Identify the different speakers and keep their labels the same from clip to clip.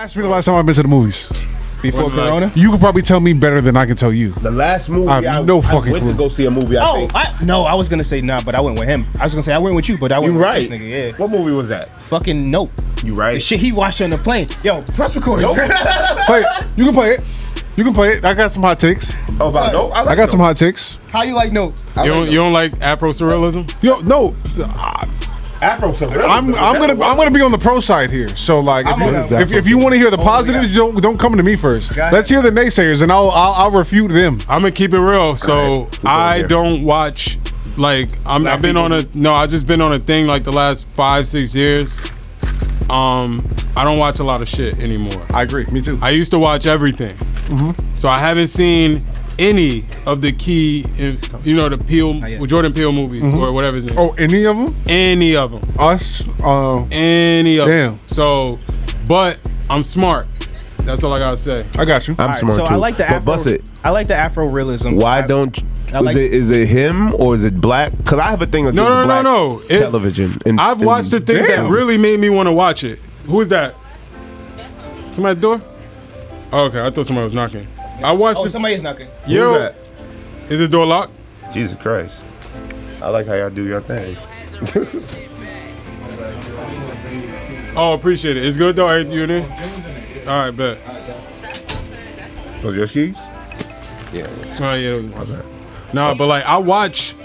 Speaker 1: Ask me the last time I've been to the movies.
Speaker 2: Before Corona?
Speaker 1: You could probably tell me better than I can tell you.
Speaker 3: The last movie
Speaker 1: I have no fucking
Speaker 3: went
Speaker 1: clue.
Speaker 3: to go see a movie. I think.
Speaker 2: I was gonna say nah, but I went with him. I was gonna say I went with you, but I went
Speaker 3: You
Speaker 2: with
Speaker 3: right.
Speaker 2: this nigga. Yeah.
Speaker 3: What movie was that?
Speaker 2: Fucking Nope.
Speaker 3: You right.
Speaker 2: The shit he watched on the plane. Yo, press record.
Speaker 1: Play it. You can play it. You can play it. I got some hot takes.
Speaker 3: Oh, about Nope?
Speaker 1: I got some hot takes.
Speaker 2: How you like Nope?
Speaker 4: You don't like Afro surrealism?
Speaker 1: Yo, no.
Speaker 3: Afro surrealism.
Speaker 1: I'm gonna be on the pro side here. So like, if you want to hear the positives, don't come to me first. Let's hear the naysayers, and I'll refute them.
Speaker 4: I'm gonna keep it real. So I don't watch. Like I've been on I just been on a thing like the last 5-6 years. I don't watch a lot of shit anymore.
Speaker 1: I agree. Me too.
Speaker 4: I used to watch everything. So I haven't seen any of the key, the Peele, Jordan Peele movies or whatever his name.
Speaker 1: Oh, any of them?
Speaker 4: Any of them.
Speaker 1: Us?
Speaker 4: Any of
Speaker 1: damn.
Speaker 4: them. So, but I'm smart. That's all I gotta say.
Speaker 1: I got you.
Speaker 3: I'm smart
Speaker 2: so
Speaker 3: too.
Speaker 2: I like the
Speaker 3: But
Speaker 2: Afro.
Speaker 3: bust it.
Speaker 2: I like the Afro realism.
Speaker 3: Why don't? Is it him or is it black? Because I have a thing against black television.
Speaker 4: I've watched the things that really made me want to watch it. Who is that? Somebody at the door? Oh, okay, I thought somebody was knocking. I watched it.
Speaker 2: Somebody is knocking.
Speaker 4: Yo,
Speaker 3: Who's that?
Speaker 4: is the door locked?
Speaker 3: Jesus Christ. I like how y'all do your thing.
Speaker 4: Oh, appreciate it. It's good though. You in there? All right, bet.
Speaker 3: Those your keys? Yeah.
Speaker 4: Oh yeah. Nah, but like I watch.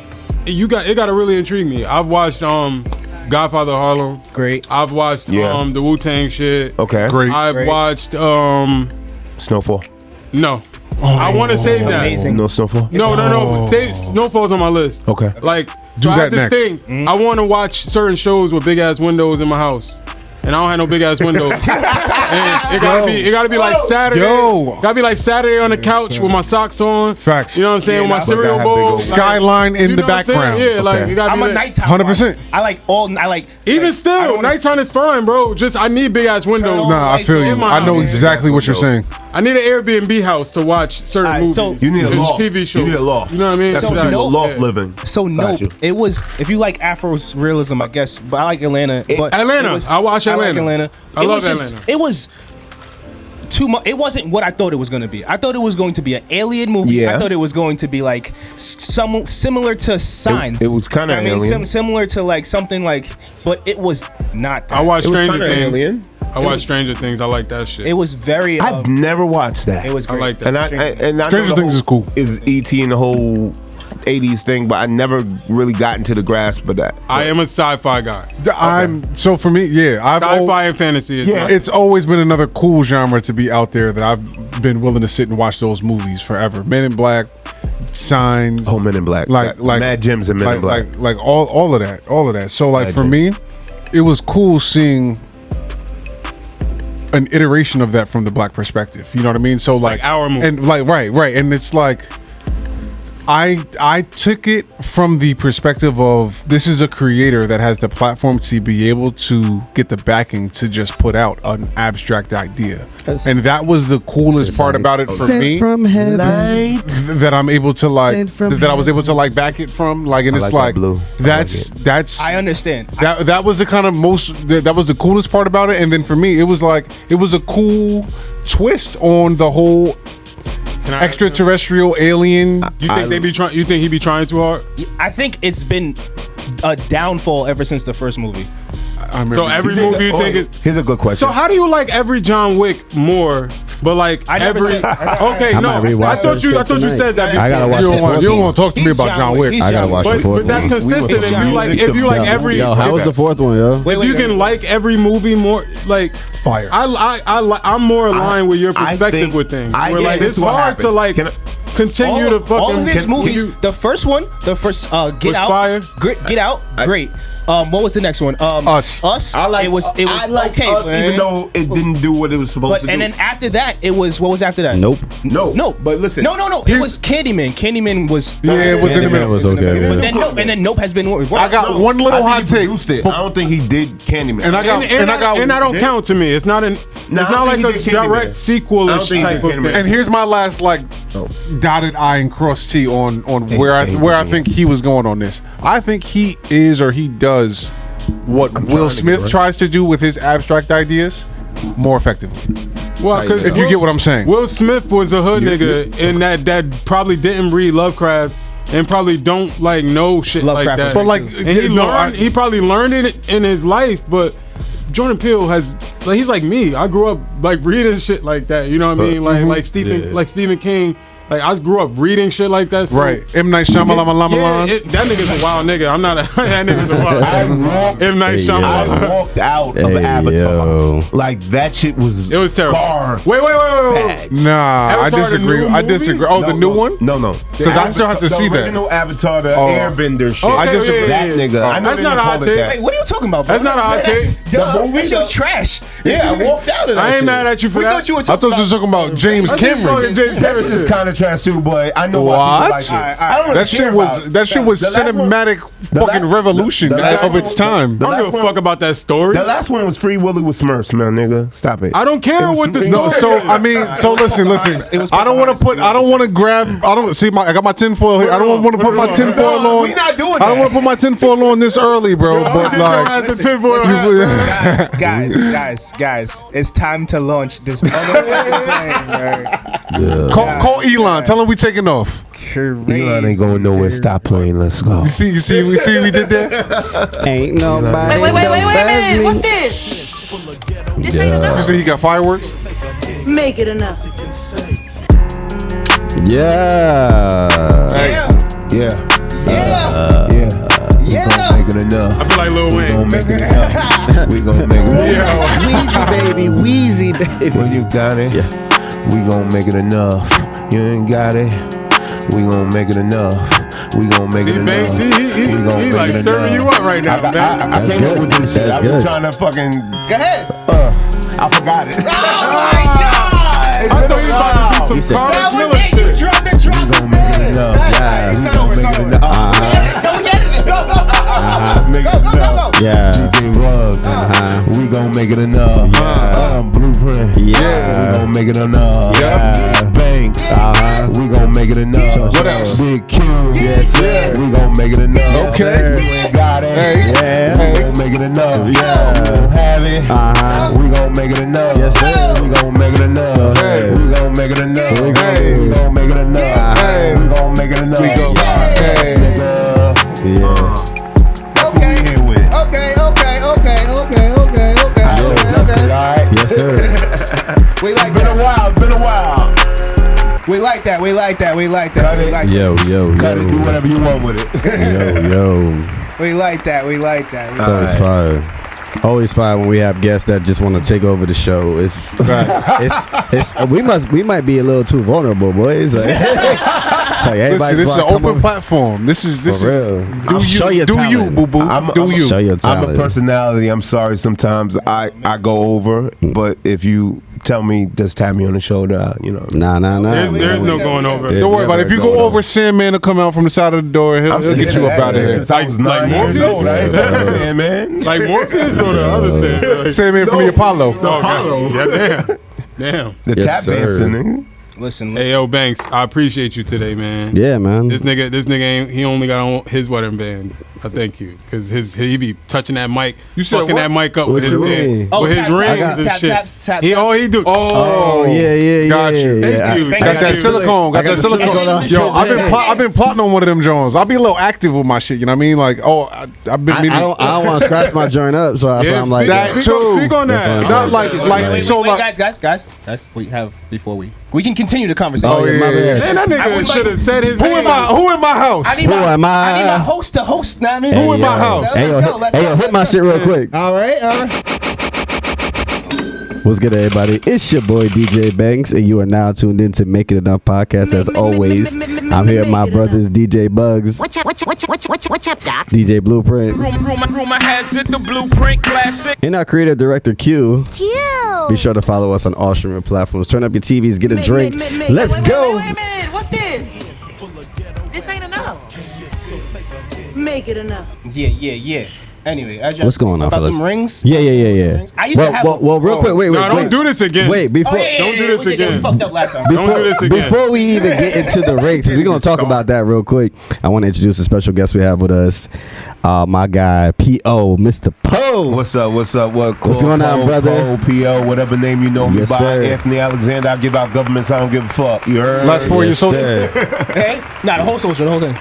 Speaker 4: It gotta really intrigue me. I've watched Godfather Harlem.
Speaker 2: Great.
Speaker 4: I've watched the Wu-Tang shit.
Speaker 3: Okay.
Speaker 1: Great.
Speaker 4: I've watched
Speaker 3: Snowfall.
Speaker 4: No. I want to save that.
Speaker 2: Amazing.
Speaker 3: No Snowfall?
Speaker 4: No. Snowfall's on my list.
Speaker 3: Okay.
Speaker 4: Like,
Speaker 1: Do
Speaker 4: so I
Speaker 1: that
Speaker 4: have this thing. I want to watch certain shows with big ass windows in my house. And I don't have no big ass windows. And it gotta be like Saturday. Gotta be like Saturday on the couch with my socks on.
Speaker 1: Facts.
Speaker 4: You know what I'm saying? With my cereal bowl.
Speaker 1: Skyline in the background.
Speaker 4: Yeah, like it gotta
Speaker 2: I'm
Speaker 4: be
Speaker 2: a
Speaker 4: that.
Speaker 2: nighttime.
Speaker 1: 100%.
Speaker 4: Even still, nighttime is fine, bro. Just I need big ass windows.
Speaker 1: Nah, I feel you. I know exactly what you're saying.
Speaker 4: I need an Airbnb house to watch certain movies.
Speaker 2: so-
Speaker 3: You need a
Speaker 4: and
Speaker 3: loft.
Speaker 4: TV shows.
Speaker 3: You need a loft.
Speaker 4: You know what I mean?
Speaker 3: That's what you need, a loft living.
Speaker 2: So
Speaker 3: Got you.
Speaker 2: Nope. It was, if you like Afro realism, I guess, but I like Atlanta. But
Speaker 4: Atlanta. I watch Atlanta.
Speaker 2: I like Atlanta.
Speaker 4: I love Atlanta.
Speaker 2: It was too much. It wasn't what I thought it was going to be. I thought it was going to be an alien movie.
Speaker 3: Yeah.
Speaker 2: I thought it was going to be like similar to Signs.
Speaker 3: It was kinda alien.
Speaker 2: Similar to like something like, but it was not that.
Speaker 4: I watch
Speaker 3: It was
Speaker 4: Stranger
Speaker 3: kinda
Speaker 4: Things.
Speaker 3: alien.
Speaker 4: I watch Stranger Things. I like that shit.
Speaker 2: It was very.
Speaker 3: I've never watched that.
Speaker 2: It was great.
Speaker 4: I like that.
Speaker 3: And I know
Speaker 1: Stranger
Speaker 3: the
Speaker 1: Things
Speaker 3: whole-
Speaker 1: is cool.
Speaker 3: Is E.T. and the whole 80s thing, but I never really got into the grasp of that.
Speaker 4: I am a sci-fi guy.
Speaker 1: So for me,
Speaker 4: Sci-fi and fantasy.
Speaker 1: It's always been another cool genre to be out there that I've been willing to sit and watch those movies forever. Men in Black, Signs.
Speaker 3: Oh, Men in Black.
Speaker 1: Like
Speaker 3: Mad Gems and Men in Black.
Speaker 1: Like all of that. So like
Speaker 3: Mad
Speaker 1: for
Speaker 3: Gems.
Speaker 1: me, it was cool seeing an iteration of that from the black perspective. You know what I mean? So like
Speaker 4: our movie.
Speaker 1: and like right, and it's like I took it from the perspective of this is a creator that has the platform to be able to get the backing to just put out an abstract idea, and that was the coolest part about it for me.
Speaker 5: From heaven.
Speaker 1: That I'm able to like, that I was able to like back it from, like, and it's like,
Speaker 3: blue.
Speaker 1: that's.
Speaker 2: I understand.
Speaker 1: That was the kind of that was the coolest part about it, and then for me, it was like it was a cool twist on the whole extraterrestrial alien.
Speaker 4: You think they be trying? You think he be trying too hard?
Speaker 2: I think it's been a downfall ever since the first movie.
Speaker 4: So every movie you think is.
Speaker 3: Here's a good question.
Speaker 4: So how do you like every John Wick more? But like
Speaker 2: I never
Speaker 4: every
Speaker 2: said-
Speaker 4: okay,
Speaker 5: I
Speaker 4: no,
Speaker 5: might rewatch
Speaker 4: I thought you
Speaker 5: that shit
Speaker 4: said that.
Speaker 5: I gotta watch
Speaker 1: You
Speaker 5: the
Speaker 1: don't want to talk to me
Speaker 2: He's
Speaker 1: about John Wick.
Speaker 2: He's
Speaker 5: I gotta
Speaker 2: John
Speaker 5: watch
Speaker 2: Wick.
Speaker 5: the fourth
Speaker 4: But that's
Speaker 5: one.
Speaker 4: consistent. If you like every
Speaker 5: Yo, how was the fourth one, yo?
Speaker 4: if you can like every movie more, like
Speaker 1: Fire.
Speaker 4: I'm more aligned with your perspective
Speaker 3: think-
Speaker 4: with things.
Speaker 3: I
Speaker 4: Where
Speaker 3: get
Speaker 4: like
Speaker 3: this
Speaker 4: it's
Speaker 3: is what
Speaker 4: hard to
Speaker 3: happened.
Speaker 4: like
Speaker 3: Can I-
Speaker 4: continue to fucking.
Speaker 2: all of his
Speaker 4: can
Speaker 2: movies.
Speaker 4: you-
Speaker 2: The first Get
Speaker 4: Was
Speaker 2: Out,
Speaker 4: fire.
Speaker 2: Get Out, great. What was the next one?
Speaker 1: Us.
Speaker 2: I like. It was
Speaker 3: I like
Speaker 2: okay,
Speaker 3: Us,
Speaker 2: man.
Speaker 3: even though it didn't do what it was supposed
Speaker 2: But
Speaker 3: to do.
Speaker 2: and then after that, it was what was after that?
Speaker 5: Nope.
Speaker 2: No.
Speaker 3: But listen.
Speaker 2: No. It was Candyman. Candyman was.
Speaker 1: Yeah, it was in the middle.
Speaker 5: It was okay.
Speaker 2: But
Speaker 5: Yeah.
Speaker 2: then Nope has been.
Speaker 1: I got one little
Speaker 3: I
Speaker 1: hot
Speaker 3: think he
Speaker 1: take.
Speaker 3: produced it. I don't think he did Candyman.
Speaker 1: And I got
Speaker 4: and that don't count to me. It's not an.
Speaker 3: Nah,
Speaker 4: it's
Speaker 3: I
Speaker 4: not
Speaker 3: don't
Speaker 4: like
Speaker 3: think
Speaker 4: a
Speaker 3: he did Candyman.
Speaker 4: direct
Speaker 3: I don't
Speaker 4: sequel-ish
Speaker 3: think he
Speaker 4: type
Speaker 3: did
Speaker 4: of thing.
Speaker 3: Candyman.
Speaker 1: And here's my last like dotted I and cross T on where I think he was going on this. I think he is or he does what Will Smith tries to do with his abstract ideas, more effectively.
Speaker 4: Well, because
Speaker 1: if you get what I'm saying.
Speaker 4: Will Smith was a hood nigga, and that probably didn't read Lovecraft and probably don't like know shit
Speaker 2: Lovecraft
Speaker 4: like that.
Speaker 1: But like,
Speaker 4: and he probably learned it in his life, but Jordan Peele has like he's like me. I grew up like reading shit like that. You know what I mean? Like Stephen King. Like I grew up reading shit like that. So
Speaker 1: right. M. Night Shyamalan.
Speaker 4: That nigga's a wild nigga. I'm not that nigga's a wild nigga. M. Night Shyamalan.
Speaker 3: I walked out of Avatar. Like that shit was.
Speaker 4: It was terrible. Wait.
Speaker 1: Nah,
Speaker 4: Avatar,
Speaker 1: I disagree. I disagree. Oh, the new one?
Speaker 3: No.
Speaker 1: Because I still have to see that.
Speaker 3: The original Avatar, the Airbender shit.
Speaker 4: Okay,
Speaker 1: I disagree.
Speaker 3: That nigga. I know
Speaker 4: that's not a hot take.
Speaker 2: Wait, what are you talking about, bro?
Speaker 4: That's not a hot take.
Speaker 2: That shit's trash.
Speaker 3: Yeah, I walked out of that.
Speaker 4: I ain't mad at you for that.
Speaker 2: I thought you were
Speaker 1: I thought you were talking about James Cameron.
Speaker 3: That shit is kind of trash too, boy. I know why people like it. I don't really
Speaker 1: That shit was cinematic fucking revolution of its time.
Speaker 4: I don't give a fuck about that story.
Speaker 3: The last one was Free Willy with Smurfs, man, nigga. Stop it.
Speaker 4: I don't care what the story.
Speaker 1: No, so I mean, so listen. I don't want to grab. I don't see I got my tinfoil here. I don't want to put my tinfoil on.
Speaker 3: We not doing that.
Speaker 1: I don't want to put my tinfoil on this early, bro. But like,
Speaker 2: guys, it's time to launch this.
Speaker 1: call Elon. Tell him we taking off.
Speaker 3: Elon ain't going nowhere. Stop playing. Let's go.
Speaker 1: You see, we did that.
Speaker 5: Ain't nobody.
Speaker 6: Wait a minute. What's this? This ain't enough.
Speaker 1: You see, he got fireworks.
Speaker 6: Make it enough.
Speaker 5: Yeah.
Speaker 3: Yeah.
Speaker 2: Yeah.
Speaker 3: Make it enough.
Speaker 4: I feel like Lil Wayne.
Speaker 3: We gon' make it enough. We gon' make it enough.
Speaker 5: Wheezy baby.
Speaker 3: When you got it, we gon' make it enough. You ain't got it, we gon' make it enough. We gon' make it enough.
Speaker 4: He like serving you up right now, man.
Speaker 3: I came up with this shit. I was trying to fucking.
Speaker 2: Go ahead.
Speaker 3: I forgot it.
Speaker 2: Oh my god!
Speaker 4: I thought he was about to do some
Speaker 2: That
Speaker 4: Carlos
Speaker 2: was
Speaker 4: Miller
Speaker 2: it. You
Speaker 4: shit.
Speaker 2: dropped the drop.
Speaker 3: We gon' make it enough.
Speaker 2: It's not over. It's not over. Don't get it. Let's go. Go.
Speaker 5: Yeah.
Speaker 3: DJ Ruggs. We gon' make it enough. Blueprint.
Speaker 5: Yeah.
Speaker 3: We gon' make it enough. Banks. We gon' make it enough.
Speaker 1: What else?
Speaker 3: Big Q. Yes, sir. We gon' make it enough.
Speaker 1: Okay.
Speaker 3: You ain't got it.
Speaker 1: Hey.
Speaker 3: Yeah. We gon' make it enough. Yeah. We gon' have it. We gon' make it enough.
Speaker 5: Yes, sir.
Speaker 3: We gon' make it enough.
Speaker 1: Hey.
Speaker 3: We gon' make it enough.
Speaker 1: Hey.
Speaker 3: We gon' make it enough.
Speaker 1: Hey.
Speaker 3: We gon' make it enough.
Speaker 1: We go. Hey.
Speaker 2: Okay.
Speaker 5: Yes, sir.
Speaker 2: We like
Speaker 3: Been
Speaker 2: that.
Speaker 3: a while. Been a while.
Speaker 2: We like that.
Speaker 5: Yo.
Speaker 3: Cut it. Do whatever you want with it.
Speaker 5: Yo.
Speaker 2: We like that.
Speaker 5: So it's fire. Always fire when we have guests that just want to take over the show. It's we might be a little too vulnerable, boys.
Speaker 1: Listen, this is an open platform. This is
Speaker 5: real.
Speaker 1: Do you, boo boo? Do you?
Speaker 5: Show your
Speaker 3: I'm
Speaker 5: talent.
Speaker 3: a personality. I'm sorry. Sometimes I go over, but if you tell me, just tap me on the shoulder, you know.
Speaker 5: Nah.
Speaker 4: There's no going over.
Speaker 1: Don't worry about it. If you go over, Sandman will come out from the side of the door. He'll get you up out of here.
Speaker 3: Since I was 9 years old, I ain't fucking Sandman.
Speaker 4: Like Morpheus or the other thing?
Speaker 1: Sandman from the Apollo.
Speaker 4: Apollo. Yeah, damn.
Speaker 3: The
Speaker 5: Yes,
Speaker 3: tap
Speaker 5: sir.
Speaker 3: dancing, nigga.
Speaker 2: Listen.
Speaker 4: Hey, yo, Banks, I appreciate you today, man.
Speaker 5: Yeah, man.
Speaker 4: This nigga ain't. He only got on his wedding band. I thank you, cause he be touching that mic, fucking that mic up with his
Speaker 5: mean?
Speaker 4: with his rings and shit. He do.
Speaker 5: Oh, yeah.
Speaker 1: Got you.
Speaker 4: Thank you.
Speaker 1: Got that silicone. Got that silicone. Yo, I've been plotting on one of them Jones. I'll be a little active with my shit. You know what I mean? Like, I've been.
Speaker 5: I don't want to scratch my joint up, so I'm like
Speaker 1: that too.
Speaker 4: Speak on that.
Speaker 1: Not like so like.
Speaker 2: Guys. We have before we can continue the conversation.
Speaker 1: Oh yeah.
Speaker 4: Man, that nigga should have said his name.
Speaker 1: Who in my house?
Speaker 2: I need my host to host. Know what I mean?
Speaker 1: Who in my house?
Speaker 5: Hey, yo, hit my shit real quick.
Speaker 2: All right.
Speaker 5: What's good, everybody? It's your boy DJ Banks, and you are now tuned in to Make It Enough podcast. As always, I'm here with my brothers DJ Bugs,
Speaker 7: What's up, Doc?
Speaker 5: DJ Blueprint,
Speaker 7: Rumor has it, the Blueprint Classic.
Speaker 5: and our creative director Q.
Speaker 6: Cute.
Speaker 5: Be sure to follow us on all streaming platforms. Turn up your TVs, get a drink. Let's go.
Speaker 6: Wait a minute. What's this? This ain't enough. Make it enough.
Speaker 2: Yeah. Anyway,
Speaker 5: What's going on,
Speaker 2: about
Speaker 5: fellas?
Speaker 2: them rings?
Speaker 5: Yeah.
Speaker 2: I used to have.
Speaker 5: Well, real quick, wait.
Speaker 4: No, don't do this again.
Speaker 5: Wait, before.
Speaker 4: Don't do this
Speaker 2: We
Speaker 4: again.
Speaker 2: fucked up last time.
Speaker 4: Don't do this again.
Speaker 5: Before we even get into the rings, we're gonna talk about that real quick. I want to introduce a special guest we have with us, my guy P.O. Mr. Poe.
Speaker 3: What's up? What's
Speaker 5: going on, brother?
Speaker 3: PO, whatever name you know me
Speaker 5: Yes,
Speaker 3: by.
Speaker 5: sir.
Speaker 3: Anthony Alexander. I give out governments. I don't give a fuck. You heard?
Speaker 1: Last four of your
Speaker 5: Yes,
Speaker 1: social.
Speaker 5: sir.
Speaker 2: Hey, nah, the whole social, the whole thing.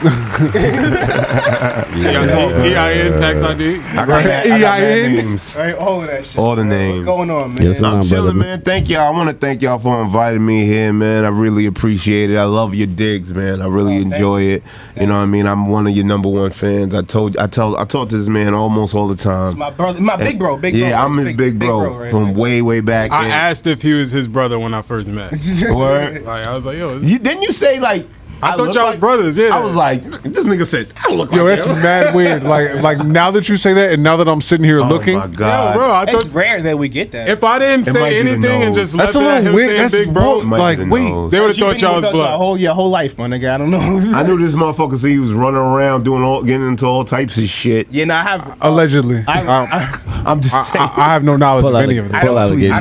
Speaker 4: EIN, tax ID.
Speaker 3: I got mad
Speaker 1: EIN.
Speaker 3: names.
Speaker 2: Right, all of that shit.
Speaker 3: All the
Speaker 2: bro.
Speaker 3: names.
Speaker 2: What's going on, man?
Speaker 5: Yes,
Speaker 3: I'm
Speaker 5: brother.
Speaker 3: chilling, man. Thank y'all. I want to thank y'all for inviting me here, man. I really appreciate it. I love your digs, man. I really enjoy it. You know what I mean? I'm one of your number one fans. I talk to this man almost all the time.
Speaker 2: It's my brother, my big bro,
Speaker 3: Yeah, I'm his big bro
Speaker 2: right
Speaker 3: from
Speaker 2: there.
Speaker 3: way back.
Speaker 4: I
Speaker 3: then.
Speaker 4: asked if he was his brother when I first met.
Speaker 3: Word.
Speaker 4: Like, I was like, yo,
Speaker 3: Didn't you say like?
Speaker 4: I thought
Speaker 3: look
Speaker 4: y'all was
Speaker 3: like-
Speaker 4: brothers. Yeah,
Speaker 3: I was like, this nigga said, I look
Speaker 1: Yo,
Speaker 3: like
Speaker 1: that's
Speaker 3: him.
Speaker 1: mad weird. Like now that you say that, and now that I'm sitting here looking,
Speaker 3: Oh my god,
Speaker 4: yo, bro. I
Speaker 2: It's
Speaker 4: thought
Speaker 2: rare that we get that.
Speaker 4: if I didn't
Speaker 3: It might
Speaker 4: say
Speaker 3: be the
Speaker 4: anything and
Speaker 3: nose.
Speaker 4: just
Speaker 1: that's
Speaker 4: left
Speaker 1: a
Speaker 4: it at
Speaker 1: little
Speaker 4: him
Speaker 1: weird.
Speaker 4: saying
Speaker 1: That's
Speaker 4: big bro,
Speaker 1: weird.
Speaker 3: Might
Speaker 1: Like,
Speaker 3: be the
Speaker 1: wait,
Speaker 3: nose.
Speaker 4: they would have
Speaker 2: You've
Speaker 4: thought
Speaker 2: been
Speaker 4: y'all was
Speaker 2: with us
Speaker 4: blood.
Speaker 2: your whole life, my nigga. I don't know.
Speaker 3: I knew this motherfucker said he was running around getting into all types of shit.
Speaker 2: Yeah, no, I have.
Speaker 1: allegedly.
Speaker 3: I'm just saying.
Speaker 1: I have no knowledge
Speaker 5: Full
Speaker 1: of any of
Speaker 5: alleg-
Speaker 1: this.
Speaker 5: full allegations.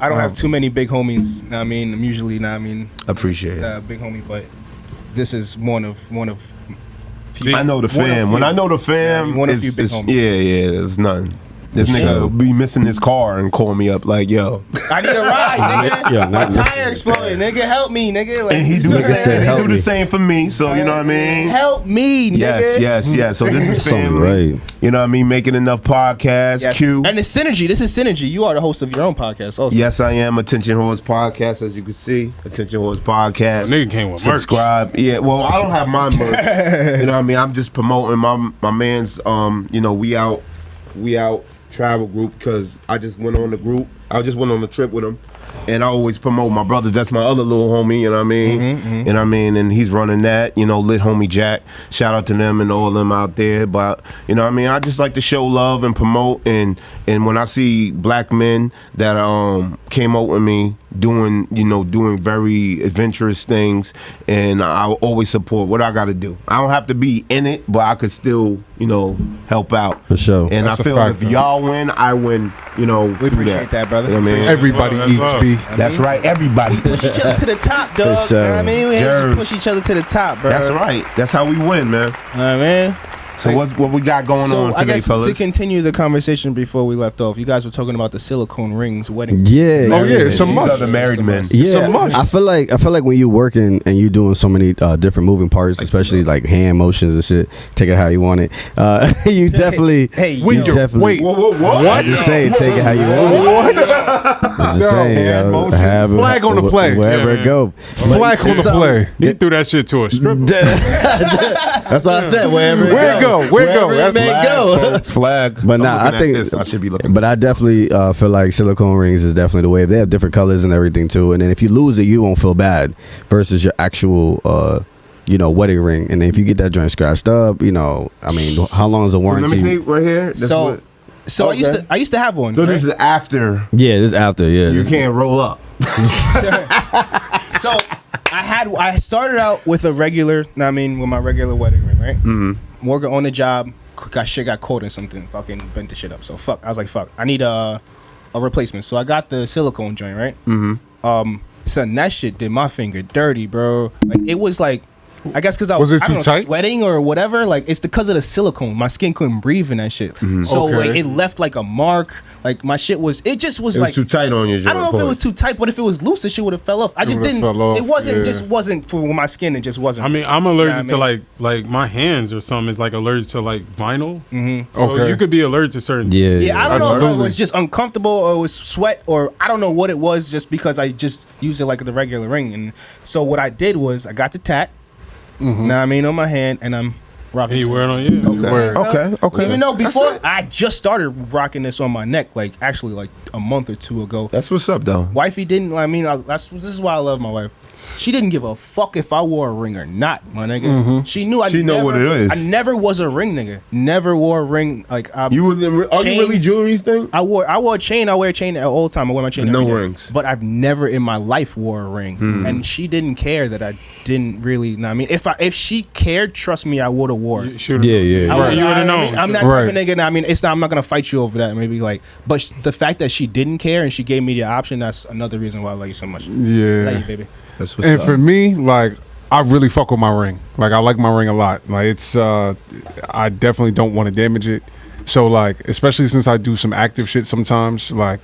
Speaker 2: I don't have too many big homies. I mean, I'm usually not. I mean,
Speaker 3: Appreciate it.
Speaker 2: big homie, but this is one of.
Speaker 4: Big-
Speaker 3: I know the
Speaker 2: one of
Speaker 3: fam.
Speaker 2: few.
Speaker 3: When I know the fam,
Speaker 2: Yeah, one of
Speaker 3: it's,
Speaker 2: few big
Speaker 3: it's-
Speaker 2: homies.
Speaker 3: yeah, there's nothing. This nigga
Speaker 5: sure.
Speaker 3: be missing his car and call me up like, yo.
Speaker 2: I need a ride, nigga.
Speaker 5: Yeah,
Speaker 2: My
Speaker 5: not
Speaker 2: tire exploded, nigga. Help me, nigga. Like,
Speaker 3: And he do
Speaker 5: Nigga
Speaker 3: the
Speaker 5: said
Speaker 3: same.
Speaker 5: help
Speaker 3: He do
Speaker 5: me.
Speaker 3: the same for me. So you know what I mean.
Speaker 2: Help me, nigga.
Speaker 3: Yes. So this is
Speaker 5: Something
Speaker 3: family.
Speaker 5: right.
Speaker 3: You know what I mean? Making enough podcasts.
Speaker 2: Yes.
Speaker 3: Q.
Speaker 2: And it's synergy. This is synergy. You are the host of your own podcast, also.
Speaker 3: Yes, I am. Attention Horse Podcast, as you can see. Attention Horse Podcast.
Speaker 4: Nigga came with merch.
Speaker 3: Subscribe. Yeah, well, I don't have my merch. You know what I mean? I'm just promoting my man's you know, we out travel group because I just went on the group. I just went on the trip with him. And I always promote my brother. That's my other little homie, you know what I mean? You know what I mean? And he's running that, you know, Lit Homie Jack. Shout out to them and all of them out there. But, you know what I mean? I just like to show love and promote. And when I see black men that came out with me doing very adventurous things, and I always support what I got to do. I don't have to be in it, but I could still, you know, help out.
Speaker 5: For sure.
Speaker 3: And
Speaker 1: That's
Speaker 3: I
Speaker 1: a
Speaker 3: feel
Speaker 1: fact,
Speaker 3: if y'all win, I win, you know,
Speaker 2: We appreciate that, brother.
Speaker 3: You know what I mean?
Speaker 1: Everybody
Speaker 4: That's
Speaker 1: eats,
Speaker 4: love.
Speaker 1: B.
Speaker 3: That's right, everybody.
Speaker 2: Push each other to the top, dog.
Speaker 5: For sure.
Speaker 2: You know what I mean? We
Speaker 3: Jervs.
Speaker 2: just push each other to the top, bro.
Speaker 3: That's right. That's how we win, man.
Speaker 2: You know what I mean?
Speaker 3: So what we got going
Speaker 2: So
Speaker 3: on
Speaker 2: I
Speaker 3: today,
Speaker 2: guess to
Speaker 3: fellas?
Speaker 2: continue the conversation before we left off, you guys were talking about the silicone rings, wedding.
Speaker 5: Yeah.
Speaker 1: Oh yeah, it's a
Speaker 3: These
Speaker 1: must.
Speaker 3: are the married men.
Speaker 5: Yeah,
Speaker 1: a must.
Speaker 5: I feel like when you working and you doing so many different moving parts, especially like hand motions and shit. Take it how you want it. You definitely,
Speaker 2: Hey,
Speaker 5: you
Speaker 2: yo.
Speaker 5: definitely.
Speaker 3: What?
Speaker 5: I just saying, take it how you want it.
Speaker 1: What?
Speaker 5: I'm just saying,
Speaker 3: hand
Speaker 5: yo,
Speaker 3: motions.
Speaker 5: have it
Speaker 1: Flag on the play.
Speaker 5: wherever
Speaker 4: Yeah,
Speaker 5: it
Speaker 4: man.
Speaker 5: go.
Speaker 1: Black on the play.
Speaker 4: He threw that shit to a stripper.
Speaker 5: That's what I said. Wherever it
Speaker 1: Where it go? Where it go?
Speaker 5: Wherever
Speaker 1: That's
Speaker 5: may
Speaker 3: Flag,
Speaker 5: go.
Speaker 3: folks, flag.
Speaker 5: But
Speaker 3: I'm
Speaker 5: nah,
Speaker 3: looking
Speaker 5: I
Speaker 3: at
Speaker 5: think.
Speaker 3: this. I should be looking.
Speaker 5: But I definitely feel like silicone rings is definitely the way. They have different colors and everything too. And then if you lose it, you won't feel bad. Versus your actual, wedding ring. And then if you get that joint scratched up, you know, I mean, how long is a
Speaker 3: So let
Speaker 5: warranty?
Speaker 3: me see right here. This
Speaker 2: So,
Speaker 3: what-
Speaker 2: so
Speaker 3: Okay.
Speaker 2: I used to have one.
Speaker 3: So
Speaker 2: right?
Speaker 3: this is after
Speaker 5: Yeah, this after. Yeah,
Speaker 3: you
Speaker 5: this-
Speaker 3: can't roll up.
Speaker 2: So I started out with a regular, with my regular wedding ring, right? Mm-hmm. Working on the job, got caught in something, fucking bent the shit up. So I was like, fuck, I need a replacement. So I got the silicone joint, right? Mm-hmm. Son, that shit did my finger dirty, bro. Like it was like, I guess because I
Speaker 1: Was it
Speaker 2: I
Speaker 1: too
Speaker 2: don't know,
Speaker 1: tight?
Speaker 2: sweating or whatever. Like it's because of the silicone. My skin couldn't breathe in that shit. So
Speaker 1: Okay.
Speaker 2: like it left like a mark. Like my shit was. It just was
Speaker 3: It was
Speaker 2: like
Speaker 3: too tight on your joint.
Speaker 2: I don't know if it was too tight, but if it was loose, the shit would have fell off. I just
Speaker 1: would've
Speaker 2: didn't.
Speaker 1: fell off,
Speaker 2: It wasn't
Speaker 1: yeah.
Speaker 2: just wasn't for my skin. It just wasn't.
Speaker 4: I mean, I'm allergic
Speaker 2: Yeah, I
Speaker 4: to like my hands or something is like allergic to like vinyl. Mm-hmm. So
Speaker 1: Okay.
Speaker 4: you could be allergic to certain.
Speaker 2: yeah, I don't know if it
Speaker 1: Absolutely.
Speaker 2: was just uncomfortable or it was sweat or I don't know what it was. Just because I just used it like the regular ring, and so what I did was I got the tat. On my hand, and I'm rocking.
Speaker 4: And you wear it on you.
Speaker 1: Word.
Speaker 3: Okay.
Speaker 2: Even though before I just started rocking this on my neck, like actually like a month or two ago.
Speaker 3: That's what's up, though.
Speaker 2: Wifey didn't. This is why I love my wife. She didn't give a fuck if I wore a ring or not, my nigga. She knew
Speaker 3: She know what it is.
Speaker 2: I never was a ring nigga. Never wore a ring. Like
Speaker 3: Are you really jewelry thing?
Speaker 2: I wore a chain. I wear a chain all the time. I wear my chain.
Speaker 3: No
Speaker 2: every day.
Speaker 3: rings.
Speaker 2: But I've never in my life wore a ring. And she didn't care that I didn't really. Know what I mean, if she cared, trust me, I would have wore it.
Speaker 4: Yeah.
Speaker 2: You would have
Speaker 4: known.
Speaker 2: I'm that type of nigga. I mean, it's not. I'm not gonna fight you over that. Maybe like, but the fact that she didn't care and she gave me the option, that's another reason why I love you so much.
Speaker 1: Yeah.
Speaker 2: Love you, baby.
Speaker 3: That's what's
Speaker 1: And
Speaker 3: up.
Speaker 1: for me, like, I really fuck with my ring. Like, I like my ring a lot. Like, it's I definitely don't want to damage it. So like, especially since I do some active shit sometimes, like,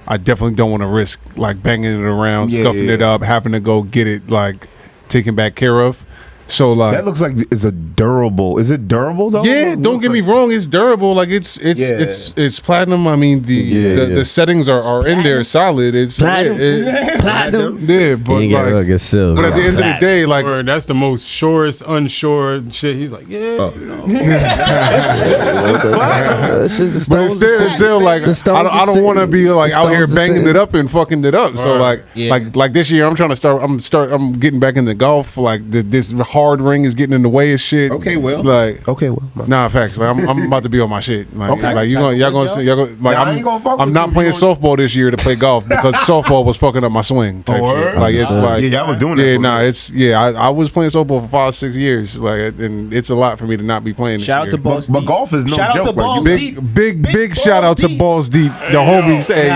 Speaker 1: I definitely don't want to risk like banging it around, scuffing it up, having to go get it like taken back care of. So like,
Speaker 3: that looks like it's a durable. Is it durable though?
Speaker 1: yeah, don't get me wrong, it's durable. Like it's platinum. I mean the settings are in there solid. It's
Speaker 5: Platinum.
Speaker 1: Yeah, but
Speaker 5: You ain't gotta
Speaker 1: like,
Speaker 5: get silver.
Speaker 1: but at the end of the day, like,
Speaker 4: Word, that's the most surest, unsure shit. He's like, yeah.
Speaker 1: but it's still like I don't want to be like out here banging it up and fucking it up. So like like this year I'm trying to start. I'm getting back into golf. Like this hard ring is getting in the way of shit.
Speaker 3: Okay, well.
Speaker 1: Like
Speaker 3: Nah,
Speaker 1: facts. Like I'm about to be on my shit. Like,
Speaker 3: Okay.
Speaker 1: like y'all gonna like
Speaker 3: Nah, I ain't gonna fuck
Speaker 1: I'm
Speaker 3: with
Speaker 1: not
Speaker 3: you.
Speaker 1: playing softball this year to play golf because softball was fucking up my swing. Type
Speaker 3: Word?
Speaker 1: shit. Like it's like
Speaker 3: yeah, I was doing that.
Speaker 1: yeah,
Speaker 3: for
Speaker 1: nah,
Speaker 3: me.
Speaker 1: it's I was playing softball for 5-6 years. Like, and it's a lot for me to not be playing. This
Speaker 2: Shout out
Speaker 1: year.
Speaker 2: to Balls
Speaker 3: But
Speaker 2: Deep.
Speaker 3: golf is no
Speaker 2: Shout out
Speaker 3: joke.
Speaker 2: to Balls
Speaker 3: Like,
Speaker 2: Deep.
Speaker 1: Big shout out to Balls Deep. The homies, hey yo,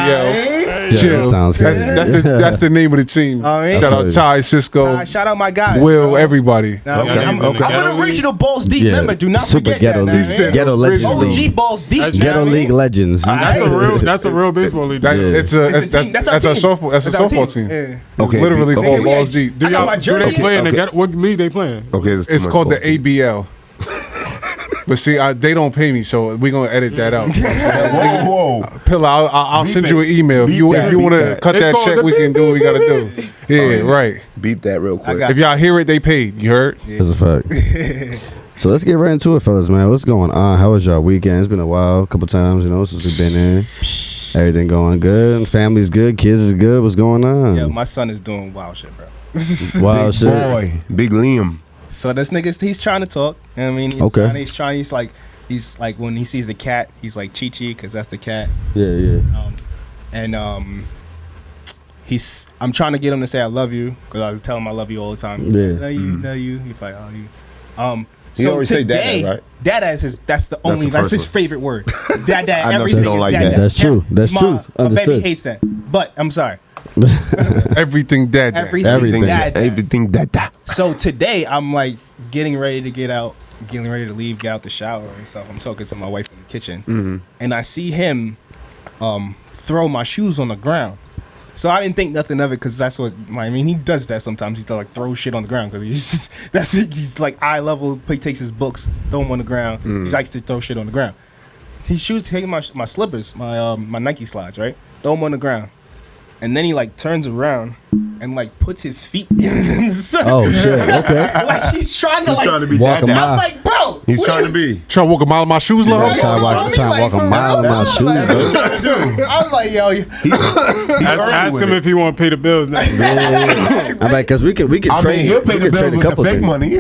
Speaker 5: Yeah,
Speaker 1: chill.
Speaker 5: that sounds crazy.
Speaker 1: That's the name of the team.
Speaker 2: All right.
Speaker 1: Shout out Ty, Cisco,
Speaker 2: Shout out my guys.
Speaker 1: Will,
Speaker 2: bro.
Speaker 1: everybody.
Speaker 2: Nah,
Speaker 4: Okay.
Speaker 2: I'm
Speaker 4: Okay.
Speaker 2: an original Balls Deep member. Do not
Speaker 5: Super
Speaker 2: forget
Speaker 5: ghetto
Speaker 2: that.
Speaker 5: league.
Speaker 2: Nah,
Speaker 1: said
Speaker 5: Ghetto
Speaker 1: original.
Speaker 5: legends.
Speaker 2: OG Balls Deep.
Speaker 4: That's
Speaker 5: Ghetto league legends.
Speaker 4: That's a real baseball league.
Speaker 1: That,
Speaker 4: Yeah.
Speaker 1: It's a
Speaker 2: team. That's our
Speaker 1: a
Speaker 2: team.
Speaker 1: softball. That's a
Speaker 2: That's our
Speaker 1: softball
Speaker 2: team.
Speaker 1: team.
Speaker 2: Yeah.
Speaker 1: It's
Speaker 3: Okay,
Speaker 1: literally
Speaker 3: okay.
Speaker 1: called Balls Deep.
Speaker 2: I got my
Speaker 4: Do they
Speaker 2: jersey.
Speaker 4: play in the
Speaker 3: Okay.
Speaker 4: ghetto? What league they playing?
Speaker 3: Okay, it's
Speaker 1: It's called the ABL. But see, they don't pay me, so we're gonna edit that out.
Speaker 3: Whoa.
Speaker 1: Pillar, I'll send you an email. If you want to cut
Speaker 4: It's
Speaker 1: that
Speaker 4: called
Speaker 1: check,
Speaker 4: the
Speaker 1: we can do what we gotta do. Yeah, right.
Speaker 3: Beep that real quick.
Speaker 2: got-
Speaker 1: If y'all hear it, they paid. You heard?
Speaker 5: That's a fact. So let's get right into it, fellas, man. What's going on? How was y'all weekend? It's been a while, a couple times, since we've been in. Everything going good? Family's good? Kids is good? What's going on?
Speaker 2: Yeah, my son is doing wild shit, bro.
Speaker 5: Wild
Speaker 3: Big
Speaker 5: shit.
Speaker 3: boy, Big Liam.
Speaker 2: So this nigga, he's trying to talk. You know what I mean? He's he's like when he sees the cat, he's like Chi Chi, because that's the cat.
Speaker 5: Yeah.
Speaker 2: I'm trying to get him to say I love you, because I tell him I love you all the time.
Speaker 5: Yeah.
Speaker 2: Love you. He's like, oh, you.
Speaker 3: He
Speaker 2: So
Speaker 3: always say
Speaker 2: today,
Speaker 3: dada, right?
Speaker 2: Dada is his. That's the only.
Speaker 3: the
Speaker 2: That's
Speaker 3: first
Speaker 2: his
Speaker 3: one.
Speaker 2: favorite word. Dada.
Speaker 3: I know she
Speaker 2: Everything
Speaker 3: don't
Speaker 2: is
Speaker 3: like
Speaker 2: dada.
Speaker 3: that.
Speaker 5: That's true. That's
Speaker 2: my,
Speaker 5: true.
Speaker 2: My baby
Speaker 5: Understood.
Speaker 2: hates that. But I'm sorry.
Speaker 1: Everything dead.
Speaker 5: Everything.
Speaker 2: Dada.
Speaker 3: Everything that.
Speaker 2: So today I'm like getting ready to get out, getting ready to leave, get out the shower and stuff. I'm talking to my wife in the kitchen, and I see him throw my shoes on the ground. So I didn't think nothing of it because that's what he does that sometimes. He like throw shit on the ground because he's like eye level. He takes his books, throw them on the ground. He likes to throw shit on the ground. He's taking my slippers, my Nike slides, right? Throw them on the ground. And then he like turns around and like puts his feet in them.
Speaker 5: Oh shit. Okay.
Speaker 2: Like he's trying to
Speaker 3: be
Speaker 5: Walk a
Speaker 3: dada.
Speaker 5: mile.
Speaker 2: I'm like, bro.
Speaker 3: He's
Speaker 2: what
Speaker 3: trying
Speaker 2: are
Speaker 3: to be.
Speaker 1: Trying to walk a mile in my shoes, love.
Speaker 5: Trying to walk a mile in my shoes, bro.
Speaker 2: I'm like, yo,
Speaker 4: Ask him if he want to pay the bills now.
Speaker 5: I'm like, cause we can
Speaker 3: I
Speaker 5: trade.
Speaker 3: mean, he'll pay
Speaker 5: We
Speaker 3: the
Speaker 5: can trade
Speaker 3: bill
Speaker 5: a
Speaker 3: with
Speaker 5: couple
Speaker 3: the fake
Speaker 5: things.
Speaker 3: money.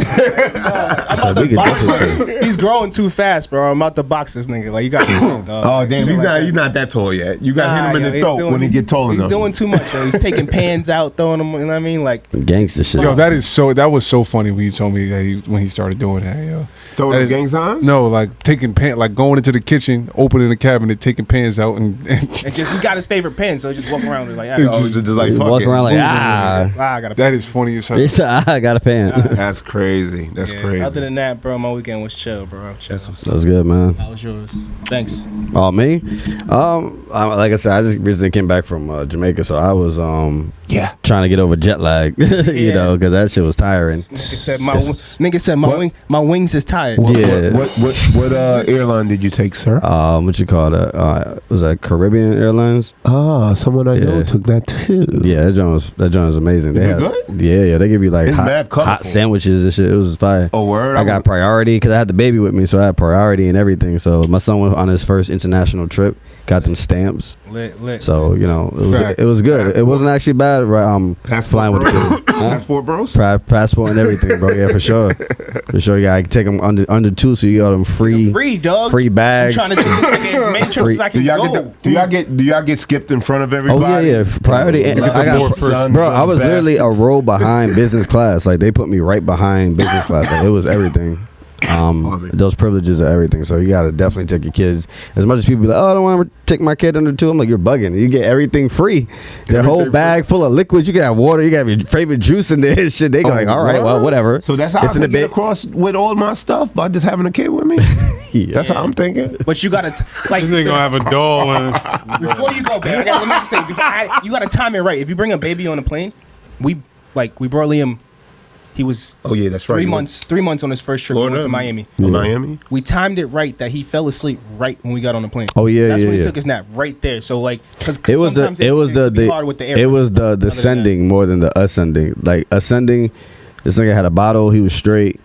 Speaker 5: So we can definitely trade.
Speaker 2: he's growing too fast, bro. I'm about to box this nigga. Like, you got to
Speaker 3: Oh damn, he's not that tall yet. You got to hit him in the throat when he get tall enough.
Speaker 2: He's doing too much, yo. He's taking pans out, throwing them, you know what I mean? Like,
Speaker 5: Gangster shit.
Speaker 1: Yo, that was so funny when you told me that when he started doing that, yo.
Speaker 3: Throwing
Speaker 1: That
Speaker 3: the
Speaker 1: is-
Speaker 3: gang signs?
Speaker 1: No, like taking pan, like going into the kitchen, opening the cabinet, taking pans out, and
Speaker 2: and just, he got his favorite pen, so he just walk around with like,
Speaker 3: Oh, just like fuck
Speaker 5: Walk
Speaker 3: it.
Speaker 5: around like
Speaker 2: I got a
Speaker 1: that is funny as hell.
Speaker 5: I got a pan.
Speaker 3: That's crazy. That's crazy.
Speaker 2: Other than that, bro, my weekend was chill, bro. Chill.
Speaker 3: That's what's
Speaker 5: That's good, man.
Speaker 2: How was yours? Thanks.
Speaker 5: Oh, me? Like I said, I just recently came back from Jamaica, so I was trying to get over jet lag, because that shit was tiring.
Speaker 2: Nigga said my wings is tired.
Speaker 5: Yeah.
Speaker 3: What airline did you take, sir?
Speaker 5: What you call that? Was that Caribbean Airlines?
Speaker 3: Someone I know
Speaker 5: Yeah.
Speaker 3: took that too.
Speaker 5: Yeah, that joint was amazing. They
Speaker 3: Is it
Speaker 5: had, yeah, they give you like
Speaker 3: It's mad
Speaker 5: hot
Speaker 3: colorful.
Speaker 5: sandwiches and shit. It was fire.
Speaker 3: Oh, word?
Speaker 5: I got priority because I had the baby with me, so I had priority and everything. So my son went on his first international trip. got them stamps.
Speaker 2: Lit.
Speaker 5: So you know,
Speaker 1: Fact.
Speaker 5: it was good. It wasn't actually bad. Right, flying with the kid.
Speaker 3: Passport bros.
Speaker 5: Passport and everything, bro. Yeah, for sure. For sure. Yeah, I can take them under 2, so you got them free
Speaker 2: dog.
Speaker 5: free bags.
Speaker 2: I'm trying to do this nigga as many trips as I
Speaker 3: Do
Speaker 2: can
Speaker 3: y'all
Speaker 2: go.
Speaker 3: get do y'all get skipped in front of everybody?
Speaker 5: Oh yeah. Priority. I got, bro, I was literally a row behind business class. Like they put me right behind business class. Like, it was everything. Those privileges are everything. So you gotta definitely take your kids. As much as people be like, oh, I don't want to take my kid under 2. I'm like, you're bugging. You get everything free. Their whole bag full of liquids. You can have water. You can have your favorite juice in there. Shit. They go like, all right, well, whatever.
Speaker 3: So that's how
Speaker 5: It's
Speaker 3: I
Speaker 5: in
Speaker 3: can
Speaker 5: the
Speaker 3: get across with all my stuff by just having a kid with me.
Speaker 5: Yeah.
Speaker 3: That's how I'm thinking.
Speaker 2: But you gotta like
Speaker 4: This nigga gonna have a doll and
Speaker 2: before you go, babe. Let me just say, you gotta time it right. If you bring a baby on a plane, we brought Liam. He was
Speaker 3: That's right.
Speaker 2: 3 months on his first trip. We went to Miami.
Speaker 3: Miami.
Speaker 2: We timed it right that he fell asleep right when we got on the plane.
Speaker 5: Oh yeah,
Speaker 2: that's
Speaker 5: yeah,
Speaker 2: when he
Speaker 5: yeah.
Speaker 2: took his nap right there. So like, because
Speaker 5: It was the
Speaker 2: hard with the
Speaker 5: it was the
Speaker 2: airport.
Speaker 5: descending more than the ascending. Like ascending, this nigga had a bottle. He was straight.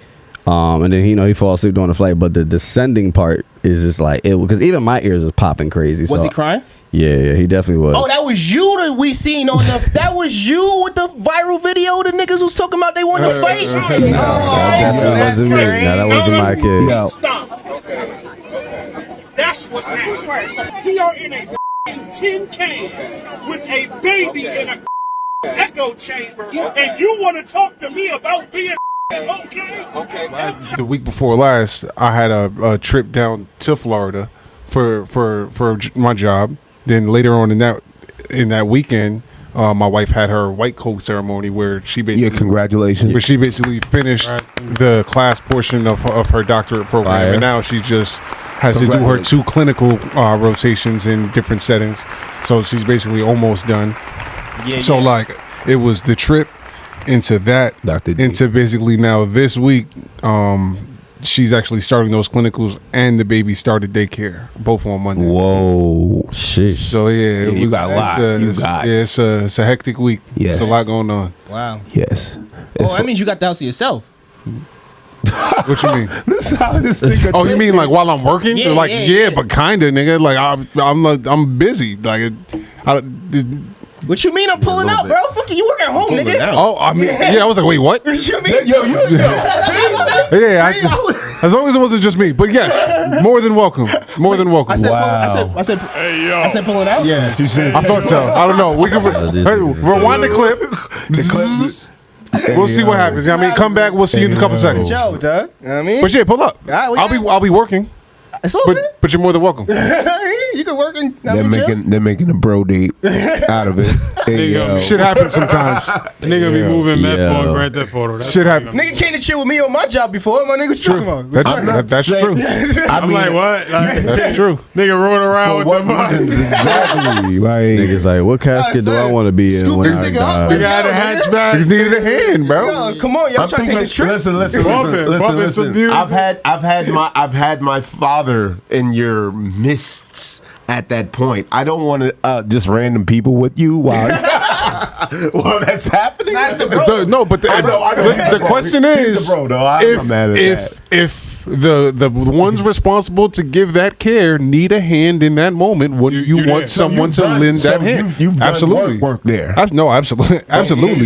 Speaker 5: And then he fall asleep during the flight. But the descending part is just like it, because even my ears was popping crazy.
Speaker 2: Was he crying?
Speaker 5: Yeah, he definitely was.
Speaker 2: Oh, that was you that we seen on the. That was you with the viral video. The niggas was talking about they want to fight.
Speaker 5: that definitely wasn't me. No, that wasn't my kid.
Speaker 8: Stop. That's what's next. We are in a tin can with a baby in a echo chamber, and you want to talk to me about being okay?
Speaker 1: The week before last, I had a trip down to Florida for my job. Then later on in that weekend, my wife had her white coat ceremony where she basically
Speaker 3: congratulations.
Speaker 1: Where she basically finished the class portion of her doctorate program,
Speaker 3: Fire.
Speaker 1: and now she just has to do her 2 clinical rotations in different settings. So she's basically almost done. So like it was the trip into that, into basically now this week. She's actually starting those clinicals, and the baby started daycare, both on Monday.
Speaker 5: Whoa, shit.
Speaker 1: So yeah, it
Speaker 3: you
Speaker 1: was,
Speaker 3: got a lot.
Speaker 1: It's a hectic week.
Speaker 3: Yes.
Speaker 1: There's a lot going on.
Speaker 2: Wow.
Speaker 3: Yes.
Speaker 2: Oh, that means you got the house to yourself.
Speaker 1: What you mean?
Speaker 3: This is how this nigga.
Speaker 1: Oh, you mean like while I'm working?
Speaker 2: Yeah,
Speaker 1: Like
Speaker 2: yeah.
Speaker 1: but kinda, nigga. Like I'm busy. Like
Speaker 2: What you mean I'm pulling up, bro? Fuck you work at home, nigga.
Speaker 1: Oh, I mean, yeah. I was like, wait, what?
Speaker 2: What you mean?
Speaker 1: Yeah, as long as it wasn't just me. But yes, more than welcome. More than welcome.
Speaker 2: I said pulling out.
Speaker 3: Yes, you said.
Speaker 1: I thought so. I don't know. We can rewind the clip. We'll see what happens. I mean, come back. We'll see you in a couple seconds.
Speaker 2: Joe, dog. You know what I mean?
Speaker 1: But yeah, pull up. I'll be working.
Speaker 2: It's okay.
Speaker 1: But you're more than welcome.
Speaker 2: You can work and
Speaker 3: They're making a bro date out of it. Hey, yo.
Speaker 1: Shit happens sometimes.
Speaker 4: nigga be moving meth on Grand Theft Auto. That's
Speaker 1: Shit happens.
Speaker 2: Nigga came to chill with me on my job before. My nigga, what you talking about?
Speaker 1: That's true.
Speaker 4: I'm like, what? Like,
Speaker 1: That's true.
Speaker 4: nigga rolling around with the
Speaker 3: Exactly. Like,
Speaker 5: Niggas like, what casket do I want to be in
Speaker 2: Scoop
Speaker 5: when
Speaker 2: this
Speaker 5: I
Speaker 2: nigga up.
Speaker 5: die?
Speaker 4: Nigga had a hatchback.
Speaker 1: He's needed a hand, bro.
Speaker 2: Yo, come on, y'all trying to take this trip?
Speaker 4: Bumping some music.
Speaker 3: I've had my father in your midst at that point. I don't want to just random people with you while that's happening.
Speaker 2: That's the bro.
Speaker 1: No, but the question is,
Speaker 3: the bro, though. I'm not mad at that.
Speaker 1: if the ones responsible to give that care need a hand in that moment, wouldn't you want
Speaker 3: So
Speaker 1: someone
Speaker 3: you've
Speaker 1: to
Speaker 3: done-
Speaker 1: lend
Speaker 3: so
Speaker 1: that hand?
Speaker 3: you've done
Speaker 1: Absolutely.
Speaker 3: work there.
Speaker 1: No, absolutely.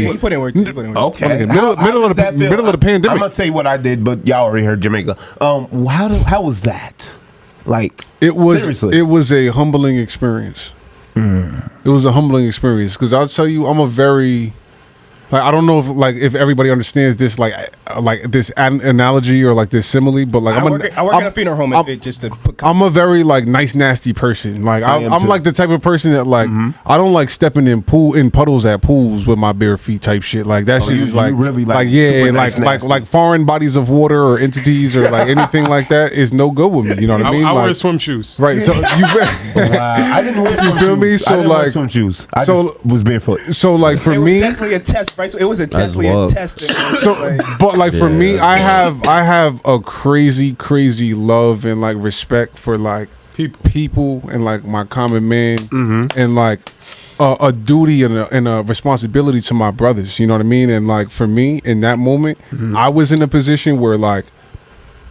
Speaker 2: You put in work. You put in work.
Speaker 3: Okay.
Speaker 1: Middle of the pandemic.
Speaker 3: I'm gonna tell you what I did, but y'all already heard Jamaica. How was that? Like,
Speaker 1: It was
Speaker 3: seriously.
Speaker 1: it was a humbling experience. It was a humbling experience because I'll tell you, I'm a very I don't know if everybody understands this like this analogy or like this simile, but like
Speaker 2: I work in a funeral home.
Speaker 1: I'm a very like nice nasty person. Like I'm like the type of person that like I don't like stepping in puddles at pools with my bare feet type shit. Like that shit is like
Speaker 3: really
Speaker 1: like foreign bodies of water or entities or like anything like that is no good with me. You know what I mean?
Speaker 4: I
Speaker 1: like,
Speaker 4: wear swim shoes.
Speaker 1: right. So you
Speaker 3: I didn't wear
Speaker 1: you feel me? So like
Speaker 3: swim shoes. I
Speaker 1: so
Speaker 3: just was barefoot.
Speaker 1: So like for
Speaker 2: it was
Speaker 1: me,
Speaker 2: definitely a test, right? So it was definitely a test.
Speaker 1: So, but like for me, I have a crazy love and like respect for like people and like my common man and like a duty and a responsibility to my brothers. You know what I mean? And like for me in that moment, I was in a position where like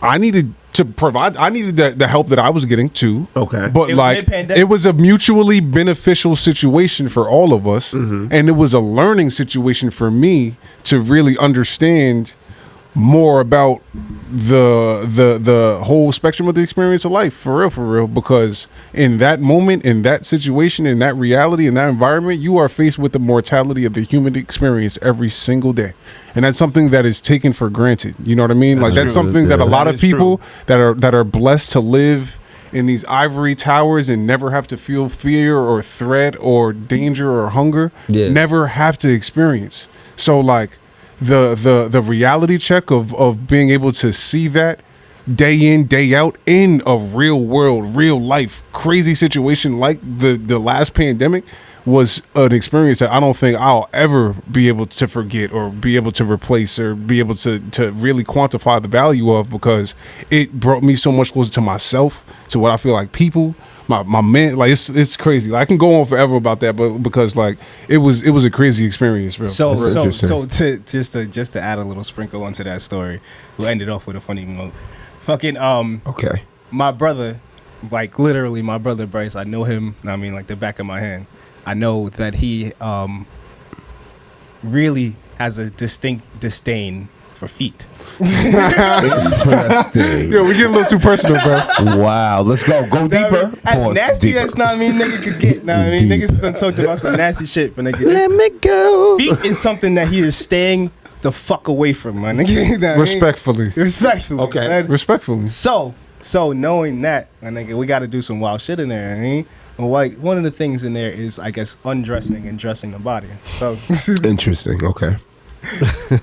Speaker 1: I needed to provide. I needed the help that I was getting too.
Speaker 3: Okay.
Speaker 1: But
Speaker 2: It was
Speaker 1: like
Speaker 2: mid-pandemic.
Speaker 1: it was a mutually beneficial situation for all of us, and it was a learning situation for me to really understand more about the whole spectrum of the experience of life, for real, because in that moment, in that situation, in that reality, in that environment, you are faced with the mortality of the human experience every single day, and that's something that is taken for granted. You know what I mean? Like that's something that a lot of people that are blessed to live in these ivory towers and never have to feel fear or threat or danger or hunger, never have to experience. So like the reality check of being able to see that day in, day out in a real world, real life, crazy situation like the last pandemic was an experience that I don't think I'll ever be able to forget or be able to replace or be able to really quantify the value of, because it brought me so much closer to myself, to what I feel like people, my man, like it's crazy. Like, I can go on forever about that, but because like it was a crazy experience, bro.
Speaker 2: So to just to add a little sprinkle onto that story, we'll end it off with a funny note. Fucking
Speaker 3: Okay.
Speaker 2: my brother, like literally my brother Bryce, I know him, I mean like the back of my hand. I know that he really has a distinct disdain for feet.
Speaker 3: Interesting.
Speaker 1: Yeah, we get a little too personal, bro.
Speaker 3: Wow. Let's go. Go deeper.
Speaker 2: As
Speaker 3: Pause.
Speaker 2: nasty
Speaker 3: Deeper.
Speaker 2: as nigga could get. Niggas done talked about some nasty shit, but nigga,
Speaker 5: Let me go.
Speaker 2: feet is something that he is staying the fuck away from, my nigga. You know what I mean?
Speaker 1: Respectfully.
Speaker 2: Respectfully. son.
Speaker 1: Respectfully.
Speaker 2: So knowing that, my nigga, we got to do some wild shit in there. I mean, well, like one of the things in there is, I guess, undressing and dressing the body. So
Speaker 3: Interesting. Okay.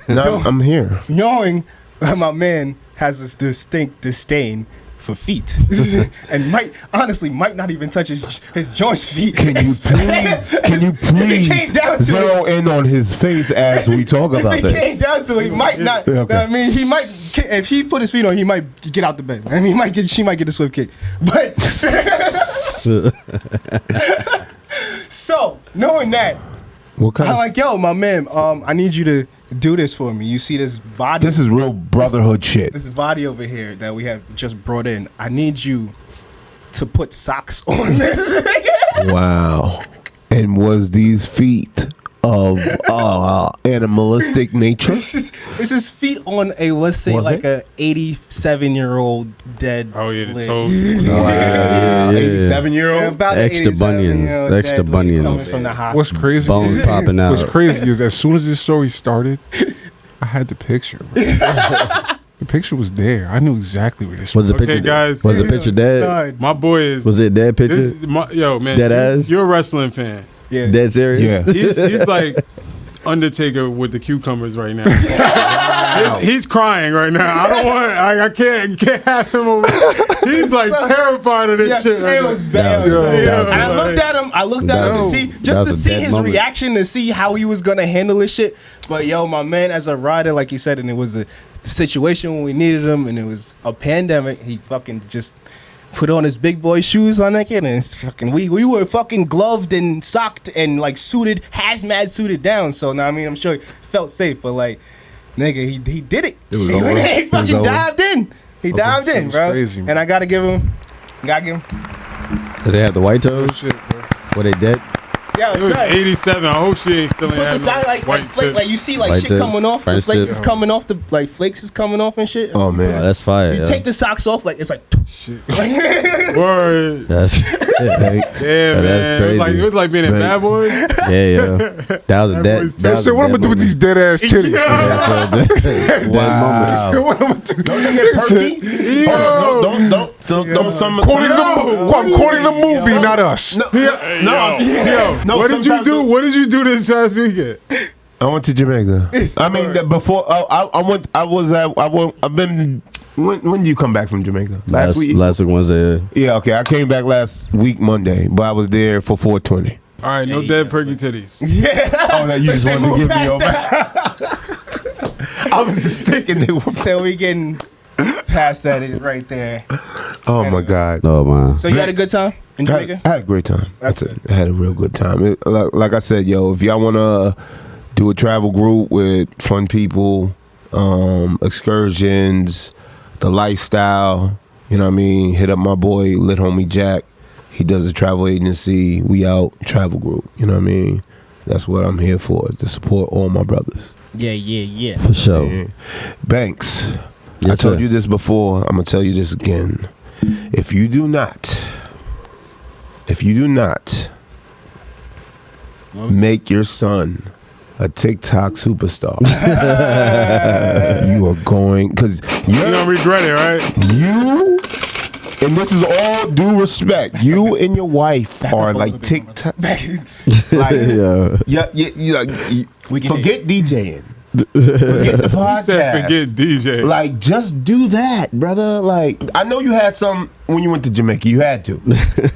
Speaker 3: No, I'm here.
Speaker 2: knowing that my man has this distinct disdain for feet, and might not even touch his joints feet.
Speaker 3: Can you please
Speaker 2: came down to
Speaker 3: zero in on his face as we talk about
Speaker 2: If it came
Speaker 3: this?
Speaker 2: down to it, he might not.
Speaker 3: Okay.
Speaker 2: I mean, he might. If he put his feet on, he might get out the bed. I mean, she might get a swift kick. But so knowing that,
Speaker 3: What kind
Speaker 2: I'm
Speaker 3: of,
Speaker 2: like, yo, my man, I need you to do this for me. You see this body?
Speaker 3: this is real brotherhood shit.
Speaker 2: This body over here that we have just brought in. I need you to put socks on this.
Speaker 3: Wow. And was these feet of animalistic nature?
Speaker 2: It's his feet on a, let's say,
Speaker 3: Was
Speaker 2: like
Speaker 3: it?
Speaker 2: a 87-year-old dead.
Speaker 4: Oh yeah, the
Speaker 2: leg.
Speaker 4: toes.
Speaker 5: Yeah.
Speaker 3: 87-year-old?
Speaker 2: About
Speaker 5: Extra
Speaker 2: 87-year-old
Speaker 5: bunions, extra
Speaker 2: dead lady
Speaker 5: bunions.
Speaker 2: coming from the hospital.
Speaker 1: What's crazy?
Speaker 5: Bones popping out.
Speaker 1: What's crazy is as soon as this story started, I had the picture. Bro. The picture was there. I knew exactly where this
Speaker 5: Was the
Speaker 4: Okay,
Speaker 5: picture
Speaker 4: guys.
Speaker 5: Was the picture dead?
Speaker 2: Son.
Speaker 4: My boy is.
Speaker 5: Was it a dead picture?
Speaker 4: Yo, man.
Speaker 5: Dead ass?
Speaker 4: You're a wrestling fan.
Speaker 2: Yeah.
Speaker 5: Dead serious?
Speaker 3: Yeah.
Speaker 4: He's like Undertaker with the cucumbers right now. He's crying right now. I don't want. I can't have him over. He's like terrified of this
Speaker 2: Yeah,
Speaker 4: shit. Right
Speaker 2: it
Speaker 4: now.
Speaker 2: was bad.
Speaker 5: That was- that was-
Speaker 2: And I looked at him. I looked at him to see,
Speaker 5: that
Speaker 2: just
Speaker 5: was
Speaker 2: to
Speaker 5: a
Speaker 2: see
Speaker 5: dead
Speaker 2: his
Speaker 5: moment.
Speaker 2: reaction, to see how he was gonna handle this shit. But yo, my man, as a rider, like he said, and it was a situation when we needed him, and it was a pandemic. He fucking just put on his big boy shoes on that kid, and it's fucking we were fucking gloved and socked and like suited, hazmat suited down. So now, I mean, I'm sure he felt safe, but like, nigga, he did it.
Speaker 3: It was
Speaker 2: he
Speaker 3: over.
Speaker 2: he
Speaker 3: It was
Speaker 2: fucking
Speaker 3: over.
Speaker 2: dived in. He dived
Speaker 1: That
Speaker 2: in,
Speaker 1: was
Speaker 2: bro.
Speaker 1: crazy, man.
Speaker 2: And I gotta give him.
Speaker 5: Did they have the white toes? Were they dead?
Speaker 2: Yeah,
Speaker 4: It was
Speaker 2: son.
Speaker 4: 87. I hope she ain't still in
Speaker 2: Put the
Speaker 4: that
Speaker 2: side like
Speaker 4: white
Speaker 2: flake,
Speaker 4: tip.
Speaker 2: like you see like
Speaker 5: White
Speaker 2: shit
Speaker 5: tips,
Speaker 2: coming off, the
Speaker 5: French
Speaker 2: flakes
Speaker 5: tips.
Speaker 2: is coming off, the like flakes is coming off and shit.
Speaker 3: Oh
Speaker 5: Oh,
Speaker 3: man.
Speaker 5: that's fire.
Speaker 2: You
Speaker 5: Yeah.
Speaker 2: take the socks off, like it's like,
Speaker 4: Word.
Speaker 5: That's
Speaker 3: Thanks.
Speaker 4: Yeah, man.
Speaker 5: that's crazy.
Speaker 4: It was like being in
Speaker 3: Right.
Speaker 4: Bad Boys.
Speaker 5: yeah. That was a dead.
Speaker 4: boy's
Speaker 5: That
Speaker 1: I
Speaker 5: was
Speaker 1: said,
Speaker 5: a
Speaker 1: what am I
Speaker 5: dead
Speaker 1: do with these
Speaker 5: moment.
Speaker 1: dead ass titties?
Speaker 5: Dead moment.
Speaker 1: What am I do?
Speaker 3: Don't they get perky? Hold on, don't. So don't some.
Speaker 1: Quoting I'm quoting the movie, not us.
Speaker 3: No.
Speaker 4: Yo,
Speaker 3: No,
Speaker 4: what did you
Speaker 3: sometimes
Speaker 4: do?
Speaker 3: the-
Speaker 4: What did you do this past weekend?
Speaker 3: I went to Jamaica. I mean, before I went. I've been. When did you come back from Jamaica? Last week.
Speaker 5: Last week Wednesday.
Speaker 3: Yeah. Okay. I came back last week Monday, but I was there for 420.
Speaker 4: All right, no dead perky titties.
Speaker 3: Oh, that you just wanted to give me
Speaker 2: past
Speaker 3: over. I was just thinking they were.
Speaker 2: so we getting past that is right there.
Speaker 3: Oh my God.
Speaker 5: Oh man.
Speaker 2: So you had a good time in Jamaica?
Speaker 3: I had a great time.
Speaker 2: That's
Speaker 3: That's it. I had a real good time. Like I said, yo, if y'all wanna do a travel group with fun people, excursions, the lifestyle. You know what I mean? Hit up my boy, Lit Homie Jack. He does a travel agency. We out travel group. You know what I mean? That's what I'm here for, is to support all my brothers.
Speaker 2: Yeah.
Speaker 5: For sure.
Speaker 3: Yeah. Banks,
Speaker 5: Yes,
Speaker 3: I told
Speaker 5: sir.
Speaker 3: you this before. I'm gonna tell you this again. If you do not make your son a TikTok superstar, you are going, because
Speaker 4: You don't regret it, right?
Speaker 3: you, and this is all due respect, you and your wife are like TikTok, like
Speaker 2: We can
Speaker 3: forget DJing, forget the
Speaker 4: You
Speaker 3: podcast.
Speaker 4: said forget DJ.
Speaker 3: Like, just do that, brother. Like, I know you had some when you went to Jamaica. You had to.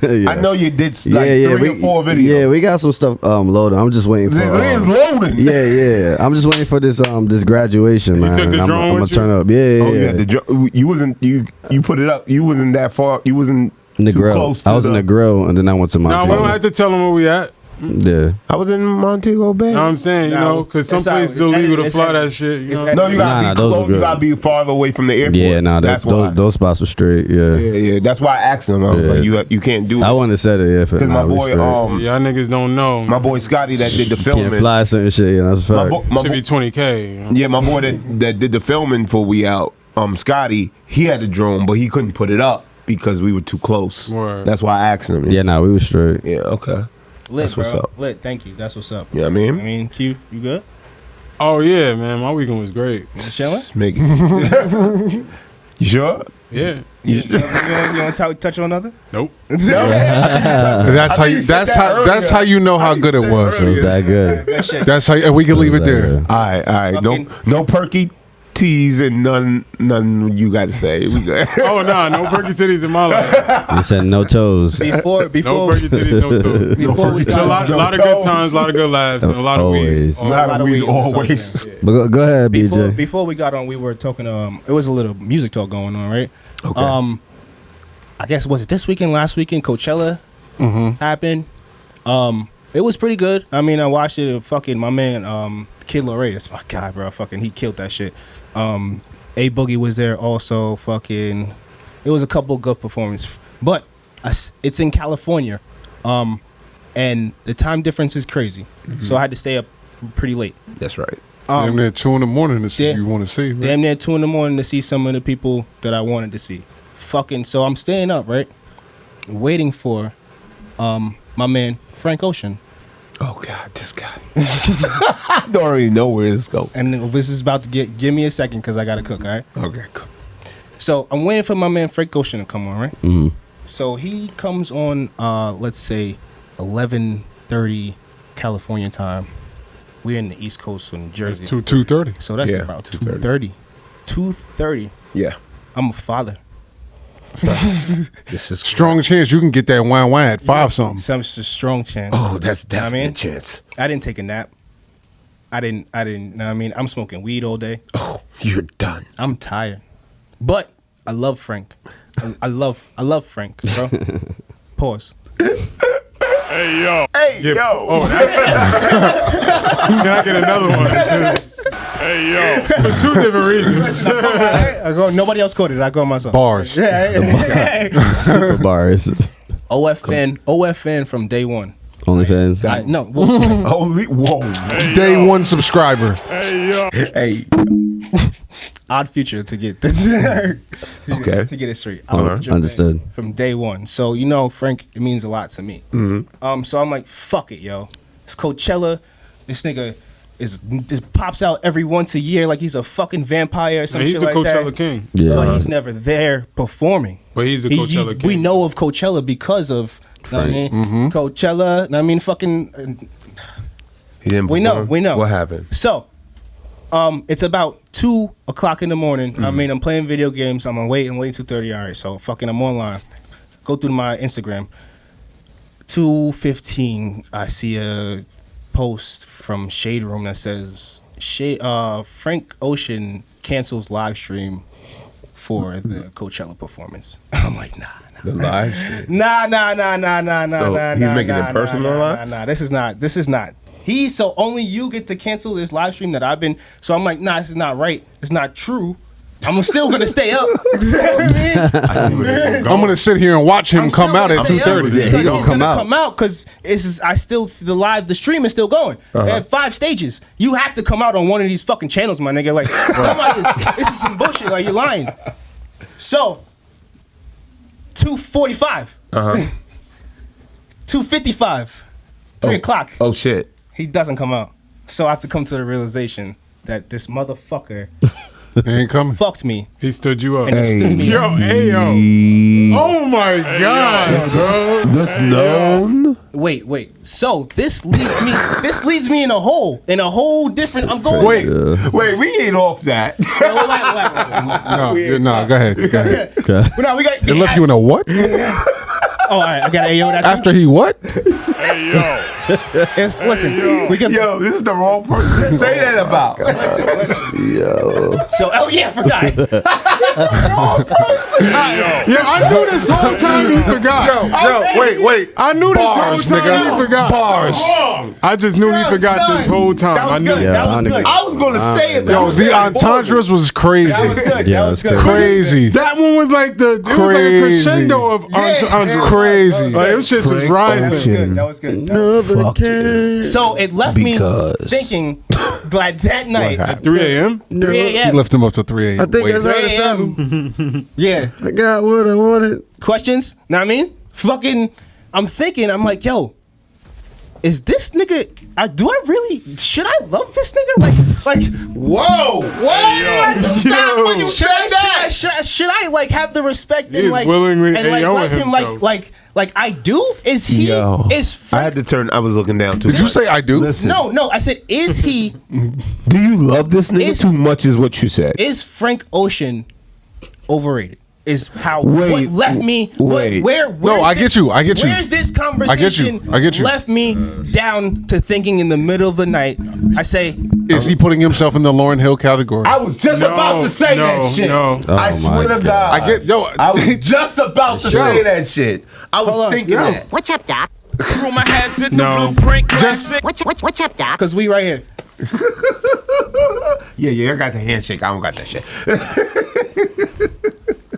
Speaker 5: Yeah.
Speaker 3: I know you did like 3 or 4 videos.
Speaker 5: Yeah, we got some stuff loaded. I'm just waiting for.
Speaker 3: This is loading.
Speaker 5: Yeah. I'm just waiting for this this graduation, man.
Speaker 4: took the
Speaker 5: I'm
Speaker 4: drone
Speaker 5: gonna
Speaker 4: with
Speaker 5: turn
Speaker 4: you?
Speaker 5: up. Yeah.
Speaker 3: Oh yeah, you wasn't you put it up. You wasn't that far. You wasn't
Speaker 5: in the
Speaker 3: too
Speaker 5: grill.
Speaker 3: close to
Speaker 5: I was in the grill, and then I went to
Speaker 4: No, we
Speaker 5: Montego.
Speaker 4: don't have to tell them where we at.
Speaker 5: Yeah.
Speaker 3: I was in Montego Bay.
Speaker 4: You know what I'm saying? You know, because some
Speaker 2: it's all-
Speaker 4: places
Speaker 2: it's
Speaker 4: illegal
Speaker 2: edited,
Speaker 4: to
Speaker 2: it's
Speaker 4: fly
Speaker 2: edited.
Speaker 4: that shit. You
Speaker 2: It's
Speaker 4: know?
Speaker 2: edited.
Speaker 3: No, you gotta
Speaker 5: Nah,
Speaker 3: be
Speaker 5: those were
Speaker 3: close. You
Speaker 5: good.
Speaker 3: gotta be farther away from the airport.
Speaker 5: Yeah, nah,
Speaker 3: that's why.
Speaker 5: those spots were straight. Yeah.
Speaker 3: Yeah. That's why I asked him. I was
Speaker 5: Yeah.
Speaker 3: like, you can't do
Speaker 5: I
Speaker 3: it.
Speaker 5: wouldn't have said it if
Speaker 3: Because my
Speaker 5: we
Speaker 3: boy,
Speaker 5: straight.
Speaker 4: Y'all niggas don't know.
Speaker 3: my boy Scotty that did the
Speaker 5: Can't
Speaker 3: filming.
Speaker 5: fly certain shit. Yeah, that's a
Speaker 3: My
Speaker 5: fact.
Speaker 3: bo- my
Speaker 4: Should
Speaker 3: bo-
Speaker 4: be 20K. You know?
Speaker 3: Yeah, my boy that did the filming for We Out, Scotty, he had a drone, but he couldn't put it up because we were too close.
Speaker 4: Word.
Speaker 3: That's why I asked him.
Speaker 5: Yeah, nah, we were straight.
Speaker 3: Yeah, okay.
Speaker 2: Lit,
Speaker 3: That's what's
Speaker 2: bro.
Speaker 3: up.
Speaker 2: Lit, thank you. That's what's up.
Speaker 3: You know what I mean?
Speaker 2: I mean, Q, you good?
Speaker 4: Oh, yeah, man. My weekend was great.
Speaker 2: Chilling?
Speaker 3: Make it. You sure?
Speaker 4: Yeah.
Speaker 2: You want to touch on another?
Speaker 4: Nope.
Speaker 1: That's how you. That's how you know how good it was.
Speaker 5: It was that good.
Speaker 2: That shit.
Speaker 1: That's how. And we can leave it there.
Speaker 3: All right. No perky teas and none you got to say. We good.
Speaker 4: Oh, nah. No perky titties in my life.
Speaker 5: You said no toes.
Speaker 2: Before
Speaker 4: No perky titties, no toes.
Speaker 2: before we
Speaker 4: It's a lot
Speaker 3: No
Speaker 4: of good
Speaker 3: toes.
Speaker 4: times, a lot of good laughs, and a lot of weed.
Speaker 5: Always.
Speaker 3: A lot of weed
Speaker 2: weed,
Speaker 3: always.
Speaker 5: But go ahead, BJ.
Speaker 2: Before we got on, we were talking. It was a little music talk going on, right?
Speaker 3: Okay.
Speaker 2: I guess was it this weekend, last weekend? Coachella happened. It was pretty good. I mean, I watched it. Fucking my man, Kid Laroi. That's my guy, bro. Fucking, he killed that shit. A Boogie was there also. Fucking, it was a couple good performances. But it's in California, and the time difference is crazy. So I had to stay up pretty late.
Speaker 3: That's right.
Speaker 1: Damn near 2 in to see
Speaker 2: yeah.
Speaker 1: who you want to see. Right?
Speaker 2: Damn near 2 a.m. to see some of the people that I wanted to see. Fucking, so I'm staying up, right? Waiting for my man Frank Ocean.
Speaker 3: Oh God, this guy. I don't already know where this go.
Speaker 2: And this is about to give me a second because I gotta cook, all right?
Speaker 3: Okay, cool.
Speaker 2: So I'm waiting for my man Frank Ocean to come on, right?
Speaker 5: Mhm.
Speaker 2: So he comes on let's say 11:30 California time. We're in the East Coast in Jersey.
Speaker 1: 2:30.
Speaker 2: So that's
Speaker 3: Yeah,
Speaker 2: about
Speaker 3: 2:30.
Speaker 2: 2:30.
Speaker 3: Yeah,
Speaker 2: I'm a father.
Speaker 3: this is
Speaker 1: Strong chance you can get that wine at 5 something.
Speaker 2: Some strong chance.
Speaker 3: Oh, that's definitely
Speaker 2: mean?
Speaker 3: a chance.
Speaker 2: I didn't take a nap. I didn't know what I mean, I'm smoking weed all day.
Speaker 3: Oh, you're done.
Speaker 2: I'm tired. But I love Frank. I love Frank, bro. Pause.
Speaker 8: Hey, yo.
Speaker 3: Hey,
Speaker 4: Yeah.
Speaker 3: yo.
Speaker 4: Oh, can I get another one?
Speaker 8: Hey, yo.
Speaker 4: For 2 different reasons.
Speaker 2: I go. Nobody else caught it. I go myself.
Speaker 1: Bars.
Speaker 5: Super bars.
Speaker 2: OFN from day one.
Speaker 5: OnlyFans.
Speaker 2: No.
Speaker 3: Holy, whoa.
Speaker 1: Day 1 subscriber.
Speaker 8: Hey, yo.
Speaker 3: Hey.
Speaker 2: Odd future to get this.
Speaker 3: Okay.
Speaker 2: To get it straight.
Speaker 3: All
Speaker 2: I'm
Speaker 3: right.
Speaker 2: jumping
Speaker 5: Understood.
Speaker 2: From day one. So Frank, it means a lot to me. So I'm like, fuck it, yo. It's Coachella. This nigga pops out every once a year like he's a fucking vampire or some
Speaker 4: And he's
Speaker 2: shit
Speaker 4: the
Speaker 2: like
Speaker 4: Coachella
Speaker 2: that.
Speaker 4: king.
Speaker 5: Yeah.
Speaker 2: But he's never there performing.
Speaker 4: But he's the Coachella king.
Speaker 2: We know of Coachella because of know what I mean? Coachella. Know what I mean, fucking.
Speaker 3: He didn't
Speaker 2: We know.
Speaker 3: perform?
Speaker 2: We know.
Speaker 3: What happened?
Speaker 2: So, it's about 2:00 in the morning. I mean, I'm playing video games. I'm waiting 2:30. All right, so fucking, I'm online. Go through my Instagram. 2:15. I see a post from Shade Room that says Frank Ocean cancels live stream for the Coachella performance. I'm like, nah.
Speaker 3: The live?
Speaker 2: Nah.
Speaker 3: So he's making it personalized?
Speaker 2: Nah. This is not. So only you get to cancel this live stream that I've been. So I'm like, nah, this is not right. It's not true I'm still gonna stay up. You know what I mean?
Speaker 1: I'm gonna sit here and watch him come out at 2:30.
Speaker 5: Yeah,
Speaker 2: Because
Speaker 5: he gonna
Speaker 2: he's
Speaker 5: come
Speaker 2: gonna
Speaker 5: out.
Speaker 2: come out because the stream is still going. They have 5 stages. You have to come out on one of these fucking channels, my nigga. Like somebody, this is some bullshit. Like you're lying. So 2:45, 2:55, 3 o'clock.
Speaker 3: Oh shit.
Speaker 2: He doesn't come out. So I have to come to the realization that this motherfucker
Speaker 1: He ain't coming.
Speaker 2: fucked me
Speaker 4: He stood you up.
Speaker 2: in the studio.
Speaker 4: Yo, hey, yo. Oh my God, bro.
Speaker 3: This known.
Speaker 2: Wait. So this leads me in a hole different. I'm going.
Speaker 1: Wait,
Speaker 3: Wait, we ain't off that.
Speaker 2: Wait.
Speaker 1: no, go ahead.
Speaker 5: Okay.
Speaker 2: No, we got.
Speaker 1: It left you in a what?
Speaker 2: Oh, all right. I got AO. That's
Speaker 1: After he what?
Speaker 2: listen. We can.
Speaker 3: Yo, this is the wrong person to say that about.
Speaker 2: Listen.
Speaker 5: Yo.
Speaker 2: So, oh yeah, I forgot.
Speaker 4: Yo, I knew this whole time you forgot.
Speaker 1: Wait.
Speaker 4: I knew this
Speaker 1: Bars,
Speaker 4: whole time
Speaker 1: nigga.
Speaker 4: you forgot.
Speaker 1: Bars.
Speaker 4: I just knew he forgot this whole time.
Speaker 2: That was
Speaker 4: I knew.
Speaker 2: good.
Speaker 5: Yeah,
Speaker 2: That was
Speaker 5: I
Speaker 2: good.
Speaker 5: knew.
Speaker 3: I was gonna say it.
Speaker 1: Yo, the entendres was crazy.
Speaker 2: That was good.
Speaker 5: Yeah,
Speaker 2: That was
Speaker 5: that's
Speaker 2: good.
Speaker 1: Crazy.
Speaker 4: That one was like the it was like a
Speaker 1: Crazy.
Speaker 4: crescendo of Andre.
Speaker 2: Crazy.
Speaker 4: Like them shits was
Speaker 2: That was
Speaker 4: rising.
Speaker 2: good. That was good. So it left me thinking like that night,
Speaker 4: At 3 a.m.
Speaker 2: 3
Speaker 1: He
Speaker 2: a.m.
Speaker 1: left him up to 3 a.m.
Speaker 5: I think that's
Speaker 2: 3
Speaker 5: how it
Speaker 2: a.m.
Speaker 5: sounded.
Speaker 2: Yeah.
Speaker 5: I got what I wanted.
Speaker 2: Questions? Know what I mean? Fucking, I'm like, yo, is this nigga? Do I really? Should I love this nigga? Like,
Speaker 3: Whoa! Stop when you said that.
Speaker 2: should I like have the respect
Speaker 4: He
Speaker 2: and
Speaker 4: is
Speaker 2: like
Speaker 4: willingly
Speaker 2: and like
Speaker 4: AOing
Speaker 2: like him
Speaker 4: himself.
Speaker 2: like I do? Is he?
Speaker 3: Yo,
Speaker 2: Is
Speaker 3: I
Speaker 2: Frank?
Speaker 3: had to turn. I was looking down too.
Speaker 1: Did you say I do?
Speaker 3: Listen.
Speaker 2: No. I said, is he?
Speaker 3: Do you love this nigga
Speaker 2: Is-
Speaker 3: too much? Is what you said.
Speaker 2: Is Frank Ocean overrated? Is how
Speaker 3: Wait,
Speaker 2: what left me?
Speaker 3: wait.
Speaker 2: Where
Speaker 1: No, I get you.
Speaker 2: Where this conversation
Speaker 1: I get you.
Speaker 2: left me down to thinking in the middle of the night. I say,
Speaker 1: Is he putting himself in the Lauryn Hill category?
Speaker 3: I was just about to say that shit.
Speaker 4: No.
Speaker 3: I
Speaker 5: Oh
Speaker 3: swear
Speaker 5: my
Speaker 3: to God.
Speaker 1: I get yo.
Speaker 3: I was just about to say that shit. I was thinking that.
Speaker 7: What's up, Doc? Rumor has it the
Speaker 4: No.
Speaker 7: blueprint classic. What's up, Doc?
Speaker 2: because we right here.
Speaker 3: Yeah, I got the handshake. I don't got that shit.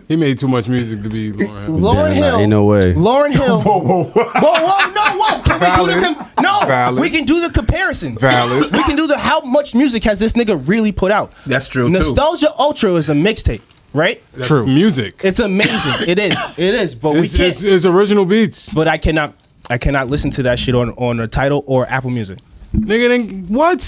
Speaker 4: He made too much music to be Lauryn Hill.
Speaker 2: Lauryn
Speaker 5: Damn,
Speaker 2: Hill.
Speaker 5: ain't no way.
Speaker 2: Lauryn Hill. Whoa. Can
Speaker 1: Valid.
Speaker 2: we do the
Speaker 1: Valid.
Speaker 2: we can do the comparisons.
Speaker 1: Valid.
Speaker 2: We can do the how much music has this nigga really put out.
Speaker 3: That's true, too.
Speaker 2: Nostalgia Ultra is a mixtape, right?
Speaker 1: True.
Speaker 4: Music.
Speaker 2: It's amazing. It is. But we can't.
Speaker 4: It's original beats.
Speaker 2: But I cannot listen to that shit on a Tidal or Apple Music.
Speaker 4: Nigga, then what?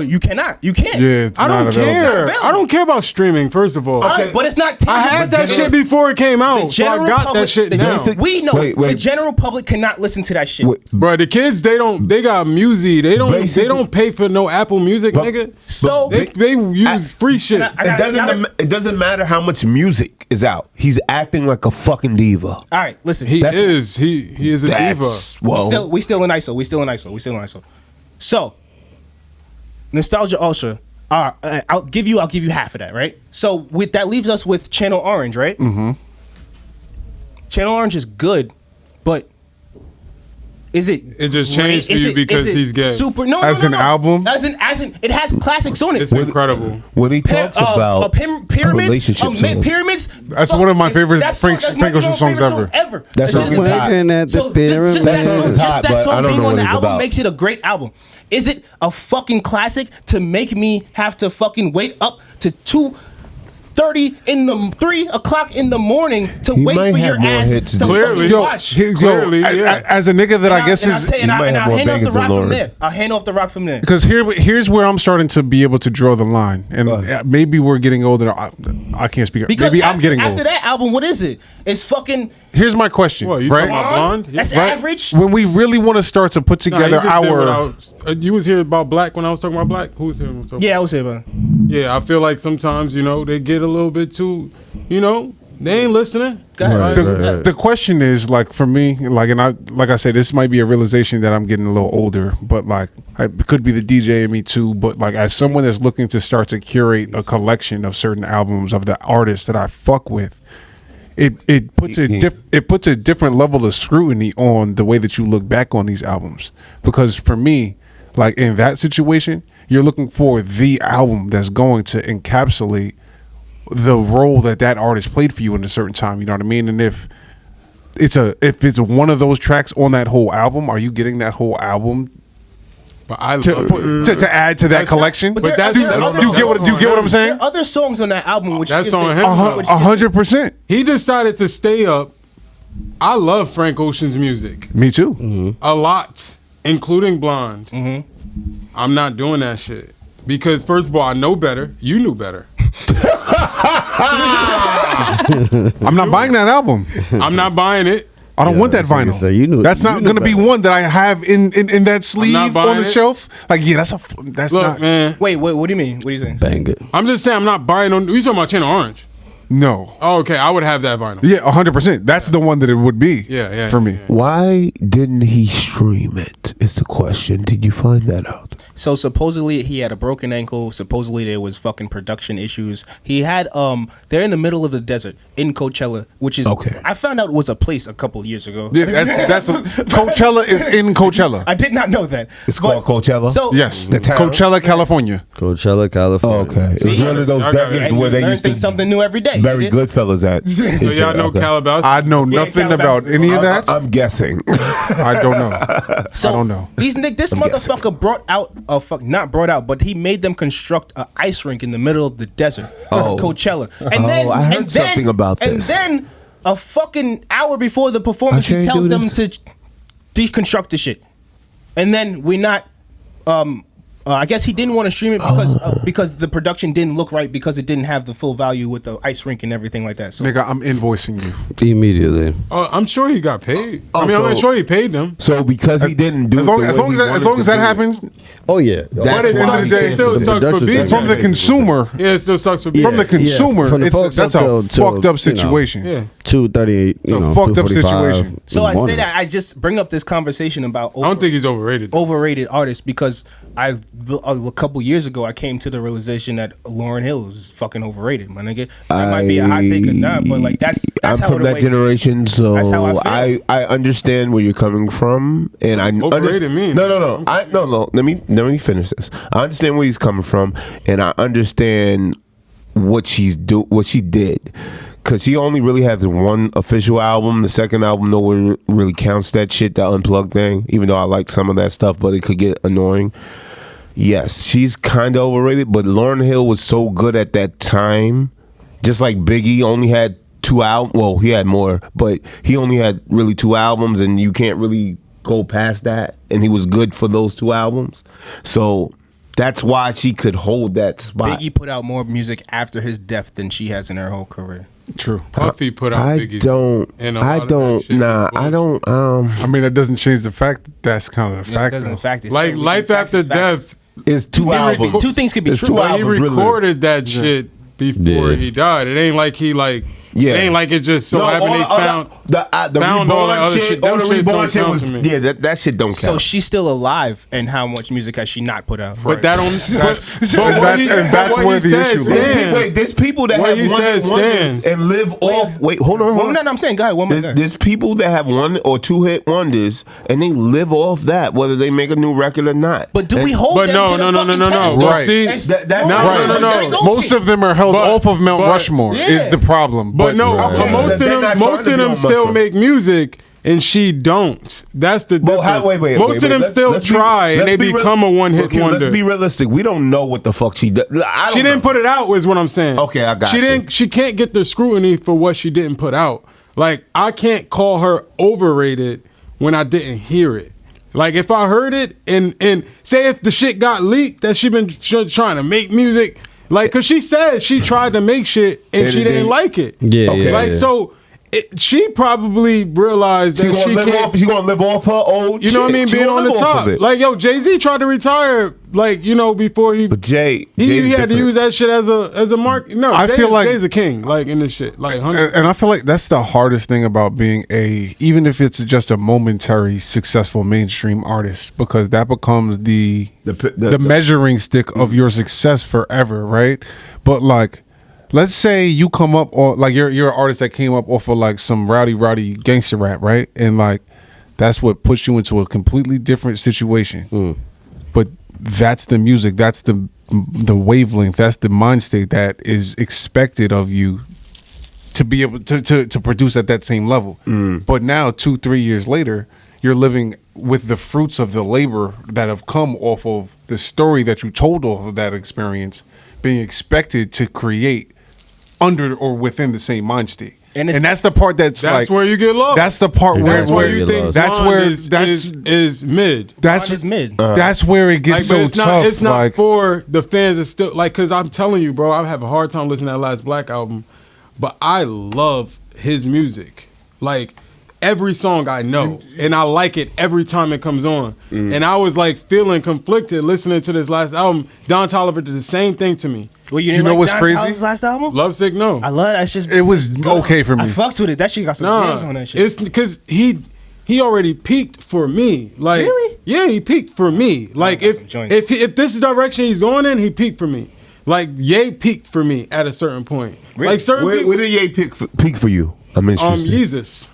Speaker 2: You cannot. You can't.
Speaker 1: Yeah, it's
Speaker 4: I
Speaker 1: not
Speaker 4: don't
Speaker 1: available.
Speaker 4: care.
Speaker 2: available.
Speaker 4: I don't care about streaming, first of all.
Speaker 2: All right, but it's not tangible.
Speaker 4: I had that shit before it came out, so I got that shit now.
Speaker 2: We know
Speaker 3: Wait.
Speaker 2: the general public cannot listen to that shit.
Speaker 4: Bro, the kids, they got music. They
Speaker 3: Basically-
Speaker 4: don't pay for no Apple Music, nigga.
Speaker 2: So
Speaker 4: They use free shit.
Speaker 3: It doesn't matter how much music is out. He's acting like a fucking diva.
Speaker 2: all right, listen.
Speaker 4: He is a diva.
Speaker 3: Well,
Speaker 2: We still in ISO. We still in ISO. So, Nostalgia Ultra. I'll give you half of that, right? So with that leaves us with Channel Orange, right? Mm-hmm. Channel Orange is good, but is it?
Speaker 4: It just
Speaker 2: great?
Speaker 4: changed for
Speaker 2: Is
Speaker 4: you
Speaker 2: it-
Speaker 4: because
Speaker 2: is it
Speaker 4: he's gay.
Speaker 2: Super. No,
Speaker 1: As an album?
Speaker 2: As in, it has classics on it.
Speaker 4: It's incredible.
Speaker 3: when he talks about
Speaker 2: pyramids,
Speaker 3: relationships,
Speaker 2: pyramids.
Speaker 1: That's one of my favorite Frank Ocean songs ever.
Speaker 3: That song is hot.
Speaker 5: That
Speaker 3: That song is hot,
Speaker 2: that
Speaker 3: but
Speaker 2: song
Speaker 3: I don't
Speaker 2: being
Speaker 3: know
Speaker 2: on
Speaker 3: what
Speaker 2: the
Speaker 3: it's
Speaker 2: album
Speaker 3: about.
Speaker 2: makes it a great album. Is it a fucking classic to make me have to fucking wait up to 2:30 in the 3 o'clock in the morning to
Speaker 3: He
Speaker 2: wait
Speaker 3: might
Speaker 2: for
Speaker 3: have
Speaker 2: your
Speaker 3: more
Speaker 2: ass
Speaker 3: hits
Speaker 2: to
Speaker 3: than-
Speaker 4: Clearly.
Speaker 2: fucking watch?
Speaker 4: Clearly, yeah.
Speaker 1: As a nigga that I guess
Speaker 2: And
Speaker 1: is
Speaker 2: I'll
Speaker 3: might have more
Speaker 2: hand off the
Speaker 3: bangers than
Speaker 2: rock from
Speaker 3: Lauren.
Speaker 2: there. I'll hand off the rock from there.
Speaker 1: because here's where I'm starting to be able to draw the line, and maybe we're getting older. I can't speak.
Speaker 2: Because
Speaker 1: Maybe I'm getting
Speaker 2: after
Speaker 1: old.
Speaker 2: that album, what is it? It's fucking
Speaker 1: Here's my question,
Speaker 4: What, you
Speaker 1: right?
Speaker 4: talking about Blonde?
Speaker 2: That's
Speaker 1: Right?
Speaker 2: average.
Speaker 1: When we really want to start to put
Speaker 4: Nah,
Speaker 1: together
Speaker 4: you just did what I
Speaker 1: our
Speaker 4: was- you was here about Black when I was talking about Black. Who was here? When I was talking
Speaker 2: Yeah, I was here, but
Speaker 4: Yeah, I feel like sometimes, they get a little bit too, they ain't listening.
Speaker 2: Go ahead.
Speaker 4: Right?
Speaker 1: the question is, like, for me, like, and I said, this might be a realization that I'm getting a little older, but like, it could be the DJ in me too. But like, as someone that's looking to start to curate a collection of certain albums of the artists that I fuck with, it puts a different level of scrutiny on the way that you look back on these albums. Because for me, like, in that situation, you're looking for the album that's going to encapsulate the role that artist played for you in a certain time. You know what I mean? And if it's one of those tracks on that whole album, are you getting that whole album
Speaker 4: But I love
Speaker 1: to add to that collection?
Speaker 4: But that's
Speaker 1: do you get what I'm saying?
Speaker 2: There are other songs on that album which
Speaker 4: That's
Speaker 2: gives
Speaker 4: on
Speaker 2: it-
Speaker 4: him.
Speaker 2: which gives it-
Speaker 1: 100%.
Speaker 4: He decided to stay up. I love Frank Ocean's music
Speaker 1: Me too.
Speaker 4: a lot, including Blonde. I'm not doing that shit because first of all, I know better. You knew better.
Speaker 1: I'm not buying that album.
Speaker 4: I'm not buying it.
Speaker 1: I don't want that
Speaker 5: that's like I
Speaker 1: vinyl.
Speaker 5: said, you knew-
Speaker 1: that's not
Speaker 5: you knew
Speaker 1: going to be
Speaker 5: better.
Speaker 1: one that I have in that sleeve on
Speaker 4: buying
Speaker 1: the
Speaker 4: it.
Speaker 1: shelf. Like, yeah, that's
Speaker 4: Look,
Speaker 1: not.
Speaker 4: man.
Speaker 2: Wait, what do you mean? What are you saying?
Speaker 5: Bang it.
Speaker 4: I'm just saying I'm not buying on. You talking about Channel Orange?
Speaker 1: No.
Speaker 4: Oh, okay. I would have that vinyl.
Speaker 1: Yeah, 100%. That's the one that it would be.
Speaker 4: Yeah,
Speaker 1: for me.
Speaker 4: yeah.
Speaker 3: Why didn't he stream it? Is the question. Did you find that out?
Speaker 2: So supposedly he had a broken ankle. Supposedly there was fucking production issues. He had they're in the middle of the desert in Coachella, which is
Speaker 3: Okay.
Speaker 2: I found out was a place a couple years ago.
Speaker 1: Yeah, that's Coachella is in Coachella.
Speaker 2: I did not know that.
Speaker 3: It's called Coachella?
Speaker 2: So
Speaker 1: Yes,
Speaker 3: The town?
Speaker 1: Coachella, California.
Speaker 5: Coachella, California.
Speaker 3: Okay. It's one of those
Speaker 4: Y'all got
Speaker 3: deserts
Speaker 4: it.
Speaker 3: where they
Speaker 2: learn
Speaker 3: used to
Speaker 2: something new every day.
Speaker 3: bury
Speaker 2: You did?
Speaker 3: Goodfellas at.
Speaker 4: So y'all know Calabasas?
Speaker 1: I know nothing about
Speaker 2: Calabasas.
Speaker 1: any of that.
Speaker 3: I'm guessing.
Speaker 1: I don't know.
Speaker 2: So
Speaker 1: I don't know.
Speaker 2: This
Speaker 3: guessing.
Speaker 2: motherfucker brought out not brought out, but he made them construct an ice rink in the middle of the desert,
Speaker 3: Oh.
Speaker 2: Coachella. And
Speaker 3: Oh,
Speaker 2: then
Speaker 3: I heard something about this.
Speaker 2: And then a fucking hour before the performance,
Speaker 3: I
Speaker 2: he
Speaker 3: can't
Speaker 2: tells
Speaker 3: do
Speaker 2: them
Speaker 3: this.
Speaker 2: to deconstruct the shit. And then we're not. I guess he didn't want to stream it because the production didn't look right because it didn't have the full value with the ice rink and everything like that. So
Speaker 1: Nigga, I'm invoicing you.
Speaker 5: Immediately.
Speaker 4: I'm sure he got paid. I mean,
Speaker 3: Also-
Speaker 4: I'm sure he paid them.
Speaker 3: So because he didn't do
Speaker 1: As
Speaker 3: it
Speaker 1: long
Speaker 3: the
Speaker 1: as
Speaker 3: way
Speaker 1: long as
Speaker 3: he
Speaker 1: that, as
Speaker 3: wanted
Speaker 1: long as
Speaker 3: to
Speaker 1: that
Speaker 3: do it,
Speaker 1: happens,
Speaker 5: Oh yeah.
Speaker 4: But
Speaker 3: That's
Speaker 4: it
Speaker 3: why
Speaker 4: sucks.
Speaker 3: he
Speaker 1: It
Speaker 4: It still
Speaker 5: the
Speaker 4: sucks for
Speaker 5: production
Speaker 4: BJ.
Speaker 1: from the consumer,
Speaker 4: Yeah, it still sucks for
Speaker 5: Yeah.
Speaker 1: from the consumer,
Speaker 5: from the
Speaker 1: it's
Speaker 5: folks
Speaker 1: that's
Speaker 5: up
Speaker 1: a
Speaker 5: till,
Speaker 1: fucked up
Speaker 5: you know,
Speaker 1: situation.
Speaker 4: Yeah.
Speaker 5: 2:38.
Speaker 1: It's a fucked up situation.
Speaker 2: So I say that I just bring up this conversation about
Speaker 4: I don't think he's overrated.
Speaker 2: overrated artists because a couple years ago I came to the realization that Lauryn Hill is fucking overrated, my nigga. That might be a hot take or not, but like that's
Speaker 3: I'm
Speaker 2: how
Speaker 3: from
Speaker 2: the
Speaker 3: that
Speaker 2: way-
Speaker 3: generation, so
Speaker 2: That's how I feel.
Speaker 3: I understand where you're coming from, and I
Speaker 4: Overrated mean?
Speaker 3: No. Let me finish this. I understand where he's coming from, and I understand what she did. Cause she only really has one official album. The second album nowhere really counts that shit, that unplugged thing. Even though I like some of that stuff, but it could get annoying. Yes, she's kind of overrated, but Lauryn Hill was so good at that time. Just like Biggie only had 2 albums. Well, he had more, but he only had really 2 albums, and you can't really go past that. And he was good for those 2 albums. So that's why she could hold that spot.
Speaker 2: Biggie put out more music after his death than she has in her whole career.
Speaker 1: True.
Speaker 4: Puffy put out
Speaker 3: I
Speaker 4: Biggie's.
Speaker 3: don't.
Speaker 4: and a lot of that shit
Speaker 3: Nah,
Speaker 4: was
Speaker 3: I
Speaker 4: bullshit.
Speaker 3: don't.
Speaker 1: I mean, that doesn't change the fact that that's kind of the fact.
Speaker 2: Doesn't
Speaker 1: though.
Speaker 2: fact it.
Speaker 4: Like Life
Speaker 2: Facts
Speaker 4: After
Speaker 2: is facts.
Speaker 4: Death.
Speaker 3: It's 2 albums.
Speaker 2: Two things could be
Speaker 3: It's
Speaker 2: true.
Speaker 3: 2
Speaker 4: But he
Speaker 3: albums, really.
Speaker 4: recorded that shit before
Speaker 5: Yeah.
Speaker 4: he died. It ain't like he like.
Speaker 3: Yeah.
Speaker 4: It ain't like it just so happened they found.
Speaker 3: the
Speaker 4: found all that
Speaker 3: reborn
Speaker 4: other
Speaker 3: shit.
Speaker 4: shit. Them
Speaker 3: The
Speaker 4: shits
Speaker 3: reborn
Speaker 4: don't
Speaker 3: shit
Speaker 4: count
Speaker 3: was
Speaker 4: to me.
Speaker 3: yeah. That shit don't count.
Speaker 2: So she's still alive, and how much music has she not put out?
Speaker 4: But that don't.
Speaker 1: that's where the issue lies.
Speaker 3: Wait, there's people that
Speaker 4: What
Speaker 3: have
Speaker 4: he
Speaker 3: one
Speaker 4: said
Speaker 3: hit wonders
Speaker 4: stands.
Speaker 3: and live off. Wait, hold on.
Speaker 2: Well, no, I'm saying, go ahead, one more.
Speaker 3: There's people that have 1 or 2 hit wonders and they live off that, whether they make a new record or not.
Speaker 2: But do we
Speaker 3: And-
Speaker 2: hold
Speaker 4: But
Speaker 2: them
Speaker 4: no,
Speaker 2: to the
Speaker 4: no, no, no,
Speaker 2: fucking
Speaker 4: no, no.
Speaker 2: pedestal?
Speaker 1: Right.
Speaker 4: See,
Speaker 2: That's-
Speaker 3: That's
Speaker 4: No,
Speaker 3: right.
Speaker 4: no, no,
Speaker 2: Very
Speaker 4: no.
Speaker 2: goofy.
Speaker 1: Most of them are held
Speaker 4: But-
Speaker 1: off of Mount
Speaker 4: but-
Speaker 1: Rushmore.
Speaker 2: Yeah.
Speaker 1: Is the problem?
Speaker 4: But no,
Speaker 3: Right.
Speaker 4: most of
Speaker 3: They're
Speaker 4: them,
Speaker 3: not
Speaker 4: most
Speaker 3: trying to
Speaker 4: of
Speaker 3: be
Speaker 4: them
Speaker 3: on
Speaker 4: still
Speaker 3: Mushroom.
Speaker 4: make music, and she don't. That's the
Speaker 3: But
Speaker 4: difference.
Speaker 3: wait,
Speaker 4: most
Speaker 3: wait,
Speaker 4: of them
Speaker 3: let's-
Speaker 4: still
Speaker 3: let's be-
Speaker 4: try, and
Speaker 3: let's
Speaker 4: they
Speaker 3: be real-
Speaker 4: become a one-hit
Speaker 3: Okay,
Speaker 4: wonder.
Speaker 3: Let's be realistic. We don't know what the fuck she did.
Speaker 4: She didn't put it out, is what I'm saying.
Speaker 3: Okay, I got
Speaker 4: she
Speaker 3: you.
Speaker 4: didn't. She can't get the scrutiny for what she didn't put out. Like I can't call her overrated when I didn't hear it. Like if I heard it and say if the shit got leaked that she been trying to make music, like cause she said she tried to make shit and
Speaker 3: And
Speaker 4: she
Speaker 3: it
Speaker 4: didn't
Speaker 3: didn't-
Speaker 4: like it.
Speaker 5: Yeah,
Speaker 3: Okay.
Speaker 5: yeah,
Speaker 4: Like
Speaker 5: yeah.
Speaker 4: so. She probably realized
Speaker 3: She
Speaker 4: that
Speaker 3: gonna
Speaker 4: she
Speaker 3: live
Speaker 4: can't.
Speaker 3: off. She gonna live off her old.
Speaker 4: You know what I
Speaker 3: shit.
Speaker 4: mean?
Speaker 3: She
Speaker 4: Being
Speaker 3: gonna
Speaker 4: on the
Speaker 3: live off
Speaker 4: top.
Speaker 3: of it.
Speaker 4: Like, yo, Jay-Z tried to retire, like, you know, before he.
Speaker 3: But Jay,
Speaker 4: He
Speaker 3: Jay's
Speaker 4: had to
Speaker 3: different.
Speaker 4: use that shit as a mark. No,
Speaker 1: I feel like-
Speaker 4: Jay's a king, like, in this shit. Like, 100.
Speaker 1: And I feel like that's the hardest thing about being even if it's just a momentary successful mainstream artist, because that becomes the measuring stick of your success forever, right? But like, let's say you come up on like you're an artist that came up off of like some rowdy gangster rap, right? And like that's what puts you into a completely different situation. But that's the music. That's the the wavelength. That's the mind state that is expected of you to be able to produce at that same level. But now 2-3 years later, you're living with the fruits of the labor that have come off of the story that you told off of that experience, being expected to create under or within the same mind state. And that's the part that's like
Speaker 4: where you get lost.
Speaker 1: That's the part where
Speaker 4: you think
Speaker 1: that's where
Speaker 4: is mid.
Speaker 1: That's
Speaker 2: mid.
Speaker 1: That's where it gets
Speaker 4: but
Speaker 1: so tough.
Speaker 4: It's not for the fans. It's still like, because I'm telling you, bro, I have a hard time listening to that last Black album, but I love his music. Like, every song I know, and I like it every time it comes on. And I was like feeling conflicted listening to this last album. Don Toliver did the same thing to me.
Speaker 2: Well, you know what's crazy? Toliver's last album?
Speaker 4: Lovesick, no.
Speaker 2: I love that shit.
Speaker 1: It was okay for me.
Speaker 2: I fucked with it. That shit got some games on that shit.
Speaker 4: It's because he already peaked for me. Like,
Speaker 2: really?
Speaker 4: Yeah, he peaked for me. Like, if this is the direction he's going in, he peaked for me. Like, Ye peaked for me at a certain point.
Speaker 3: Really?
Speaker 4: Like, certain people,
Speaker 3: where did Ye peak for you? I'm interested.
Speaker 4: Yeezus.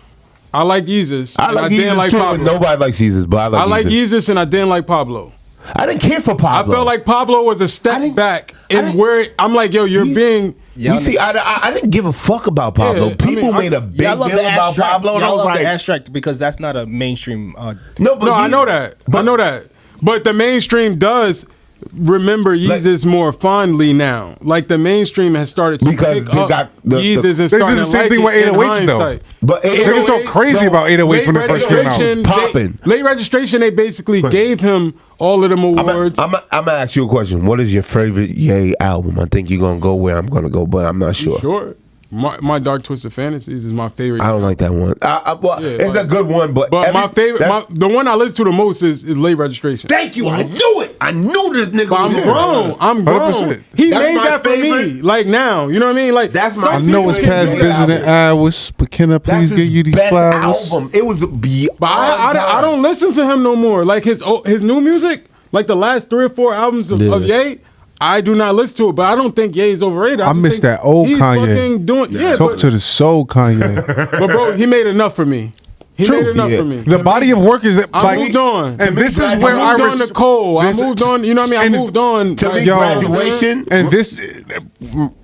Speaker 4: I like Yeezus.
Speaker 3: I like Yeezus too. Pablo. Nobody likes Yeezus, but I like
Speaker 4: Yeezus, and I didn't like Pablo.
Speaker 3: I didn't care for Pablo.
Speaker 4: I felt like Pablo was a step back in where I'm like, yo, you're being.
Speaker 3: You see, I didn't give a fuck about Pablo.
Speaker 4: Yeah,
Speaker 3: People made a big deal about Pablo, and I was
Speaker 2: love
Speaker 3: like,
Speaker 2: the abstract because that's not a mainstream.
Speaker 3: I know
Speaker 4: that. I know that. But the mainstream does remember Yeezus more fondly now. Like, the mainstream has started to pick up Yeezus and
Speaker 1: they did the same thing with 808s though.
Speaker 3: But
Speaker 1: niggas talk crazy about 808s when they first came out.
Speaker 3: Popping.
Speaker 4: Late registration, they basically gave him all of them awards.
Speaker 3: I'm gonna ask you a question. What is your favorite Ye album? I think you're gonna go where I'm gonna go, but I'm not sure.
Speaker 4: Sure. My Dark Twisted Fantasies is my favorite.
Speaker 3: I don't like that one. It's a good one, but
Speaker 4: my favorite, the one I listen to the most is Late Registration.
Speaker 3: Thank you. I knew it. I knew this nigga.
Speaker 4: But I'm grown.
Speaker 1: 100%.
Speaker 4: He made that for me. Like, now, you know what I mean? Like,
Speaker 3: that's my.
Speaker 1: I know it's past visiting hours, but can I please get you these flowers?
Speaker 3: Album. It was beyond.
Speaker 4: But I don't listen to him no more. Like, his new music, like the last 3 or 4 albums of Ye, I do not listen to it, but I don't think Ye is overrated.
Speaker 1: I miss that old Kanye. Talk to the soul Kanye.
Speaker 4: But bro, he made enough for me. He made enough for me.
Speaker 1: The body of work is
Speaker 4: I moved on.
Speaker 1: And this is where I
Speaker 4: moved on to Cole. I moved on, you know what I mean? I moved on.
Speaker 3: To me, Graduation.
Speaker 1: And this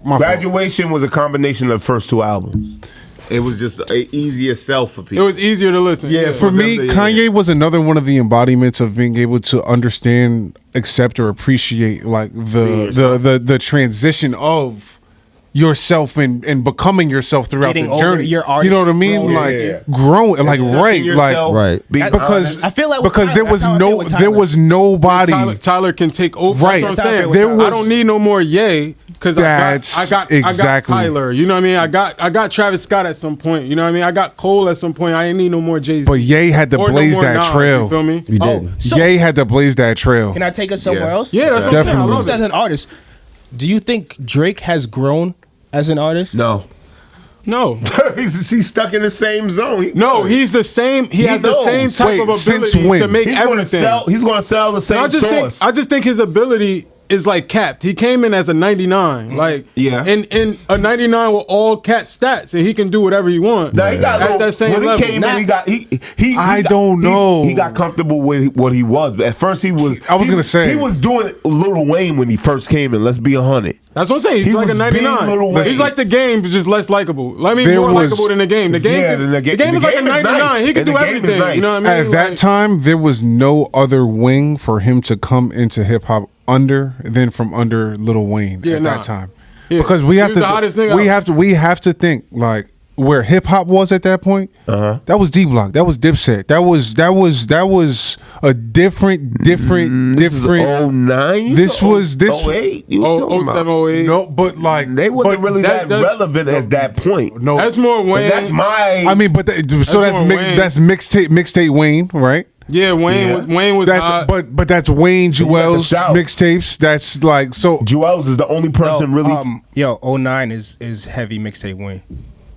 Speaker 3: Graduation was a combination of the first 2 albums. It was just an easier sell for people.
Speaker 4: It was easier to listen.
Speaker 3: Yeah,
Speaker 1: for me, Kanye was another one of the embodiments of being able to understand, accept, or appreciate like the transition of yourself and becoming yourself throughout
Speaker 2: Getting
Speaker 1: the journey.
Speaker 2: your
Speaker 1: You know what I mean? Growing, like
Speaker 3: right.
Speaker 1: Because
Speaker 2: I feel like
Speaker 1: because there was nobody.
Speaker 4: Tyler can take over.
Speaker 1: Right.
Speaker 4: That's what I'm saying.
Speaker 1: There was,
Speaker 4: I don't need no more Ye because I got Tyler. You know what I mean? I got Travis Scott at some point. You know what I mean? I got Cole at some point. I ain't need no more Jay-Z.
Speaker 1: But Ye had to blaze that trail.
Speaker 4: You feel me?
Speaker 5: You did.
Speaker 1: Ye had to blaze that trail.
Speaker 2: Can I take us somewhere else?
Speaker 4: Yeah, that's what I'm saying. I
Speaker 1: Definitely.
Speaker 4: love it.
Speaker 2: As an artist, do you think Drake has grown as an artist?
Speaker 3: No. he's stuck in the same zone.
Speaker 4: He's the same. He has the same type of
Speaker 1: since
Speaker 4: ability
Speaker 1: when?
Speaker 4: to make everything.
Speaker 3: He's going to sell the same source.
Speaker 4: I just think his ability is like capped. He came in as a 99, like in a 99 with all capped stats, and he can do whatever he wants.
Speaker 3: Now he got
Speaker 4: at that same
Speaker 3: when
Speaker 4: level.
Speaker 3: He came in, he
Speaker 1: I don't know.
Speaker 3: He got comfortable with what he was. But at first he was.
Speaker 1: I was gonna say
Speaker 3: he was doing Lil Wayne when he first came in. Let's be 100.
Speaker 4: That's what I'm saying. He's like a 99. He's like the game, but just less likable. I mean, more likable than the game. The game is like a 99.
Speaker 3: Nice.
Speaker 4: He can do everything.
Speaker 3: Nice.
Speaker 4: You know what I mean?
Speaker 1: At that time, there was no other wing for him to come into hip hop than from under Lil Wayne at that time. Yeah. Because we have to think like where hip hop was at that point. That was D Block. That was Dipset. That was a different.
Speaker 3: This is 09?
Speaker 1: This was
Speaker 3: 08?
Speaker 4: 07, 08.
Speaker 1: No, but like
Speaker 3: they wasn't really that relevant at that point.
Speaker 1: No,
Speaker 4: that's more Wayne.
Speaker 3: That's my.
Speaker 1: I mean, but that's mixtape Wayne, right?
Speaker 4: Yeah, Wayne was
Speaker 1: that's but that's Wayne Jewel's mixtapes. That's like so.
Speaker 3: Jewel's is the only person really.
Speaker 2: 09 is heavy mixtape Wayne.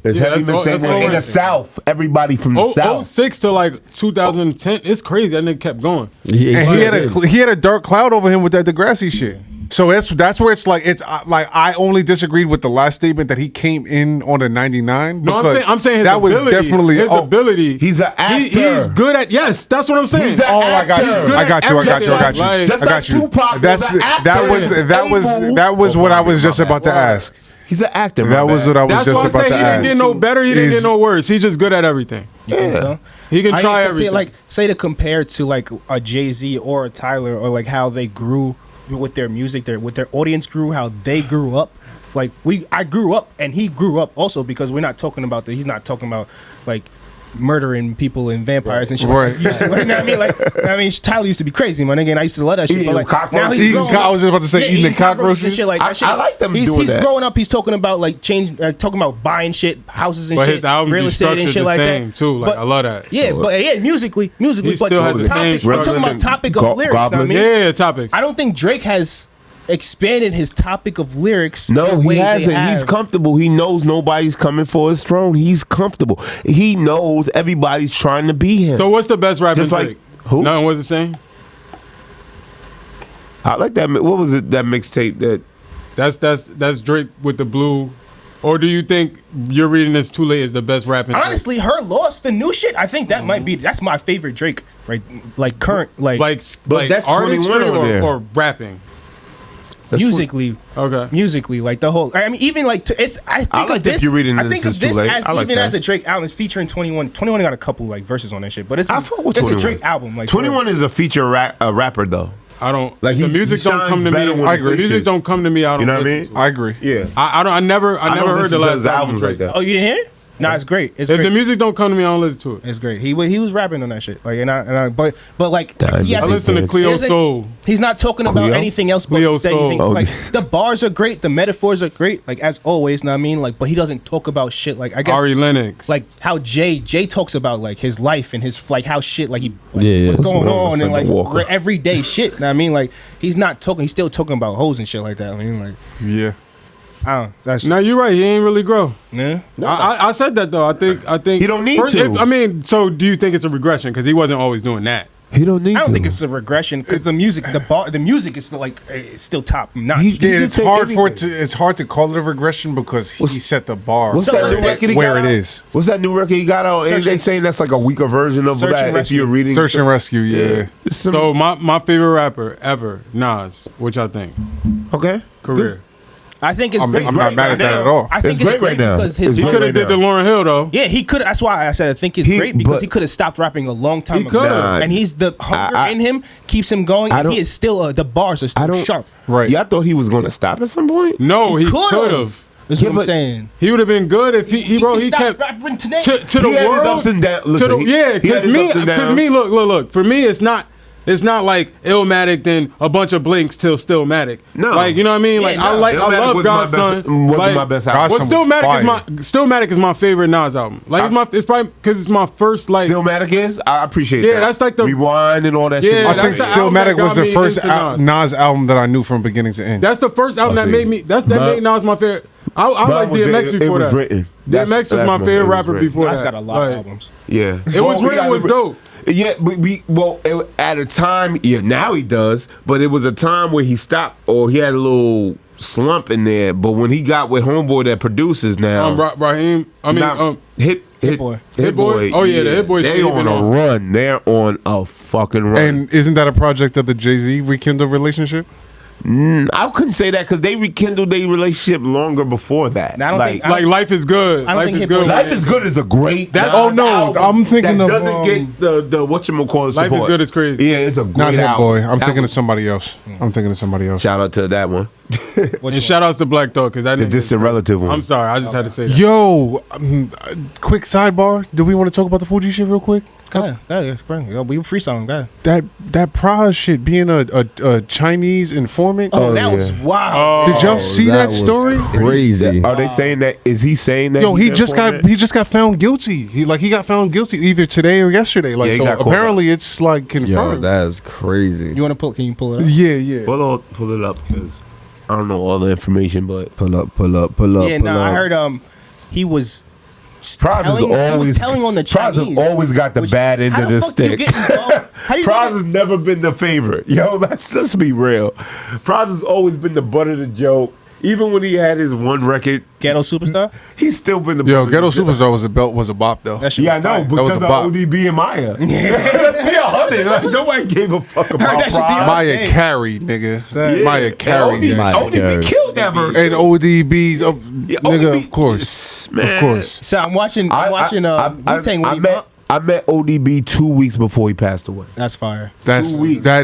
Speaker 3: It's heavy mixtape Wayne in the South. Everybody from the South.
Speaker 4: 06 to like 2010. It's crazy. That nigga kept going.
Speaker 1: And he had a dark cloud over him with that Degrassi shit. So that's where it's like like I only disagreed with the last statement that he came in on a 99.
Speaker 4: No,
Speaker 1: because
Speaker 4: I'm saying his
Speaker 1: that
Speaker 4: ability.
Speaker 1: was definitely
Speaker 4: His ability.
Speaker 3: He's an actor.
Speaker 4: He's good at. Yes, that's what I'm saying.
Speaker 3: He's an
Speaker 1: I got
Speaker 3: actor.
Speaker 1: you. I got you. I got you. I got you.
Speaker 4: Like-
Speaker 3: Just
Speaker 1: I got you.
Speaker 3: like Tupac
Speaker 1: That's
Speaker 3: was an actor.
Speaker 1: that was what I was just about to ask.
Speaker 3: He's an actor.
Speaker 1: That was what I was
Speaker 4: That's
Speaker 1: just
Speaker 4: why I
Speaker 1: about
Speaker 4: say
Speaker 1: to
Speaker 4: he didn't
Speaker 1: ask.
Speaker 4: get no better. He didn't
Speaker 1: Is-
Speaker 4: get no worse. He's just good at everything.
Speaker 2: You think so?
Speaker 4: He can try
Speaker 2: I
Speaker 4: everything.
Speaker 2: say to compare to like a Jay-Z or a Tyler, or like how they grew with their music, with their audience grew, how they grew up. Like I grew up and he grew up also, because we're not talking about he's not talking about like murdering people and vampires and shit.
Speaker 1: Right.
Speaker 2: Like, used to, you know what I mean? Like, I mean, Tyler used to be crazy, my nigga, and I used to love that shit.
Speaker 3: Eating
Speaker 2: But like,
Speaker 3: cockroaches.
Speaker 2: now he's
Speaker 1: Eating
Speaker 2: growing
Speaker 1: co- I
Speaker 2: up-
Speaker 1: was just about to say eating
Speaker 2: eating
Speaker 1: the cockroaches.
Speaker 2: and shit like that.
Speaker 3: I like them
Speaker 2: He's
Speaker 3: doing that.
Speaker 2: growing up. He's talking about like talking about buying shit, houses and
Speaker 4: But
Speaker 2: shit,
Speaker 4: his album
Speaker 2: real
Speaker 4: be
Speaker 2: estate and
Speaker 4: structured
Speaker 2: shit
Speaker 4: the
Speaker 2: like
Speaker 4: same
Speaker 2: that.
Speaker 4: too. Like
Speaker 2: But-
Speaker 4: I love that.
Speaker 2: Yeah, but musically,
Speaker 4: He
Speaker 2: but
Speaker 4: still has the
Speaker 2: topic,
Speaker 4: same
Speaker 2: I'm talking about topic of lyrics. I
Speaker 3: Goblin.
Speaker 2: mean,
Speaker 4: Yeah, topics.
Speaker 2: I don't think Drake has expanded his topic of lyrics.
Speaker 3: No,
Speaker 2: the
Speaker 3: he
Speaker 2: way they
Speaker 3: hasn't.
Speaker 2: have.
Speaker 3: He's comfortable. He knows nobody's coming for his throne. He's comfortable. He knows everybody's trying to be him.
Speaker 4: So what's the best rapper?
Speaker 3: Just like-
Speaker 4: Drake?
Speaker 3: who?
Speaker 4: Nothing was the same.
Speaker 3: I like that. What was it? That mixtape that.
Speaker 4: That's Drake with the blue. Or do you think You're Reading This Too Late is the best rapping?
Speaker 2: Honestly, her loss, the new shit. I think that might be. That's my favorite Drake, right? Like current, like
Speaker 3: But that's 21
Speaker 4: artistry
Speaker 3: over there.
Speaker 4: or rapping.
Speaker 2: musically.
Speaker 4: Okay.
Speaker 2: Musically, like the whole. I mean, even like it's. I think
Speaker 3: like
Speaker 2: of
Speaker 3: If
Speaker 2: this.
Speaker 3: You're Reading
Speaker 2: I
Speaker 3: This
Speaker 2: think
Speaker 3: Is
Speaker 2: of
Speaker 3: Too
Speaker 2: this
Speaker 3: Late.
Speaker 2: as
Speaker 3: I like
Speaker 2: even
Speaker 3: that.
Speaker 2: as a Drake album. It's featuring 21. 21 got a couple like verses on that shit, but it's
Speaker 3: I fuck with
Speaker 2: it's
Speaker 3: 21.
Speaker 2: a Drake album. Like
Speaker 3: 21 is a feature rapper though.
Speaker 4: I don't
Speaker 3: Like,
Speaker 4: the
Speaker 3: he
Speaker 4: music don't
Speaker 3: shines
Speaker 4: come to
Speaker 3: better
Speaker 4: me.
Speaker 3: when
Speaker 1: I
Speaker 3: he
Speaker 1: agree.
Speaker 4: The music
Speaker 3: features.
Speaker 4: don't come to me. I don't
Speaker 3: You know what I
Speaker 4: listen
Speaker 3: mean?
Speaker 4: to it.
Speaker 1: I agree.
Speaker 3: Yeah.
Speaker 4: I never
Speaker 3: don't
Speaker 4: heard the
Speaker 3: listen to
Speaker 4: last
Speaker 3: his albums like that.
Speaker 2: Oh, you didn't hear it? Nah, it's great. It's
Speaker 4: If
Speaker 2: great.
Speaker 4: the music don't come to me, I don't listen to it.
Speaker 2: It's great. He was rapping on that shit. Like but like
Speaker 3: Damn,
Speaker 2: he
Speaker 3: I
Speaker 2: has
Speaker 4: I listen to
Speaker 3: Thanks.
Speaker 4: Cleo
Speaker 2: Isn't-
Speaker 4: Soul.
Speaker 2: He's not talking about
Speaker 3: Cleo?
Speaker 2: anything else but
Speaker 4: Cleo
Speaker 2: anything.
Speaker 4: Soul.
Speaker 2: Like the bars are great, the metaphors are great, like as always. Know what I mean? Like, but he doesn't talk about shit. Like I guess
Speaker 4: Ari Lennox.
Speaker 2: like how Jay talks about like his life and his like how shit like he like,
Speaker 5: Yeah, yeah.
Speaker 2: what's going on and like
Speaker 3: Walker.
Speaker 2: everyday shit. Know what I mean? Like he's not talking. He's still talking about hoes and shit like that. I mean, like
Speaker 1: Yeah.
Speaker 2: I don't. That's
Speaker 4: No, you're right. He ain't really grow.
Speaker 2: yeah.
Speaker 4: I said that though. I think
Speaker 3: He don't need to.
Speaker 4: I mean, so do you think it's a regression? Because he wasn't always doing that.
Speaker 3: He don't need
Speaker 2: I don't
Speaker 3: to.
Speaker 2: think it's a regression because the music is still like it's still top notch.
Speaker 3: He-
Speaker 1: Yeah, it's
Speaker 3: say
Speaker 1: hard for it
Speaker 3: anything.
Speaker 1: to. It's hard to call it a regression because he set the bar
Speaker 3: What's
Speaker 2: So
Speaker 3: that
Speaker 2: let's
Speaker 3: new
Speaker 2: say-
Speaker 3: record he
Speaker 1: where
Speaker 3: got
Speaker 1: it
Speaker 3: out?
Speaker 1: is.
Speaker 3: What's that new record he got out? And
Speaker 2: Search
Speaker 3: they
Speaker 2: and-
Speaker 3: saying that's like a weaker version of
Speaker 2: Search
Speaker 3: that.
Speaker 2: and
Speaker 3: If
Speaker 2: Rescue.
Speaker 3: you're reading
Speaker 1: Search and Rescue. Yeah.
Speaker 4: So my favorite rapper ever, Nas. Which I think
Speaker 3: okay,
Speaker 4: career.
Speaker 2: I think it's
Speaker 1: I'm
Speaker 2: great.
Speaker 1: not mad at that at all.
Speaker 2: I think
Speaker 3: It's
Speaker 2: it's
Speaker 3: great
Speaker 2: great
Speaker 3: right now.
Speaker 2: because his
Speaker 3: It's
Speaker 4: He
Speaker 3: great
Speaker 4: could have
Speaker 3: right
Speaker 4: did the
Speaker 3: now.
Speaker 4: Lauryn Hill though.
Speaker 2: yeah, he could. That's why I said I think it's
Speaker 3: He-
Speaker 2: great because
Speaker 3: but-
Speaker 2: he could have stopped rapping a long time
Speaker 4: He
Speaker 2: ago.
Speaker 4: coulda.
Speaker 3: Nah.
Speaker 2: And he's the hunger
Speaker 3: I-
Speaker 2: in him keeps him going.
Speaker 3: I
Speaker 2: And he
Speaker 3: don't-
Speaker 2: is still the bars are
Speaker 3: I
Speaker 2: still
Speaker 3: don't.
Speaker 2: sharp.
Speaker 1: Right.
Speaker 3: Y'all thought he was going to stop at some point.
Speaker 4: No, he
Speaker 2: Could've.
Speaker 4: could have.
Speaker 2: That's
Speaker 3: Yeah,
Speaker 2: what I'm
Speaker 3: but-
Speaker 2: saying.
Speaker 4: He would have been good if he bro.
Speaker 2: can
Speaker 4: He
Speaker 2: stop
Speaker 4: kept
Speaker 2: rapping today.
Speaker 4: to the
Speaker 3: He had his
Speaker 4: world.
Speaker 3: ups and downs.
Speaker 4: To
Speaker 3: Listen,
Speaker 4: the,
Speaker 3: he-
Speaker 4: yeah,
Speaker 3: he had
Speaker 4: because
Speaker 3: his
Speaker 4: me,
Speaker 3: ups and
Speaker 4: because
Speaker 3: downs.
Speaker 4: me, look. For me, it's not like Illmatic then a bunch of blinks till Stillmatic.
Speaker 3: No.
Speaker 4: Like you know what I mean.
Speaker 2: Yeah,
Speaker 4: Like
Speaker 2: no.
Speaker 4: I
Speaker 3: Illmatic
Speaker 4: love
Speaker 3: was my
Speaker 4: God's
Speaker 3: best-
Speaker 4: Son.
Speaker 3: wasn't
Speaker 4: Like,
Speaker 3: my best
Speaker 1: God's
Speaker 3: album.
Speaker 1: Son
Speaker 4: Well,
Speaker 1: was
Speaker 4: Stillmatic is my favorite Nas album. Like it's probably because it's my first like.
Speaker 3: Stillmatic is. I appreciate
Speaker 4: Yeah,
Speaker 3: that.
Speaker 4: that's like the-
Speaker 3: Rewind and all that
Speaker 4: Yeah,
Speaker 3: shit.
Speaker 1: I
Speaker 4: that's
Speaker 1: think
Speaker 4: the album
Speaker 1: Stillmatic
Speaker 4: that
Speaker 1: was
Speaker 4: got
Speaker 1: the
Speaker 4: me
Speaker 1: first
Speaker 4: into
Speaker 1: Nas album that I knew from beginning to end.
Speaker 4: That's the first album that
Speaker 3: see.
Speaker 4: made me. That made Nas my favorite. I like
Speaker 3: was-
Speaker 4: DMX
Speaker 3: it
Speaker 4: before
Speaker 3: was
Speaker 4: that.
Speaker 3: written.
Speaker 4: DMX was
Speaker 3: That's
Speaker 4: my
Speaker 3: what-
Speaker 4: favorite
Speaker 3: it was
Speaker 4: rapper
Speaker 3: written.
Speaker 4: before
Speaker 2: Nas
Speaker 4: that.
Speaker 2: got a lot of
Speaker 4: Like,
Speaker 2: albums.
Speaker 3: Yeah,
Speaker 4: It was written was dope.
Speaker 3: Yeah, but at a time, yeah, now he does, but it was a time where he stopped or he had a little slump in there. But when he got with Homeboy that produces now,
Speaker 4: Raheem. I mean,
Speaker 3: not- Hit
Speaker 2: Boy.
Speaker 4: Hit Boy? Oh, yeah, the Hit Boy shit
Speaker 3: They
Speaker 4: he
Speaker 3: on
Speaker 4: been
Speaker 3: a
Speaker 4: on.
Speaker 3: run. They're on a fucking run.
Speaker 1: And isn't that a project of the Jay-Z rekindle relationship?
Speaker 3: I couldn't say that because they rekindled their relationship longer before that.
Speaker 2: I don't think-
Speaker 4: like Life is Good.
Speaker 2: I don't
Speaker 4: Life
Speaker 2: think
Speaker 4: is
Speaker 2: Hit
Speaker 4: good.
Speaker 2: Boy-
Speaker 3: Life is Good is a great.
Speaker 4: That's-
Speaker 3: Nas
Speaker 1: Oh, no,
Speaker 3: album
Speaker 1: I'm thinking
Speaker 3: that
Speaker 1: of,
Speaker 3: doesn't get the whatchamacallit support.
Speaker 4: Life is Good is crazy.
Speaker 3: Yeah, it's a great
Speaker 1: Not Hit
Speaker 3: album.
Speaker 1: Boy. I'm
Speaker 3: That
Speaker 1: thinking of
Speaker 3: was-
Speaker 1: somebody else. I'm thinking of somebody else.
Speaker 3: Shout out to that one.
Speaker 4: And shout outs to Black Thought because I
Speaker 3: The
Speaker 4: didn't.
Speaker 3: distant relative one.
Speaker 4: I'm sorry, I just had to say that.
Speaker 1: Yo, quick sidebar. Do we want to talk about the Fuji shit real quick?
Speaker 2: Yeah, it's great. Yo, we freestyling, guy.
Speaker 1: That Praz shit being a Chinese informant.
Speaker 2: Oh, that
Speaker 3: yeah.
Speaker 2: was wild.
Speaker 1: Did y'all see that
Speaker 5: was
Speaker 1: story?
Speaker 5: Crazy.
Speaker 3: Are they saying that? Is he saying that?
Speaker 1: Yo,
Speaker 3: he's
Speaker 1: he just got found guilty. He got found guilty either today or yesterday. Like
Speaker 3: Yeah, he
Speaker 1: so
Speaker 3: got caught
Speaker 1: apparently it's like
Speaker 5: Yo,
Speaker 1: confirmed.
Speaker 5: that's crazy.
Speaker 2: You want to pull? Can you pull it up?
Speaker 1: Yeah.
Speaker 3: Pull it up because I don't know all the information, but
Speaker 5: Pull up.
Speaker 2: Yeah, no, I heard he was
Speaker 3: Praz is always
Speaker 2: telling on the
Speaker 3: Praz
Speaker 2: Chinese.
Speaker 3: has always got the bad end of the stick. Praz has never been the favorite. Yo, let's be real. Praz has always been the butt of the joke. Even when he had his one record,
Speaker 2: Ghetto Superstar,
Speaker 3: he's still been the
Speaker 1: Yo, Ghetto Superstar was a bop though.
Speaker 3: Yeah, I know, because of ODB and Maya. Let's be 100. Like, nobody gave a fuck about Praz.
Speaker 1: Maya carried, nigga.
Speaker 3: Yeah.
Speaker 1: Maya carried.
Speaker 3: ODB killed that verse.
Speaker 1: And ODB's, nigga, of course.
Speaker 3: Man.
Speaker 1: Of course.
Speaker 2: So I'm watching Wu-Tang when he bought.
Speaker 3: I met ODB 2 weeks before he passed away.
Speaker 2: That's fire.
Speaker 1: That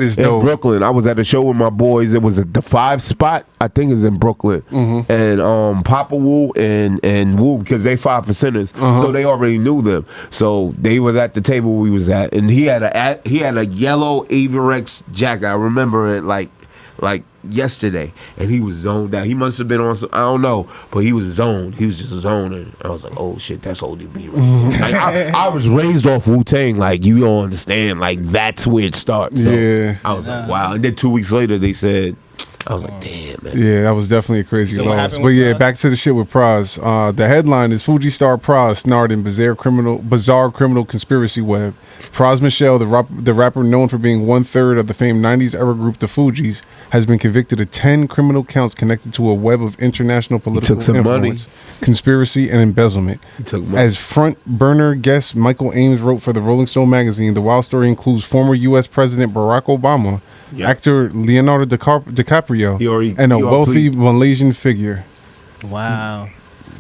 Speaker 1: is
Speaker 3: In
Speaker 1: dope.
Speaker 3: Brooklyn. I was at a show with my boys. It was at the 5 spot. I think it's in Brooklyn.
Speaker 1: Mm-hmm.
Speaker 3: And Papa Wu and Wu, because they 5%ers, so they already knew them. So they was at the table we was at, and he had a yellow Averex jacket. I remember it like yesterday, and he was zoned out. He must have been on some, I don't know, but he was zoned. He was just zoning. I was like, oh shit, that's ODB. Right? Like, I was raised off Wu-Tang. Like, you don't understand. Like, that's where it starts. So
Speaker 1: Yeah.
Speaker 3: I was like, wow. And then 2 weeks later, they said, I was like, damn, man.
Speaker 1: Yeah, that was definitely a crazy
Speaker 2: So what
Speaker 1: loss.
Speaker 2: happened
Speaker 1: But
Speaker 2: with
Speaker 1: yeah,
Speaker 2: Praz?
Speaker 1: back to the shit with Praz. The headline is Fuji star Praz snared in bizarre criminal conspiracy web. Praz Michelle, the rapper known for being 1/3 of the famed 90s era group The Fugees, has been convicted of 10 criminal counts connected to a web of international political
Speaker 3: took some
Speaker 1: influence, conspiracy, and embezzlement.
Speaker 3: He took money.
Speaker 1: As front burner guest Michael Ames wrote for the Rolling Stone magazine, the wild story includes former U.S. President Barack Obama, actor Leonardo DiCaprio, and a wealthy Malaysian figure.
Speaker 2: Wow.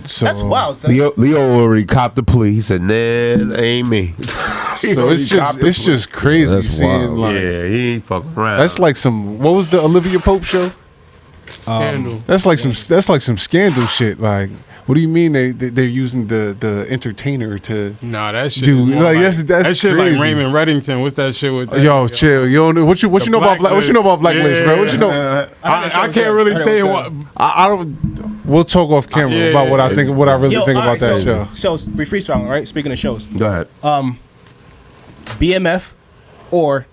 Speaker 1: So,
Speaker 2: That's wild, son.
Speaker 3: Leo already copped the plea. He said, nah, that ain't me.
Speaker 1: So it's just crazy
Speaker 5: That's
Speaker 1: seeing
Speaker 5: wild.
Speaker 1: like
Speaker 3: Yeah, he ain't fucking around.
Speaker 1: that's like some, what was the Olivia Pope show?
Speaker 4: Scandal.
Speaker 1: That's like some scandal shit. Like, what do you mean they're using the entertainer to
Speaker 4: Nah, that shit.
Speaker 1: Dude,
Speaker 4: is more
Speaker 1: like,
Speaker 4: like,
Speaker 1: that's
Speaker 4: that shit
Speaker 1: crazy.
Speaker 4: like Raymond Reddington. What's that shit with? That?
Speaker 1: yo chill? You don't know what you know about what you know about Blacklist, bro? What you know?
Speaker 4: I can't really say what.
Speaker 1: I don't. We'll talk off camera
Speaker 4: Yeah,
Speaker 1: about what I think, what I really think
Speaker 2: all
Speaker 1: about
Speaker 2: right,
Speaker 1: that show.
Speaker 2: So we freestyling, right? Speaking of shows,
Speaker 3: Go ahead.
Speaker 2: BMF or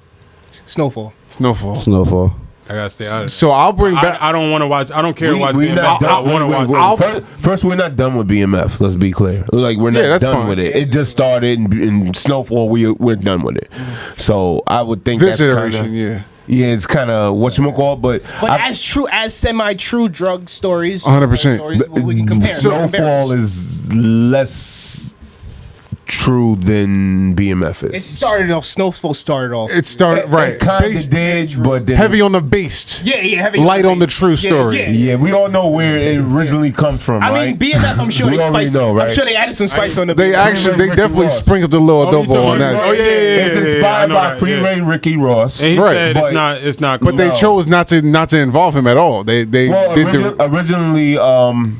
Speaker 2: Snowfall.
Speaker 1: Snowfall.
Speaker 4: I gotta say,
Speaker 1: So I'll bring back.
Speaker 4: I don't want to watch. I don't care to watch
Speaker 3: We're
Speaker 4: BMF.
Speaker 3: not
Speaker 4: I
Speaker 3: done.
Speaker 4: want to watch.
Speaker 3: First, we're not done with BMF. Let's be clear. Like, we're not
Speaker 1: that's
Speaker 3: done
Speaker 1: fine.
Speaker 3: with it. It just started in Snowfall. We're done with it. So I would think
Speaker 1: This
Speaker 3: that's
Speaker 1: iteration,
Speaker 3: kinda,
Speaker 1: yeah.
Speaker 3: Yeah, it's kind of whatchamacallit, but
Speaker 2: But as semi-true drug stories,
Speaker 1: 100%.
Speaker 2: stories, we can compare.
Speaker 3: Snowfall is less true than BMF is.
Speaker 2: It started off. Snowfall started off.
Speaker 1: It started right.
Speaker 3: It kind
Speaker 1: Based-
Speaker 3: of did, but then
Speaker 1: heavy on the based.
Speaker 2: yeah, heavy.
Speaker 1: Light on the true story.
Speaker 3: Yeah, we all know where it originally comes from,
Speaker 2: I
Speaker 3: right?
Speaker 2: mean, BMF. I'm sure
Speaker 3: We
Speaker 2: they
Speaker 3: already
Speaker 2: spiced.
Speaker 3: know, right?
Speaker 2: I'm sure they added some spice on the.
Speaker 1: They
Speaker 3: Ricky
Speaker 1: definitely
Speaker 3: Ross.
Speaker 1: sprinkled a little
Speaker 4: Oh, you
Speaker 1: adobo on
Speaker 4: talking
Speaker 1: that.
Speaker 4: about- Oh, yeah.
Speaker 3: It's
Speaker 4: I
Speaker 3: inspired
Speaker 4: know
Speaker 3: by
Speaker 4: that,
Speaker 3: Freeway Ricky Ross.
Speaker 4: And he
Speaker 1: Right,
Speaker 4: said
Speaker 3: but-
Speaker 4: it's not.
Speaker 1: But they
Speaker 3: No.
Speaker 1: chose not to involve him at all. They
Speaker 3: Well,
Speaker 1: did the
Speaker 3: originally,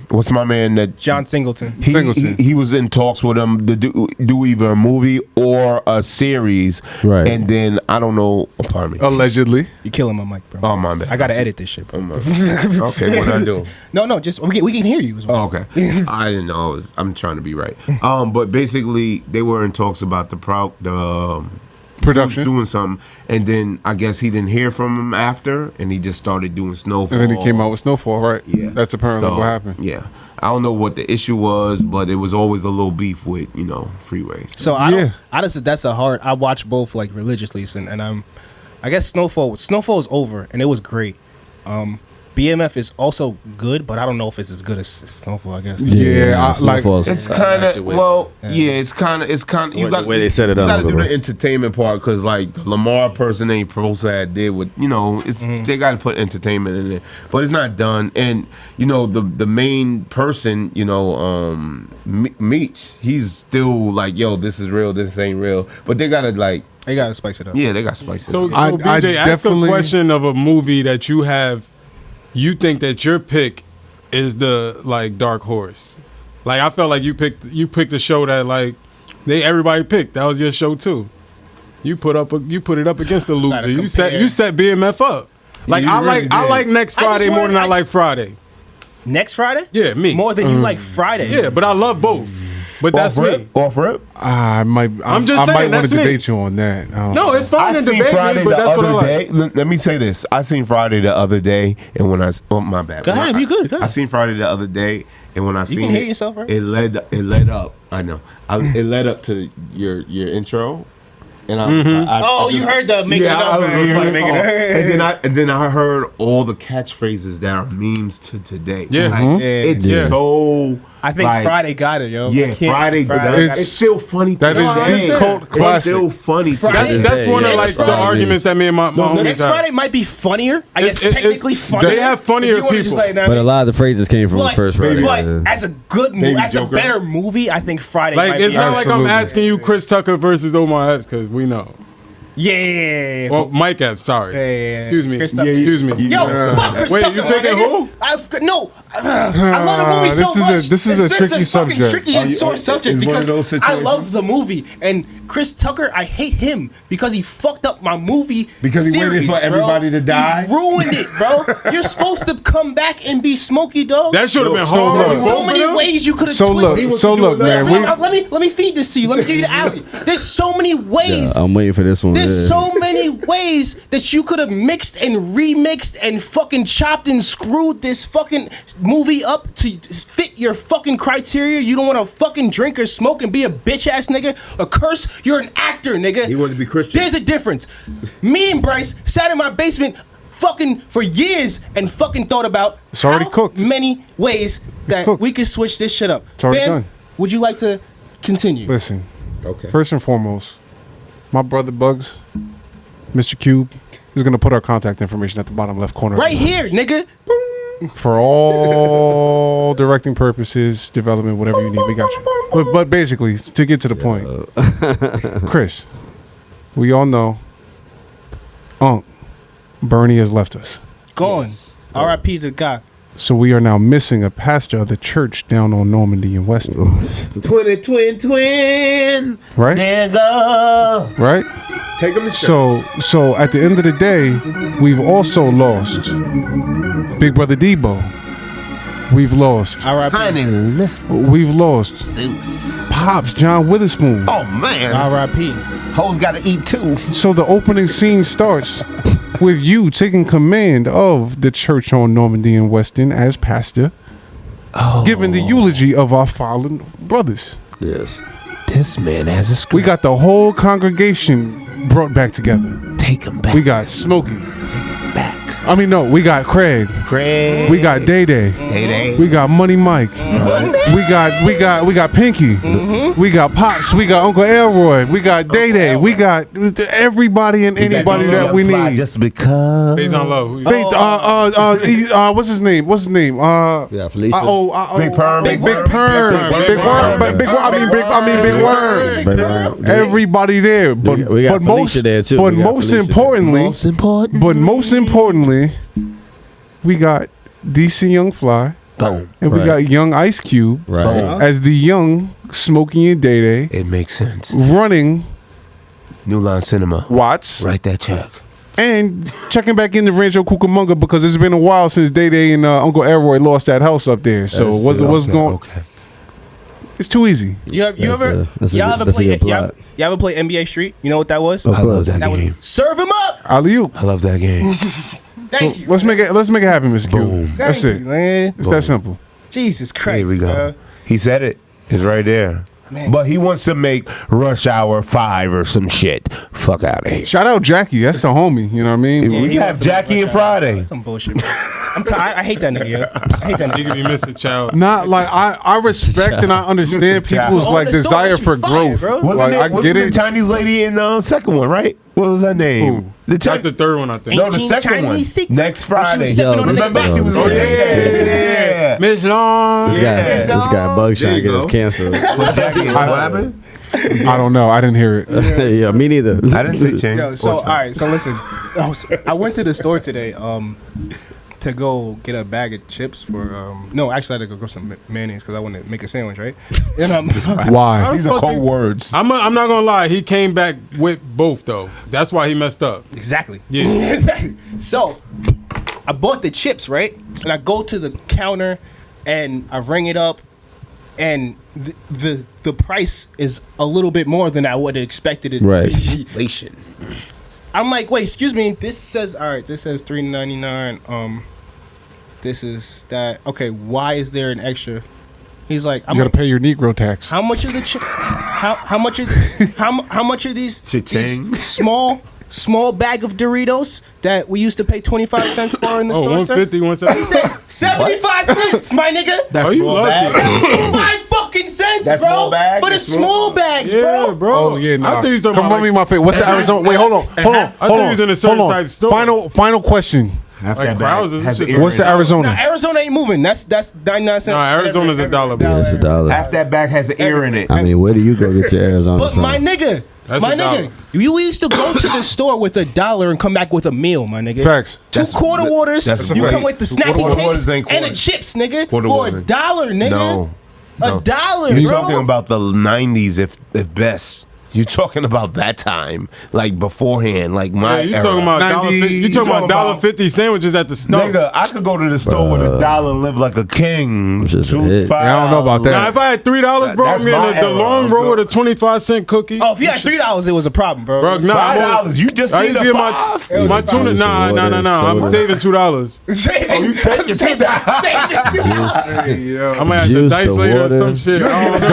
Speaker 3: what's my man that
Speaker 2: John Singleton.
Speaker 1: Singleton.
Speaker 3: He was in talks with him to do either a movie or a series,
Speaker 5: Right.
Speaker 3: And then I don't know. Oh, pardon me.
Speaker 1: allegedly.
Speaker 2: You're killing my mic, bro.
Speaker 3: Oh, my bad.
Speaker 2: I gotta edit this shit, bro.
Speaker 3: Oh, my bad. Okay, what I do?
Speaker 2: No, just we can hear you as well.
Speaker 3: Oh, okay. I didn't know. I'm trying to be right. But basically, they were in talks about the
Speaker 1: Production.
Speaker 3: doing something, and then I guess he didn't hear from him after, and he just started doing Snowfall.
Speaker 1: And then he came out with Snowfall, right?
Speaker 3: Yeah,
Speaker 1: That's apparently
Speaker 3: So,
Speaker 1: what happened.
Speaker 3: Yeah, I don't know what the issue was, but it was always a little beef with Freeways.
Speaker 2: So
Speaker 1: Yeah.
Speaker 2: that's a hard. I watch both like religiously, and I guess Snowfall is over, and it was great. BMF is also good, but I don't know if it's as good as Snowfall. I guess.
Speaker 1: Yeah,
Speaker 5: Snowfall's-
Speaker 3: It's kind of it's kind of you got
Speaker 5: the way they set it
Speaker 3: You
Speaker 5: up,
Speaker 3: got to do
Speaker 5: bro.
Speaker 3: the entertainment part because like the Lamar person ain't supposed to have did with it's they got to put entertainment in it, but it's not done. And the main person Meech, he's still like, yo, this is real, this ain't real, but they gotta like
Speaker 2: They gotta spice it up.
Speaker 3: they got spices.
Speaker 4: So
Speaker 1: I
Speaker 4: BJ, ask
Speaker 1: definitely-
Speaker 4: a question of a movie that you have. You think that your pick is the like dark horse. Like I felt like you picked a show that like everybody picked. That was your show too. You put it up against the loser.
Speaker 2: Gotta
Speaker 4: You
Speaker 2: compare.
Speaker 4: set BMF up. Like
Speaker 3: You
Speaker 4: I
Speaker 3: really
Speaker 4: like
Speaker 3: did.
Speaker 4: next
Speaker 2: I just
Speaker 4: Friday more
Speaker 2: wanted-
Speaker 4: than I like Friday.
Speaker 2: Next Friday?
Speaker 4: Yeah, me.
Speaker 2: More than you like Friday?
Speaker 4: Yeah, but I love both. But that's me.
Speaker 3: Off rip.
Speaker 1: I might.
Speaker 4: I'm just
Speaker 1: I
Speaker 4: saying,
Speaker 1: might want
Speaker 4: that's
Speaker 1: to
Speaker 4: me.
Speaker 1: debate you on that.
Speaker 4: No, it's fine
Speaker 3: I
Speaker 4: to
Speaker 3: seen
Speaker 4: debate
Speaker 3: Friday
Speaker 4: me, but
Speaker 3: the
Speaker 4: that's what I
Speaker 3: other
Speaker 4: like.
Speaker 3: day. Let me say this. I seen Friday the other day, and when my bad.
Speaker 2: Go ahead, you good. Go
Speaker 3: I
Speaker 2: ahead.
Speaker 3: seen Friday the other day, and when I seen
Speaker 2: can hear
Speaker 3: it,
Speaker 2: yourself, right?
Speaker 3: it led up. I know. It led up to your intro, and
Speaker 2: You heard the making it up.
Speaker 3: I was
Speaker 2: man.
Speaker 3: just like,
Speaker 2: Making
Speaker 3: oh.
Speaker 2: it-
Speaker 3: and then I heard all the catchphrases that are memes to today.
Speaker 4: Yeah.
Speaker 3: Like,
Speaker 2: Yeah.
Speaker 3: it's
Speaker 4: Yeah.
Speaker 3: so.
Speaker 2: I think
Speaker 3: like,
Speaker 2: Friday got it, yo.
Speaker 3: Yeah,
Speaker 2: I can't-
Speaker 3: Friday.
Speaker 1: It's-
Speaker 3: It's still funny.
Speaker 1: that is
Speaker 3: today.
Speaker 1: the cult
Speaker 3: It's
Speaker 1: classic.
Speaker 3: still funny.
Speaker 2: Friday-
Speaker 3: today.
Speaker 4: That's one of
Speaker 2: Next
Speaker 4: like the
Speaker 2: Friday.
Speaker 4: arguments that me and my homies
Speaker 2: Next
Speaker 4: have.
Speaker 2: Friday might be funnier. I guess
Speaker 4: It's-
Speaker 2: technically
Speaker 4: it's-
Speaker 2: funnier.
Speaker 4: they have funnier
Speaker 2: If you wanna just
Speaker 4: people.
Speaker 2: like that,
Speaker 5: But a lot of the phrases came from the first Friday.
Speaker 2: But
Speaker 5: yeah.
Speaker 2: as a good movie,
Speaker 3: Baby
Speaker 2: as a
Speaker 3: Joker.
Speaker 2: better movie, I think Friday
Speaker 4: Like
Speaker 2: might
Speaker 4: it's
Speaker 2: be.
Speaker 4: not like I'm
Speaker 1: Absolutely.
Speaker 4: asking you Chris Tucker versus Omar Epps because we know.
Speaker 2: Yeah.
Speaker 4: Well, Mike Epps, sorry.
Speaker 2: Yeah.
Speaker 4: Excuse me.
Speaker 2: Chris Tucker.
Speaker 4: Excuse me.
Speaker 2: Yo, fuck Chris
Speaker 4: Wait,
Speaker 2: Tucker.
Speaker 4: you
Speaker 2: my
Speaker 4: picking
Speaker 2: nigga.
Speaker 4: who?
Speaker 2: No, I love the movie so much.
Speaker 1: this is
Speaker 2: It's
Speaker 1: a
Speaker 2: such
Speaker 1: tricky
Speaker 2: fucking
Speaker 1: subject.
Speaker 2: tricky and sore
Speaker 3: It's
Speaker 2: subject
Speaker 3: one of
Speaker 2: because
Speaker 3: those
Speaker 2: I love
Speaker 3: situations.
Speaker 2: the movie and Chris Tucker. I hate him because he fucked up my movie.
Speaker 3: Because he waited
Speaker 2: series,
Speaker 3: for everybody
Speaker 2: bro.
Speaker 3: to die?
Speaker 2: He ruined it, bro. You're supposed to come back and be Smokey Dog.
Speaker 4: That should have been
Speaker 1: So
Speaker 4: hard.
Speaker 1: look.
Speaker 2: There's so many ways you could have
Speaker 1: So look,
Speaker 2: twisted.
Speaker 1: so look, man.
Speaker 2: Let me feed this to you. Let me give you the alley. There's so many ways.
Speaker 5: I'm waiting for this one.
Speaker 2: There's
Speaker 5: yeah.
Speaker 2: so many ways that you could have mixed and remixed and fucking chopped and screwed this fucking movie up to fit your fucking criteria. You don't want to fucking drink or smoke and be a bitch ass nigga or curse. You're an actor, nigga.
Speaker 3: He wanted to be Christian.
Speaker 2: There's a difference. Me and Bryce sat in my basement fucking for years and fucking thought about
Speaker 1: It's already
Speaker 2: how
Speaker 1: cooked.
Speaker 2: many ways that
Speaker 1: cooked.
Speaker 2: we could switch this shit up.
Speaker 1: It's already
Speaker 2: Ben,
Speaker 1: done.
Speaker 2: would you like to continue?
Speaker 1: Listen,
Speaker 3: Okay.
Speaker 1: first and foremost, my brother Bugs, Mr. Cube, is gonna put our contact information at the bottom left corner.
Speaker 2: Right here, nigga.
Speaker 1: For all directing purposes, development, whatever you need, we got you. But basically, to get to the point, Chris, we all know Unc Bernie has left us.
Speaker 2: Gone. R.I.P. to the guy.
Speaker 1: So we are now missing a pastor of the church down on Normandy and Weston.
Speaker 3: Twin.
Speaker 1: Right?
Speaker 3: Nigga.
Speaker 1: Right?
Speaker 3: Take him to church.
Speaker 1: So at the end of the day, we've also lost Big Brother Debo. We've lost.
Speaker 3: Tiny listen.
Speaker 1: We've lost
Speaker 3: Zeus.
Speaker 1: Pops John Witherspoon.
Speaker 3: Oh man.
Speaker 2: R.I.P.
Speaker 3: Hoes gotta eat too.
Speaker 1: So the opening scene starts with you taking command of the church on Normandy and Weston as pastor, giving the eulogy of our fallen brothers.
Speaker 5: Yes.
Speaker 3: This man has a script.
Speaker 1: We got the whole congregation brought back together.
Speaker 3: Take him back.
Speaker 1: We got Smokey.
Speaker 3: Take him back.
Speaker 1: I mean, no, we got Craig.
Speaker 3: Craig.
Speaker 1: We got Day Day.
Speaker 3: Day.
Speaker 1: We got Money Mike. We got Pinky. We got Pops. We got Uncle Elroy. We got Day Day. We got everybody and anybody that we need.
Speaker 3: Just because.
Speaker 4: Based on love.
Speaker 1: What's his name?
Speaker 5: Yeah, Felicia.
Speaker 3: Big Perm.
Speaker 1: Big Perm. Big Worm. I mean Big Worm.
Speaker 5: Big Worm.
Speaker 1: Everybody there, but
Speaker 5: we got Felicia there, too.
Speaker 1: But
Speaker 5: We got
Speaker 1: most
Speaker 5: Felicia.
Speaker 1: importantly, we got DC Young Fly,
Speaker 3: Boom.
Speaker 1: and we
Speaker 5: Right.
Speaker 1: got Young Ice Cube
Speaker 5: Right.
Speaker 1: as the young Smokey and Day Day
Speaker 3: It makes sense.
Speaker 1: running
Speaker 3: New Line Cinema.
Speaker 1: Watts
Speaker 3: Write that check.
Speaker 1: and checking back into Rancho Cucamonga because it's been a while since Day Day and Uncle Elroy lost that house up there. So what's going?
Speaker 3: Okay.
Speaker 1: It's too easy.
Speaker 2: You ever
Speaker 5: that's a
Speaker 2: y'all
Speaker 5: good-
Speaker 2: ever
Speaker 5: that's a
Speaker 2: play
Speaker 5: good plot.
Speaker 2: y'all ever play NBA Street? You know what that was?
Speaker 5: Of
Speaker 3: I love
Speaker 5: course.
Speaker 3: that
Speaker 2: That was
Speaker 3: game.
Speaker 2: serve him up.
Speaker 1: Alley-oop.
Speaker 3: I love that game.
Speaker 2: Thank you.
Speaker 1: Let's make it happen, Mr. Cube.
Speaker 3: Boom.
Speaker 1: That's
Speaker 2: Thank
Speaker 1: it.
Speaker 2: you, man.
Speaker 1: It's that simple.
Speaker 2: Jesus Christ.
Speaker 3: Here we go.
Speaker 2: bro.
Speaker 3: He said it. It's right there.
Speaker 2: Man.
Speaker 3: But he wants to make Rush Hour 5 or some shit. Fuck out of here.
Speaker 1: Shout out Jackie. That's the homie. You know what I mean?
Speaker 3: We
Speaker 2: he
Speaker 3: have
Speaker 2: wants to make
Speaker 3: Jackie and
Speaker 2: Rush Hour.
Speaker 3: Friday.
Speaker 2: That's some bullshit. Bro. I'm tired. I hate that nigga. Yo. I hate that
Speaker 4: He
Speaker 2: nigga.
Speaker 4: could be Mr. Child.
Speaker 1: Not like I respect and I understand people's
Speaker 2: Oh,
Speaker 1: like
Speaker 2: the store
Speaker 1: desire
Speaker 2: that you
Speaker 1: for
Speaker 2: fired,
Speaker 1: growth.
Speaker 2: bro.
Speaker 3: Wasn't
Speaker 1: Like
Speaker 3: it,
Speaker 1: I
Speaker 3: wasn't
Speaker 1: get
Speaker 3: the
Speaker 1: it.
Speaker 3: Chinese lady in the second one, right? What was her name?
Speaker 1: Who?
Speaker 3: The
Speaker 4: That's the third one, I think.
Speaker 3: No, the
Speaker 2: Ain't
Speaker 3: second
Speaker 2: Chinese
Speaker 3: one.
Speaker 2: secret.
Speaker 3: Next
Speaker 2: She
Speaker 3: Friday.
Speaker 2: was stepping on the
Speaker 3: Remember
Speaker 2: next
Speaker 3: she was.
Speaker 5: Oh,
Speaker 3: Oh,
Speaker 5: yeah.
Speaker 3: yeah.
Speaker 4: Miss Long.
Speaker 5: This guy Bugs trying to get us canceled.
Speaker 3: Jackie, what happened?
Speaker 1: I don't know. I didn't hear it.
Speaker 5: Yeah, me neither.
Speaker 3: I didn't say change.
Speaker 2: Yo, so all right. So listen. I went to the store today. To go get a bag of chips for no, actually I had to go get some mayonnaise because I want to make a sandwich, right? And
Speaker 1: Why?
Speaker 3: These are cold words.
Speaker 4: I'm not gonna lie. He came back with both though. That's why he messed up.
Speaker 2: exactly.
Speaker 4: Yeah.
Speaker 2: So I bought the chips, right? And I go to the counter and I ring it up and the price is a little bit more than I would have expected it
Speaker 5: Right.
Speaker 2: to be.
Speaker 3: Inflation.
Speaker 2: I'm like, wait, excuse me. This says This says $3.99. This is that. Okay, why is there an extra? He's like,
Speaker 1: You gotta pay your Negro tax.
Speaker 2: how much are the how much are how much are these
Speaker 3: Cha-ching.
Speaker 2: small bag of Doritos that we used to pay 25 cents for in the store?
Speaker 4: 150, 170.
Speaker 2: He said 75 cents, my nigga.
Speaker 3: That's
Speaker 4: Oh, you
Speaker 3: small
Speaker 4: lucky.
Speaker 3: bag.
Speaker 2: 75 fucking cents,
Speaker 3: That's
Speaker 2: bro.
Speaker 3: small bag?
Speaker 2: But
Speaker 3: That's
Speaker 2: it's small bags,
Speaker 4: Yeah,
Speaker 2: bro.
Speaker 4: bro.
Speaker 1: Oh yeah, nah.
Speaker 4: I think he's talking
Speaker 1: Come
Speaker 4: about
Speaker 1: run me my face. What's the Arizona? Wait, hold on.
Speaker 4: I think he was in a certain
Speaker 1: hold on.
Speaker 4: type store.
Speaker 1: Final question.
Speaker 3: Half
Speaker 4: Like
Speaker 3: that bag
Speaker 4: Krauser's,
Speaker 3: has
Speaker 4: it's
Speaker 3: an
Speaker 4: just-
Speaker 1: What's the
Speaker 3: earring.
Speaker 1: Arizona?
Speaker 2: Nah, Arizona ain't moving. That's 99 cents.
Speaker 4: No, Arizona's a dollar, bro.
Speaker 5: That's $1.
Speaker 3: Half that bag has an ear in it.
Speaker 5: I mean, where do you go get your Arizona
Speaker 2: But
Speaker 5: from?
Speaker 2: my nigga,
Speaker 4: That's
Speaker 2: my
Speaker 4: a dollar.
Speaker 2: nigga, you used to go to the store with $1 and come back with a meal, my nigga.
Speaker 1: Facts.
Speaker 2: Two
Speaker 3: That's-
Speaker 2: quarter waters.
Speaker 3: that's
Speaker 2: You
Speaker 3: right.
Speaker 2: come with the
Speaker 3: Two
Speaker 2: snacky
Speaker 3: quarter
Speaker 2: cakes
Speaker 3: waters ain't
Speaker 2: and the
Speaker 3: quarter.
Speaker 2: chips, nigga,
Speaker 3: Quarter
Speaker 2: for
Speaker 3: waters.
Speaker 2: $1, nigga.
Speaker 3: No.
Speaker 2: $1,
Speaker 3: You're
Speaker 2: bro.
Speaker 3: talking about the 90s, if best. You're talking about that time, like beforehand, like my.
Speaker 4: Yeah, you
Speaker 3: era.
Speaker 4: talking about
Speaker 1: 90,
Speaker 4: you talking about $1.50 sandwiches at the store.
Speaker 3: Nigga, I could go to the store with $1 and live like a king.
Speaker 5: Just a
Speaker 3: Two,
Speaker 5: hit.
Speaker 3: five.
Speaker 1: Yeah, I don't know about that.
Speaker 4: Now, if I had $3, bro, I
Speaker 3: That's
Speaker 4: mean
Speaker 3: my
Speaker 4: the
Speaker 3: era.
Speaker 4: long roll with a 25-cent cookie.
Speaker 2: Oh, if you had $3, it was a problem, bro.
Speaker 4: Bro, nah,
Speaker 3: $5. You just
Speaker 4: I
Speaker 3: need
Speaker 4: used
Speaker 3: a
Speaker 4: to get
Speaker 3: five.
Speaker 4: my tuna. Nah. I'm
Speaker 5: Soda.
Speaker 4: saving $2.
Speaker 2: Saving,
Speaker 3: you take your
Speaker 2: saving,
Speaker 4: I might have to
Speaker 5: Juice,
Speaker 4: dice
Speaker 5: the
Speaker 4: later or
Speaker 5: water.
Speaker 4: some shit. I don't know.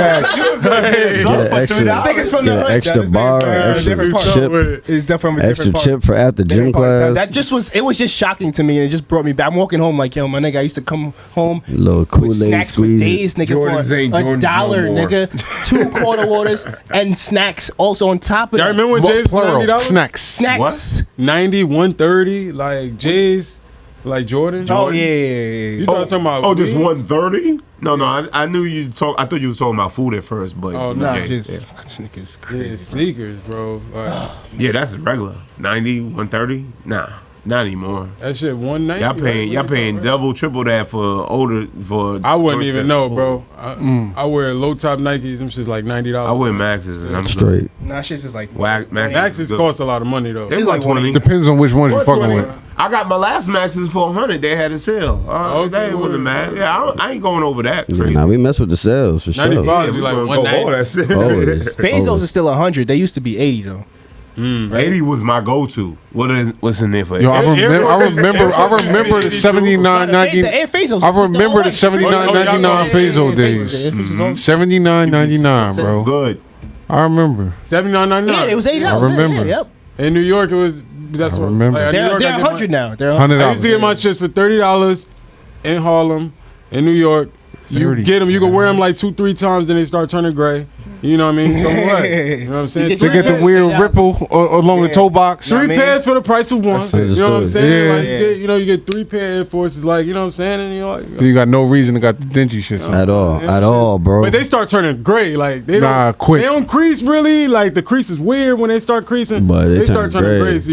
Speaker 5: Get an extra,
Speaker 2: Niggas from
Speaker 5: get
Speaker 2: the
Speaker 5: an
Speaker 2: hood,
Speaker 5: extra
Speaker 2: this
Speaker 5: bar,
Speaker 2: nigga's
Speaker 5: extra
Speaker 2: different part.
Speaker 5: chip,
Speaker 2: It's definitely from a
Speaker 5: extra
Speaker 2: different part.
Speaker 5: chip for after gym
Speaker 2: Different part of town.
Speaker 5: class.
Speaker 2: That just was just shocking to me, and it just brought me back. I'm walking home like, yo, my nigga, I used to come home
Speaker 5: Little
Speaker 2: with
Speaker 5: Kool-Aid
Speaker 2: snacks for
Speaker 5: squeeze.
Speaker 2: days, nigga,
Speaker 3: Jordans
Speaker 2: for
Speaker 3: ain't Jordans
Speaker 2: $1,
Speaker 3: no more.
Speaker 2: nigga. 2 quarter waters and snacks also on top of
Speaker 4: Y'all
Speaker 2: that.
Speaker 4: remember when Jay's was
Speaker 1: Plural.
Speaker 4: $90?
Speaker 1: Snacks.
Speaker 2: Snacks.
Speaker 4: 90, 130, like Jay's, like Jordan.
Speaker 2: Oh yeah,
Speaker 4: You know what I'm talking about?
Speaker 3: Oh, just
Speaker 4: weed?
Speaker 3: 130? No, I knew you talk. I thought you was talking about food at first, but
Speaker 4: Oh,
Speaker 2: Nah,
Speaker 3: okay.
Speaker 2: just sneakers
Speaker 4: Yeah,
Speaker 2: crazy.
Speaker 4: sneakers, bro. Like,
Speaker 3: Yeah, that's regular. 90, 130? Nah, not anymore.
Speaker 4: that shit 190.
Speaker 3: Y'all paying double, triple that for older for.
Speaker 4: I wouldn't
Speaker 3: joints
Speaker 4: even
Speaker 3: that's
Speaker 4: know,
Speaker 3: full.
Speaker 4: bro. I wear low top Nikes. Them shit's like $90.
Speaker 3: I wear Maxes and I'm
Speaker 5: Straight.
Speaker 2: Nah, shit's just like
Speaker 3: Whack Maxes.
Speaker 4: Maxes cost a lot of money though.
Speaker 3: They was like 20.
Speaker 1: Depends on which ones you're fucking
Speaker 4: 420.
Speaker 1: with.
Speaker 3: I got my last Maxes for 100. They had a sale.
Speaker 4: Okay,
Speaker 3: That wasn't mad. Yeah, I ain't going over that.
Speaker 5: Yeah,
Speaker 3: Crazy.
Speaker 5: nah, we mess with the sales for sure.
Speaker 4: 95
Speaker 3: Yeah,
Speaker 4: be
Speaker 3: we
Speaker 4: like
Speaker 3: gonna go
Speaker 4: 190.
Speaker 3: all that shit.
Speaker 5: Always.
Speaker 2: Bezos
Speaker 5: Always.
Speaker 2: is still 100. They used to be 80 though.
Speaker 3: 80 was my go-to. What's in there for
Speaker 1: Yo, I
Speaker 3: it?
Speaker 1: remember the 79,
Speaker 2: The
Speaker 1: 90.
Speaker 2: Air Bezos.
Speaker 1: I remember the 79,
Speaker 4: Oh, y'all
Speaker 1: 99
Speaker 4: know.
Speaker 1: peso days. 79, 99, bro.
Speaker 3: Good.
Speaker 1: I remember.
Speaker 4: $79.99.
Speaker 2: Yeah, it was $80.
Speaker 1: I remember.
Speaker 2: Yeah, yep.
Speaker 4: In New York, it was. That's
Speaker 1: I
Speaker 4: what.
Speaker 1: remember.
Speaker 4: Like, in New
Speaker 2: They're
Speaker 4: York, I get
Speaker 2: 100
Speaker 4: my-
Speaker 2: now. They're
Speaker 1: $100.
Speaker 4: I used to get my shits for $30 in Harlem, in New York. You
Speaker 1: 30.
Speaker 4: get them, you can wear them like 2-3 times, then they start turning gray. You know what I mean? So what? You know what I'm saying?
Speaker 2: You
Speaker 1: They get the
Speaker 2: Yeah.
Speaker 1: weird ripple along the toe box.
Speaker 2: Nah,
Speaker 4: Three
Speaker 2: man.
Speaker 4: pairs for the price of one.
Speaker 5: That's
Speaker 4: You know what I'm
Speaker 5: understood.
Speaker 4: saying?
Speaker 1: Yeah.
Speaker 4: Like, you get 3 pair of Air Forces, like, you know what I'm saying? And you're like,
Speaker 1: You got no reason to got the dingy shits on.
Speaker 5: At all, bro.
Speaker 4: but they start turning gray. Like they
Speaker 1: Nah,
Speaker 4: don't,
Speaker 1: quick.
Speaker 4: They don't crease really. Like the crease is weird when they start creasing.
Speaker 5: But they
Speaker 4: they start
Speaker 5: turn
Speaker 4: turning
Speaker 5: gray.
Speaker 4: gray, so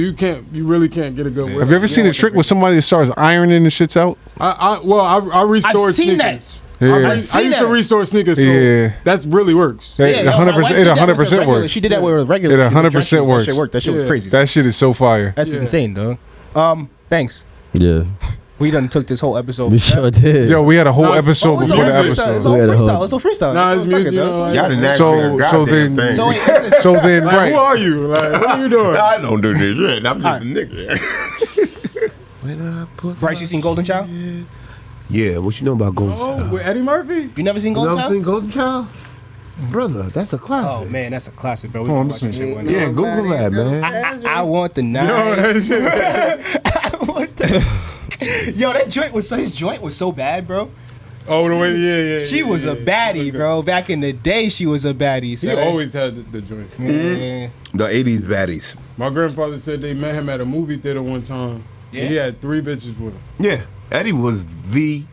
Speaker 4: you really can't get a good.
Speaker 1: Have you ever seen a trick where somebody starts ironing the shits out?
Speaker 4: I restored
Speaker 2: I've seen
Speaker 4: sneakers.
Speaker 1: Yeah.
Speaker 4: I
Speaker 2: I've seen
Speaker 4: used to
Speaker 2: that.
Speaker 4: restore sneakers. So
Speaker 1: Yeah.
Speaker 4: that's really works.
Speaker 1: It
Speaker 2: Yeah,
Speaker 1: 100%. It 100% works.
Speaker 2: She did that with a regular.
Speaker 1: It 100%
Speaker 2: That shit
Speaker 1: works.
Speaker 2: worked. That shit was
Speaker 4: Yeah.
Speaker 2: crazy.
Speaker 1: That shit is so fire.
Speaker 2: That's
Speaker 4: Yeah.
Speaker 2: insane, dog. Thanks.
Speaker 5: Yeah,
Speaker 2: We done took this whole episode.
Speaker 5: we sure did.
Speaker 1: Yo, we had a whole
Speaker 4: No,
Speaker 1: episode
Speaker 2: It's
Speaker 1: before
Speaker 2: all
Speaker 1: the
Speaker 2: freestyle. It's
Speaker 1: episode.
Speaker 2: all
Speaker 5: We had a
Speaker 2: freestyle.
Speaker 5: whole-
Speaker 2: It's all freestyle.
Speaker 4: Nah, it's
Speaker 2: Fuck
Speaker 4: music,
Speaker 2: it,
Speaker 4: you
Speaker 2: dog.
Speaker 4: know,
Speaker 2: So,
Speaker 4: like-
Speaker 3: Y'all didn't
Speaker 1: So-
Speaker 3: actually
Speaker 1: so
Speaker 3: goddamn
Speaker 1: then-
Speaker 3: thing.
Speaker 2: So wait,
Speaker 1: So then,
Speaker 4: Like, who
Speaker 1: right.
Speaker 4: are you? Like, what are you doing?
Speaker 3: I don't do this shit. I'm just a nigga. Where did I put
Speaker 2: Bryce, you seen Golden Child?
Speaker 3: Yeah, what you know about Golden
Speaker 4: Oh,
Speaker 3: Child?
Speaker 4: with Eddie Murphy?
Speaker 2: You never seen
Speaker 3: You
Speaker 2: Golden
Speaker 3: never
Speaker 2: Child?
Speaker 3: seen Golden Child? Brother, that's a
Speaker 2: Oh
Speaker 3: classic.
Speaker 2: man, that's a classic, bro. We
Speaker 1: Hold on,
Speaker 2: can watch that
Speaker 1: listen.
Speaker 2: shit one day.
Speaker 3: Yeah, Google that, man.
Speaker 2: I want the
Speaker 4: Yo,
Speaker 2: nine.
Speaker 4: that shit.
Speaker 2: I want the- Yo, that joint was his joint was so bad, bro.
Speaker 4: Oh, the way, yeah.
Speaker 2: She was a baddie, bro. Back in the day, she was a baddie.
Speaker 4: He
Speaker 2: So
Speaker 4: always had the joints.
Speaker 2: yeah.
Speaker 3: The 80s baddies.
Speaker 4: My grandfather said they met him at a movie theater one time.
Speaker 2: Yeah?
Speaker 4: And he had 3 bitches with him.
Speaker 3: Yeah, Eddie was the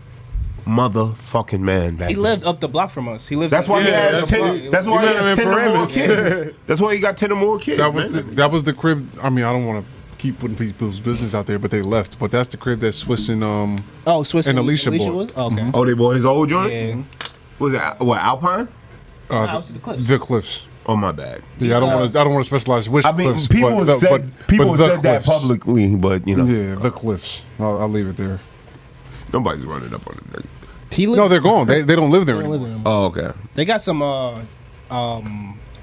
Speaker 3: motherfucking man back
Speaker 2: He
Speaker 3: then.
Speaker 2: lived up the block from us. He lives.
Speaker 3: That's why he
Speaker 4: Yeah,
Speaker 3: has
Speaker 4: that's
Speaker 3: 10.
Speaker 2: why-
Speaker 3: That's why
Speaker 4: You
Speaker 3: he
Speaker 4: met him
Speaker 3: has
Speaker 4: in
Speaker 3: 10 or more
Speaker 4: Paramus.
Speaker 3: kids. That's why he got 10 or more kids.
Speaker 1: That was the crib. I mean, I don't want to keep putting people's business out there, but they left. But that's the crib that Swiss and
Speaker 2: Oh, Swiss
Speaker 1: and Alicia bought.
Speaker 2: was? Oh, okay.
Speaker 3: Oh, they bought his old joint.
Speaker 2: Yeah.
Speaker 3: Was it what Alpine?
Speaker 2: House of the Cliffs.
Speaker 1: the Cliffs.
Speaker 3: Oh my bad.
Speaker 1: Yeah, I don't want to specialize which
Speaker 3: I mean,
Speaker 1: cliffs.
Speaker 3: people
Speaker 1: but
Speaker 3: have
Speaker 1: the,
Speaker 3: said
Speaker 1: but,
Speaker 3: people
Speaker 1: but the
Speaker 3: have said that
Speaker 1: cliffs.
Speaker 3: publicly, but you know,
Speaker 1: Yeah, the cliffs. I'll leave it there.
Speaker 3: nobody's running up on it.
Speaker 1: No, they're gone. They don't live there anymore.
Speaker 3: Oh, okay.
Speaker 2: They got some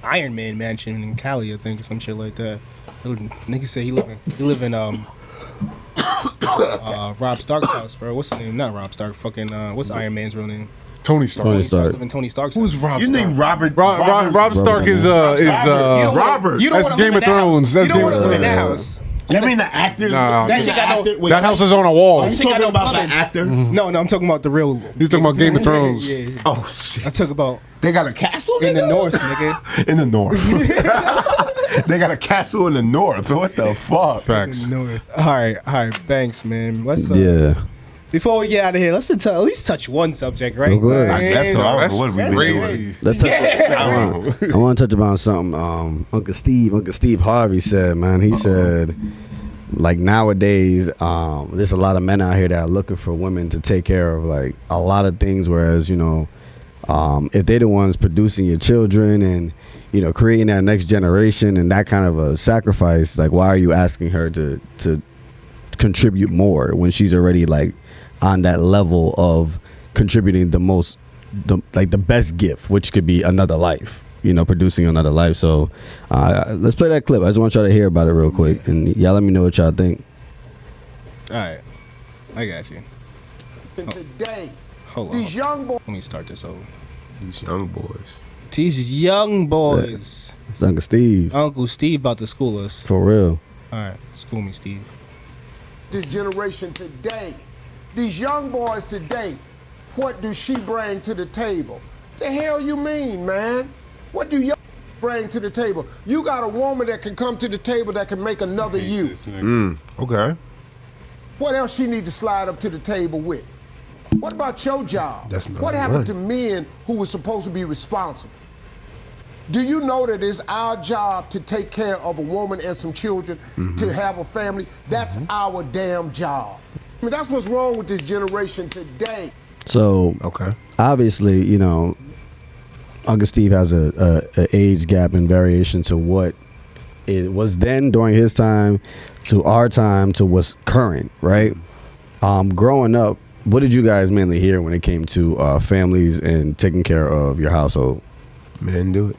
Speaker 2: Iron Man mansion in Cali, I think, some shit like that. Nigga say he live in Rob Stark's house, bro. What's his name? Not Rob Stark. Fucking what's Iron Man's real name?
Speaker 1: Tony Stark.
Speaker 5: Tony Stark.
Speaker 2: Live in Tony Stark's
Speaker 1: Who's
Speaker 2: house.
Speaker 1: Rob?
Speaker 3: You
Speaker 1: Stark?
Speaker 3: think Robert
Speaker 1: Rob Stark is
Speaker 3: Robert.
Speaker 2: You don't
Speaker 1: That's
Speaker 2: wanna
Speaker 1: Game
Speaker 2: live
Speaker 1: of
Speaker 2: in that
Speaker 1: Thrones.
Speaker 2: house.
Speaker 1: That's
Speaker 2: You don't
Speaker 1: Game
Speaker 2: want
Speaker 1: of
Speaker 2: to live in that
Speaker 1: Thrones.
Speaker 2: house.
Speaker 3: You mean the actors?
Speaker 1: Nah.
Speaker 2: That shit got no.
Speaker 1: That house is on a wall.
Speaker 3: Are you
Speaker 2: Shit got
Speaker 3: talking
Speaker 2: no
Speaker 3: about the
Speaker 2: plumbing.
Speaker 3: actor?
Speaker 2: No, I'm talking about the real.
Speaker 1: He's talking about Game of Thrones.
Speaker 2: Yeah.
Speaker 3: Oh shit!
Speaker 2: I talk about
Speaker 3: They got a castle
Speaker 2: in the
Speaker 3: nigga?
Speaker 2: north, nigga.
Speaker 3: In the north. They got a castle in the north. What the fuck?
Speaker 1: Facts.
Speaker 2: In the north. All right, thanks, man. Let's
Speaker 5: Yeah.
Speaker 2: before we get out of here, let's at least touch one subject, right?
Speaker 5: Go ahead.
Speaker 3: That's all.
Speaker 1: That's
Speaker 3: What we been
Speaker 1: crazy.
Speaker 3: doing?
Speaker 5: Let's touch I want to touch upon something. Uncle Steve Harvey said, man. He said, like nowadays, there's a lot of men out here that are looking for women to take care of like a lot of things. Whereas, you know, if they're the ones producing your children and, you know, creating that next generation and that kind of a sacrifice, like why are you asking her to contribute more when she's already like on that level of contributing the best gift, which could be another life, you know, producing another life. So let's play that clip. I just want y'all to hear about it real quick and y'all let me know what y'all think.
Speaker 2: All right, I got you.
Speaker 8: Today,
Speaker 2: Hold on.
Speaker 8: these young boys.
Speaker 2: Let me start this over.
Speaker 3: These young boys.
Speaker 2: These young boys.
Speaker 5: It's Uncle Steve,
Speaker 2: Uncle Steve about to school us.
Speaker 5: for real.
Speaker 2: All right, school me, Steve.
Speaker 8: This generation today, these young boys today, what do she bring to the table? The hell you mean, man? What do you bring to the table? You got a woman that can come to the table that can make another you.
Speaker 3: Okay.
Speaker 8: What else she need to slide up to the table with? What about your job?
Speaker 3: That's not
Speaker 8: what happened
Speaker 3: right.
Speaker 8: to men who were supposed to be responsible? Do you know that it's our job to take care of a woman and some children, to have a family? That's our damn job. I mean, that's what's wrong with this generation today.
Speaker 5: So
Speaker 3: Okay.
Speaker 5: obviously, you know, Uncle Steve has a age gap and variation to what it was then during his time to our time to what's current, right? Growing up, what did you guys mainly hear when it came to families and taking care of your household?
Speaker 3: Men do it.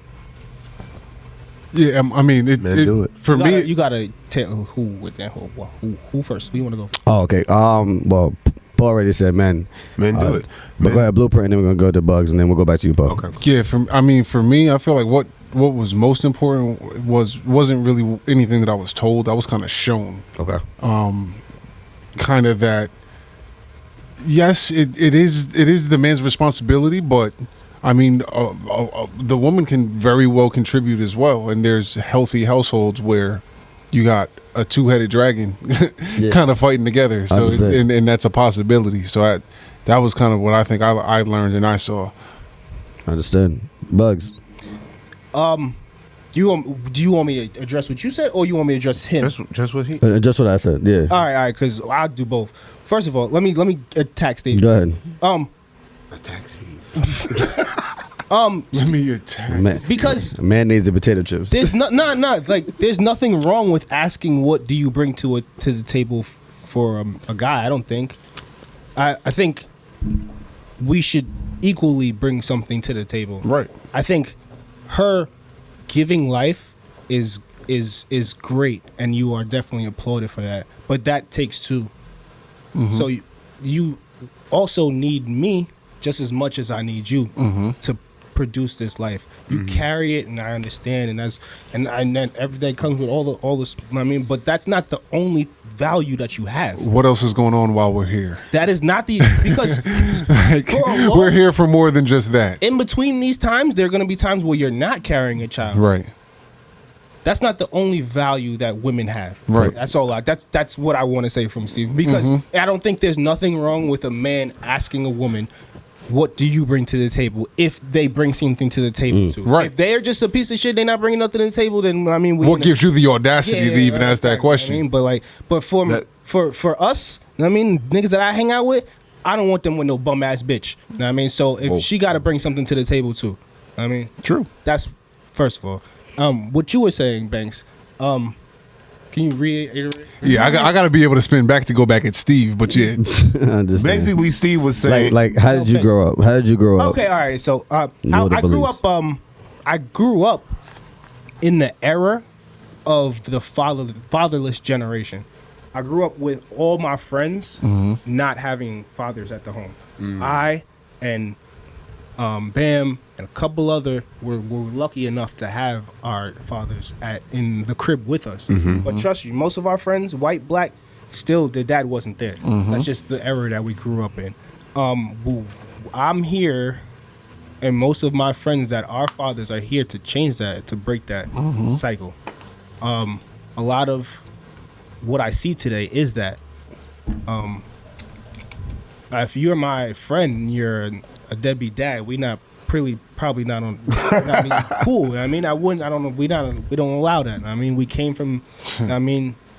Speaker 1: Yeah, I mean,
Speaker 3: do it.
Speaker 1: For me.
Speaker 2: You gotta tell who with that. Who first? Who you want to go?
Speaker 5: Oh, okay. Well, Paul already said men.
Speaker 3: Men do it.
Speaker 5: But
Speaker 3: Men.
Speaker 5: go ahead, Blueprint, and then we're gonna go to Bugs, and then we'll go back to you, Paul.
Speaker 3: Okay.
Speaker 1: Yeah, for me, I feel like what was most important wasn't really anything that I was told. I was kind of shown.
Speaker 5: Okay.
Speaker 1: Kind of that. Yes, it is the man's responsibility, but I mean, the woman can very well contribute as well. And there's healthy households where you got a two-headed dragon kind of fighting together. So and that's a possibility. So that was kind of what I think I learned and I saw.
Speaker 5: Understood. Bugs.
Speaker 2: Do you want me to address what you said, or you want me to address him?
Speaker 3: Just what he.
Speaker 5: Just what I said. Yeah.
Speaker 2: All right, because I'll do both. First of all, let me attack Steve.
Speaker 5: Go ahead.
Speaker 3: Attack Steve.
Speaker 1: Let me attack.
Speaker 5: Man,
Speaker 2: Because
Speaker 5: mayonnaise and potato chips.
Speaker 2: there's there's nothing wrong with asking what do you bring to the table for a guy. I don't think. I think we should equally bring something to the table.
Speaker 1: Right.
Speaker 2: I think her giving life is great, and you are definitely applauded for that. But that takes two. So you also need me just as much as I need you to produce this life. You carry it, and I understand, and then everything comes with all this. I mean, but that's not the only value that you have.
Speaker 1: What else is going on while we're here?
Speaker 2: That is not because
Speaker 1: Like,
Speaker 2: for a long-
Speaker 1: we're here for more than just that.
Speaker 2: in between these times, there are going to be times where you're not carrying a child.
Speaker 1: Right.
Speaker 2: That's not the only value that women have.
Speaker 1: Right.
Speaker 2: That's all. That's what I want to say from Steve, because I don't think there's nothing wrong with a man asking a woman, "What do you bring to the table?" If they bring something to the table too.
Speaker 1: Right.
Speaker 2: If they're just a piece of shit, they're not bringing nothing to the table. Then I mean,
Speaker 1: What gives you the audacity to even ask that
Speaker 2: exactly.
Speaker 1: question?
Speaker 2: I mean, but for us, I mean, niggas that I hang out with, I don't want them with no bum ass bitch. You know what I mean? So if she got to bring something to the table too, I mean,
Speaker 1: True.
Speaker 2: that's first of all. What you were saying, Banks. Can Can you reiterate?
Speaker 1: Yeah, I got to be able to spin back to go back at Steve, but yeah.
Speaker 3: Basically, Steve was saying,
Speaker 5: like, how did you grow up? How did you grow up?
Speaker 2: Okay, all right. So, how
Speaker 5: What
Speaker 2: I grew
Speaker 5: beliefs?
Speaker 2: up. I grew up in the era of the fatherless generation. I grew up with all my friends not having fathers at the home. I and Bam and a couple other were lucky enough to have our fathers in the crib with us. But trust you, most of our friends, white, black, still their dad wasn't there. That's just the era that we grew up in. I'm here, and most of my friends that are fathers are here to change that, to break that cycle. A lot of what I see today is that if you're my friend and you're a deadbeat dad, we not probably not on cool. I mean, I don't know, we don't allow that. I mean, we came from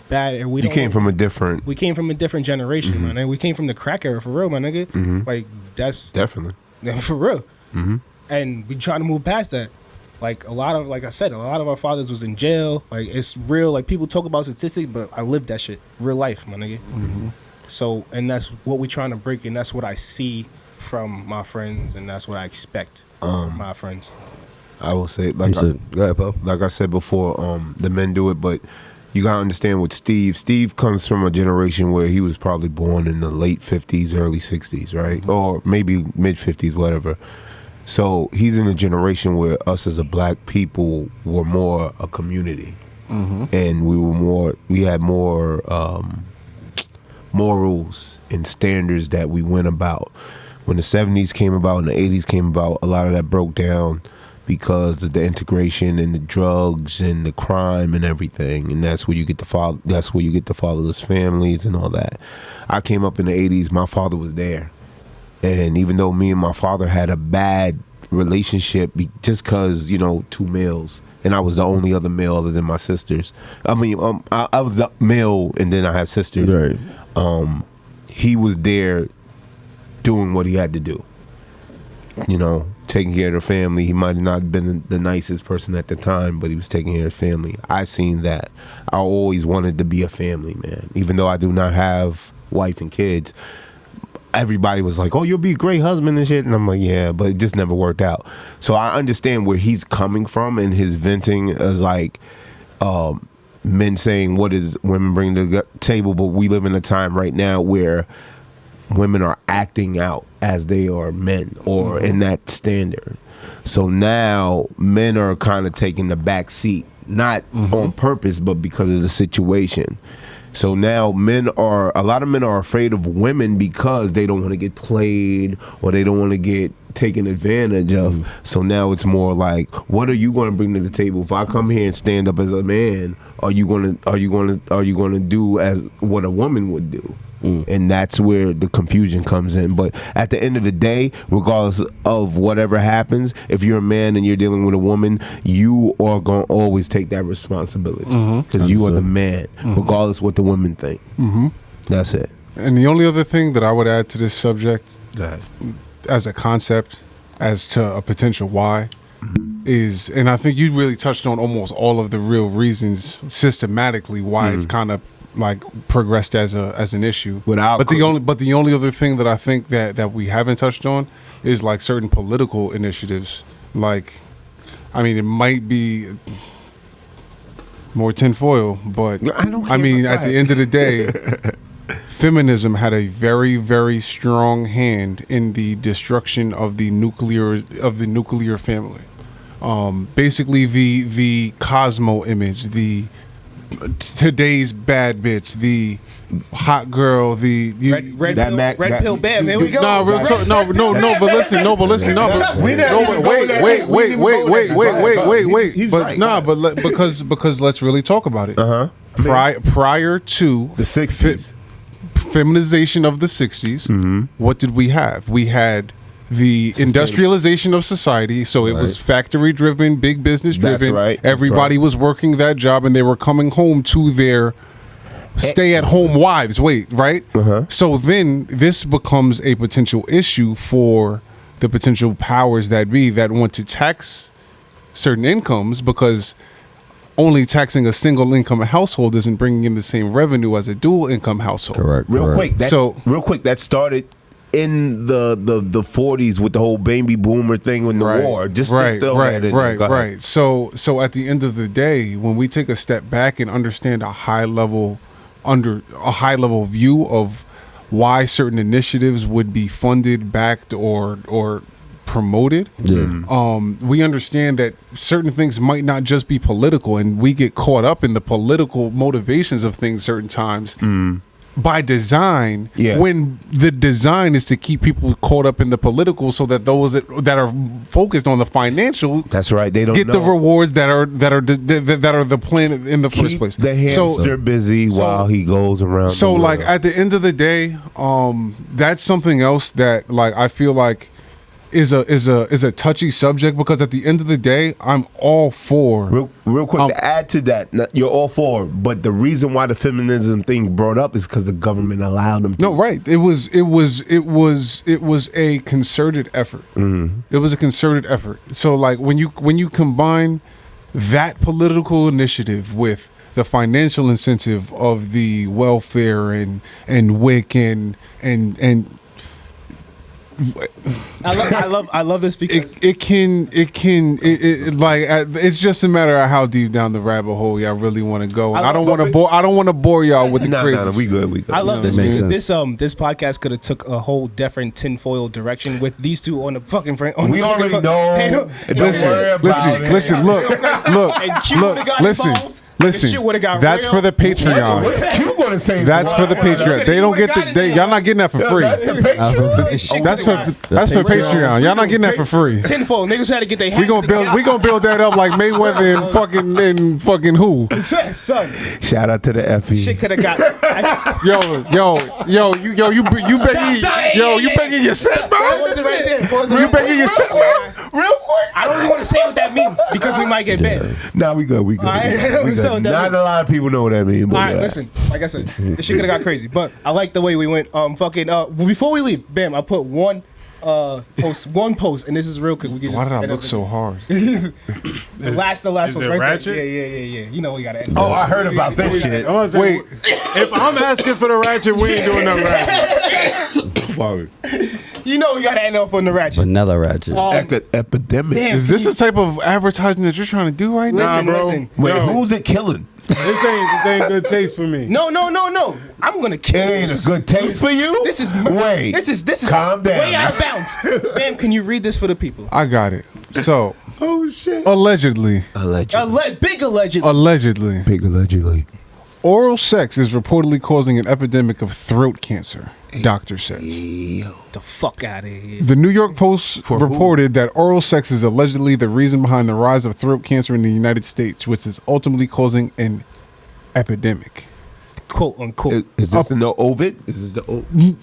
Speaker 2: bad, and we came from a different generation, man. We came from the crack era, for real, my nigga. Like, that's
Speaker 3: definitely
Speaker 2: for real. And we trying to move past that. Like, like I said, a lot of our fathers was in jail. Like, it's real. Like, people talk about statistics, but I lived that shit, real life, my nigga. So, and that's what we're trying to break, and that's what I see from my friends, and that's what I expect my friends.
Speaker 3: I will say,
Speaker 5: Go ahead, Poe.
Speaker 3: like I said before, the men do it, but you gotta understand with Steve. Steve comes from a generation where he was probably born in the late 50s, early 60s, right? Or maybe mid 50s, whatever. So he's in a generation where us as a black people were more a community, and we had more morals and standards that we went about. When the 70s came about and the 80s came about, a lot of that broke down because of the integration and the drugs and the crime and everything, and that's where you get the fatherless families and all that. I came up in the 80s. My father was there, and even though me and my father had a bad relationship, just because, you know, two males, and I was the only other male other than my sisters. I mean, I was the male, and then I have sisters.
Speaker 5: Right.
Speaker 3: He was there doing what he had to do, you know, taking care of the family. He might have not been the nicest person at the time, but he was taking care of family. I seen that. I always wanted to be a family man, even though I do not have wife and kids. Everybody was like, oh, you'll be a great husband and shit, and I'm like, yeah, but it just never worked out. So I understand where he's coming from, and his venting is like men saying, what is women bring to the table? But we live in a time right now where women are acting out as they are men, or in that standard. So now men are kind of taking the back seat, not on purpose, but because of the situation. So now a lot of men are afraid of women because they don't want to get played, or they don't want to get taken advantage of. So now it's more like, what are you going to bring to the table? If I come here and stand up as a man, are you going to do as what a woman would do? And that's where the confusion comes in. But at the end of the day, regardless of whatever happens, if you're a man and you're dealing with a woman, you are going to always take that responsibility, because you are the man, regardless what the women think. That's it.
Speaker 1: And the only other thing that I would add to this subject, as a concept, as to a potential why, is, and I think you really touched on almost all of the real reasons systematically why it's kind of like progressed as an issue. But the only other thing that I think that we haven't touched on is like certain political initiatives. Like, I mean, it might be more tinfoil, but I mean, at the end of the day, feminism had a very, very strong hand in the destruction of the nuclear family. Basically, the Cosmo image, the today's bad bitch, the hot girl, the
Speaker 2: red pill bam. Here we go.
Speaker 1: Nah, real talk. No, but listen. Wait. But nah, but because let's really talk about it. Prior to
Speaker 3: the 60s,
Speaker 1: feminization of the 60s, what did we have? We had the industrialization of society, so it was factory driven, big business driven. Everybody was working that job, and they were coming home to their stay-at-home wives. So then this becomes a potential issue for the potential powers that be that want to tax certain incomes, because only taxing a single income household isn't bringing in the same revenue as a dual income household.
Speaker 5: Correct.
Speaker 3: Real quick, that started in the 40s with the whole baby boomer thing in the war. Just
Speaker 1: right.
Speaker 3: Go ahead.
Speaker 1: So at the end of the day, when we take a step back and understand a high level view of why certain initiatives would be funded, backed, or promoted, we understand that certain things might not just be political, and we get caught up in the political motivations of things certain times by design, when the design is to keep people caught up in the political, so that those that are focused on the financial,
Speaker 3: that's right, they don't
Speaker 1: get
Speaker 3: know
Speaker 1: the rewards that are the plan in the first place.
Speaker 3: The hamster busy while he goes around.
Speaker 1: So
Speaker 3: the
Speaker 1: like
Speaker 3: world.
Speaker 1: at the end of the day, that's something else that like I feel like is a touchy subject, because at the end of the day, I'm all for
Speaker 3: real quick to add to that. You're all for, but the reason why the feminism thing brought up is because the government allowed them to.
Speaker 1: No, right. It was a concerted effort. It was a concerted effort. So like when you combine that political initiative with the financial incentive of the welfare and WIC and
Speaker 2: I love this because
Speaker 1: it's just a matter of how deep down the rabbit hole y'all really want to go. I don't want to bore y'all with the crazy.
Speaker 3: No, we good.
Speaker 2: I love this.
Speaker 5: Makes sense.
Speaker 2: This podcast could have took a whole different tinfoil direction with these two on the fucking front.
Speaker 3: We already know.
Speaker 1: Listen. Look. Listen. That's for the Patreon.
Speaker 3: You gonna say
Speaker 1: That's for the Patreon. They don't get y'all not getting that for free. That's for Patreon. Y'all not getting that for free.
Speaker 2: Tinfoil niggas had to get their hands.
Speaker 1: We gonna build that up like Mayweather and fucking who?
Speaker 2: Son.
Speaker 3: Shout out to the Effie.
Speaker 2: Shit could have got.
Speaker 1: You begging your set, bro.
Speaker 2: Pause it right there.
Speaker 1: You begging your set, bro.
Speaker 3: Real quick.
Speaker 2: I don't even want to say what that means because we might get banned.
Speaker 3: Nah, we good. We good. Not a lot of people know what that means.
Speaker 2: All right, listen. Like I said, this shit could have got crazy, but I like the way we went. Before we leave, bam, I put one post, and this is real quick. We can
Speaker 1: Why did I look so hard?
Speaker 2: The last
Speaker 4: is
Speaker 2: one
Speaker 4: it
Speaker 2: right
Speaker 4: ratchet?
Speaker 2: there. Yeah. You know we got to.
Speaker 3: Oh, I heard about this shit.
Speaker 1: Wait,
Speaker 4: If I'm asking for the ratchet, we ain't doing no ratchet.
Speaker 2: You know we got to end off on the ratchet.
Speaker 5: Vanilla ratchet.
Speaker 3: Epidemic.
Speaker 2: Damn.
Speaker 1: is this the type of advertising that you're trying to do right now?
Speaker 2: Listen.
Speaker 3: Wait,
Speaker 4: No.
Speaker 3: who's it killing?
Speaker 4: This ain't good taste for me.
Speaker 2: No. I'm gonna kill
Speaker 3: It ain't
Speaker 2: this.
Speaker 3: a good taste for you.
Speaker 2: This is
Speaker 3: wait.
Speaker 2: This is
Speaker 3: calm down.
Speaker 2: way out of bounds. Bam, can you read this for the people?
Speaker 1: I got it. So,
Speaker 3: Oh shit.
Speaker 1: allegedly,
Speaker 2: Big allegedly.
Speaker 3: Big allegedly.
Speaker 1: oral sex is reportedly causing an epidemic of throat cancer. Doctor says.
Speaker 2: the fuck out of here.
Speaker 1: The New York Post reported that oral sex is allegedly the reason behind the rise of throat cancer in the United States, which is ultimately causing an epidemic.
Speaker 2: Quote unquote.
Speaker 3: Is this the Ovid? Is this the Ovid?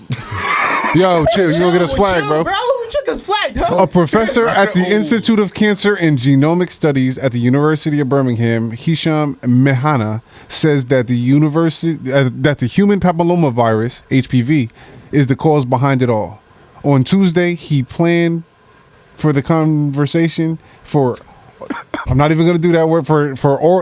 Speaker 1: Yo, chill, you gonna get us flagged, bro.
Speaker 2: Check us flagged, huh?
Speaker 1: A professor at the Institute of Cancer and Genomic Studies at the University of Birmingham, Hisham Mehana, says that the human papillomavirus (HPV) is the cause behind it all. On Tuesday, he planned for the conversation for. I'm not even going to do that word for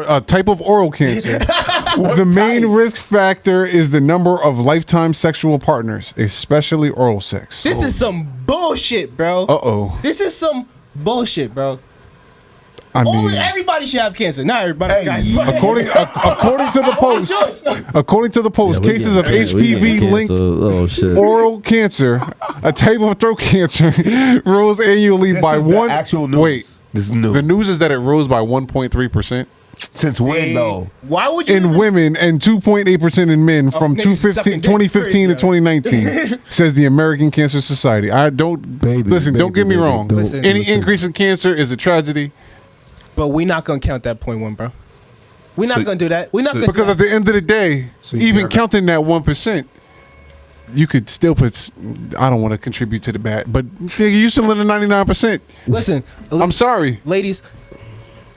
Speaker 1: a type of oral cancer. The main risk factor is the number of lifetime sexual partners, especially oral sex.
Speaker 2: This is some bullshit, bro.
Speaker 1: Uh-oh.
Speaker 2: This is some bullshit, bro.
Speaker 1: I mean,
Speaker 2: Everybody should have cancer. Not everybody, guys.
Speaker 1: according to the post, cases of HPV-linked oral cancer, a type of throat cancer, rose annually by one.
Speaker 3: Actual news.
Speaker 1: Wait,
Speaker 3: this is news.
Speaker 1: the news is that it rose by 1.3%.
Speaker 3: Since when though?
Speaker 2: Why would you?
Speaker 1: In women and 2.8% in men from
Speaker 2: niggas sucking dick
Speaker 1: 2015 to
Speaker 2: crazy,
Speaker 1: 2019, says the American Cancer Society. Don't get me wrong. Any increase in cancer is a tragedy.
Speaker 2: But we're not gonna count that 0.1, bro. We're not gonna do that. We're not gonna
Speaker 1: Because at the end of the day, even counting that 1%, you could still put. I don't want to contribute to the bad, but you still in the 99%.
Speaker 2: Listen,
Speaker 1: I'm sorry,
Speaker 2: ladies.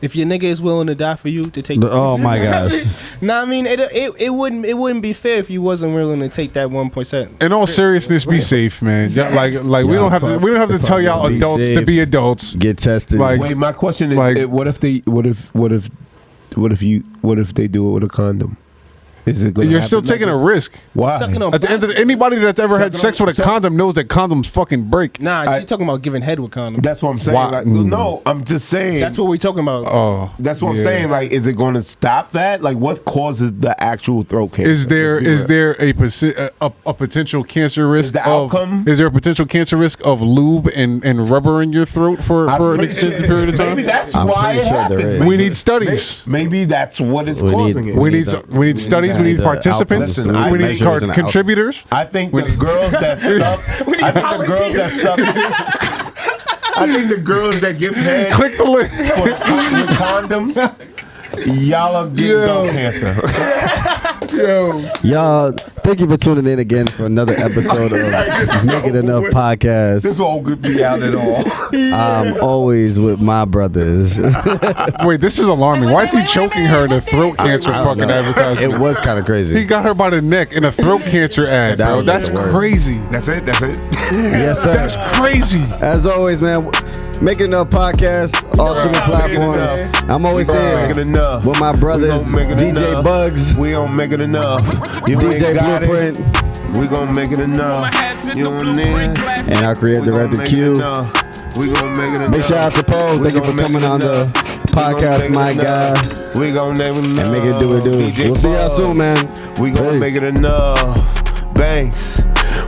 Speaker 2: If your nigga is willing to die for you to take,
Speaker 5: Oh my gosh.
Speaker 2: nah, I mean it wouldn't be fair if you wasn't willing to take that 1%.
Speaker 1: in all seriousness, be safe, man. Like we don't have to tell y'all adults to be adults.
Speaker 5: Get tested.
Speaker 1: Like-
Speaker 3: Wait, my question is:
Speaker 1: like-
Speaker 3: what if What if they do it with a condom? Is it gonna
Speaker 1: You're
Speaker 3: happen
Speaker 1: still
Speaker 3: like
Speaker 1: taking a
Speaker 3: this?
Speaker 1: risk.
Speaker 3: Why?
Speaker 2: Sucking on
Speaker 1: At the end of anybody that's ever had sex with a condom knows that condoms fucking break.
Speaker 2: Nah, she's talking about giving head with condom.
Speaker 3: That's what I'm saying.
Speaker 1: Why?
Speaker 3: Like, no, I'm just saying.
Speaker 2: That's what we're talking about.
Speaker 1: Oh,
Speaker 3: That's what I'm
Speaker 1: yeah.
Speaker 3: saying. Like, is it going to stop that? Like, what causes the actual throat cancer?
Speaker 1: Is there
Speaker 3: Let's be real.
Speaker 1: a potential cancer risk
Speaker 3: the
Speaker 1: of
Speaker 3: outcome?
Speaker 1: Is there a potential cancer risk of lube and rubber in your throat for an extended period of time?
Speaker 3: Maybe that's
Speaker 5: I'm
Speaker 3: why
Speaker 5: pretty
Speaker 3: it
Speaker 5: sure there
Speaker 3: happens.
Speaker 5: is.
Speaker 1: We need studies.
Speaker 3: Maybe that's what is
Speaker 5: We need-
Speaker 3: causing it.
Speaker 1: We need studies. We need
Speaker 5: the
Speaker 1: participants.
Speaker 3: Listen,
Speaker 5: outcomes.
Speaker 3: I
Speaker 1: We need
Speaker 5: measures and
Speaker 1: contributors.
Speaker 3: I think the girls that suck. I think the girls that suck. I think the girls that give head
Speaker 1: Click the link.
Speaker 3: with condoms, y'all are getting throat cancer.
Speaker 5: Y'all, thank you for tuning in again for another episode of Make It Enough Podcast.
Speaker 3: This won't be out at all.
Speaker 5: I'm always with my brothers.
Speaker 1: Wait, this is alarming. Why is he choking her in a throat cancer fucking advertisement?
Speaker 5: It was kind of crazy.
Speaker 1: He got her by the neck in a throat cancer ad,
Speaker 5: That
Speaker 1: bro.
Speaker 5: was
Speaker 1: That's
Speaker 5: the worst.
Speaker 1: crazy.
Speaker 3: That's it.
Speaker 5: Yes, sir.
Speaker 1: That's crazy.
Speaker 5: As always, man, Make It Enough Podcast, all streaming platforms. I'm always
Speaker 3: Make it
Speaker 5: here
Speaker 3: enough.
Speaker 5: with my brothers,
Speaker 3: We gon' make it
Speaker 5: DJ
Speaker 3: enough.
Speaker 5: Bugs,
Speaker 3: We gon' make it enough. You
Speaker 5: DJ
Speaker 3: ain't got it.
Speaker 5: Blueprint,
Speaker 3: We gon' make it enough. You and
Speaker 5: and our creative director Q.
Speaker 3: We gon' make it enough.
Speaker 5: Big shout out to Pose. Thank you for coming on the podcast, my guy.
Speaker 3: We gon' make it enough.
Speaker 5: And make it do it, do it.
Speaker 3: DJ
Speaker 5: We'll see y'all
Speaker 3: Buzz.
Speaker 5: soon, man.
Speaker 3: We gon'
Speaker 5: Peace.
Speaker 3: make it enough. Banks.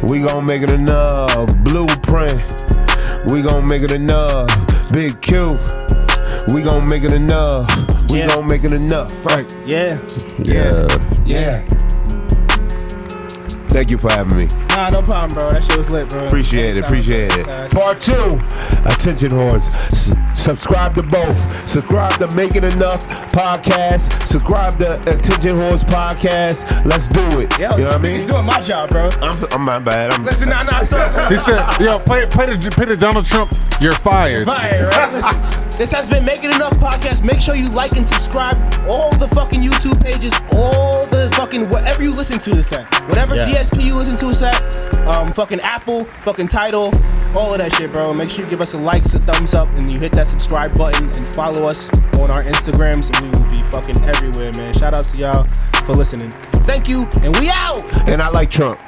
Speaker 3: We gon' make it enough. Blueprint. We gon' make it enough. Big Q. We gon' make it enough. We
Speaker 2: Yeah.
Speaker 3: gon' make it enough. Right.
Speaker 2: Yeah.
Speaker 5: Yeah.
Speaker 3: Yeah. Thank you for having me.
Speaker 2: Nah, no problem, bro. That shit was lit, bro.
Speaker 3: Appreciate it. Appreciate it. Part 2. Attention whores. Subscribe to both. Subscribe to Make It Enough Podcast. Subscribe to Attention Whores Podcast. Let's do it.
Speaker 2: Yo,
Speaker 3: you know what I
Speaker 2: he's
Speaker 3: mean?
Speaker 2: doing my job, bro.
Speaker 3: I'm my bad.
Speaker 2: Listen, nah, so
Speaker 1: He said, "Yo, play the Donald Trump. You're fired."
Speaker 2: fire, right? Listen, this has been Make It Enough Podcast. Make sure you like and subscribe all the fucking YouTube pages, all the fucking whatever you listen to this at, whatever DSP you listen to us at, fucking Apple, fucking Tidal, all of that shit, bro. Make sure you give us a like, a thumbs up, and you hit that subscribe button and follow us on our Instagrams, and we will be fucking everywhere, man. Shout out to y'all for listening. Thank you, and we out.
Speaker 3: And I like Trump.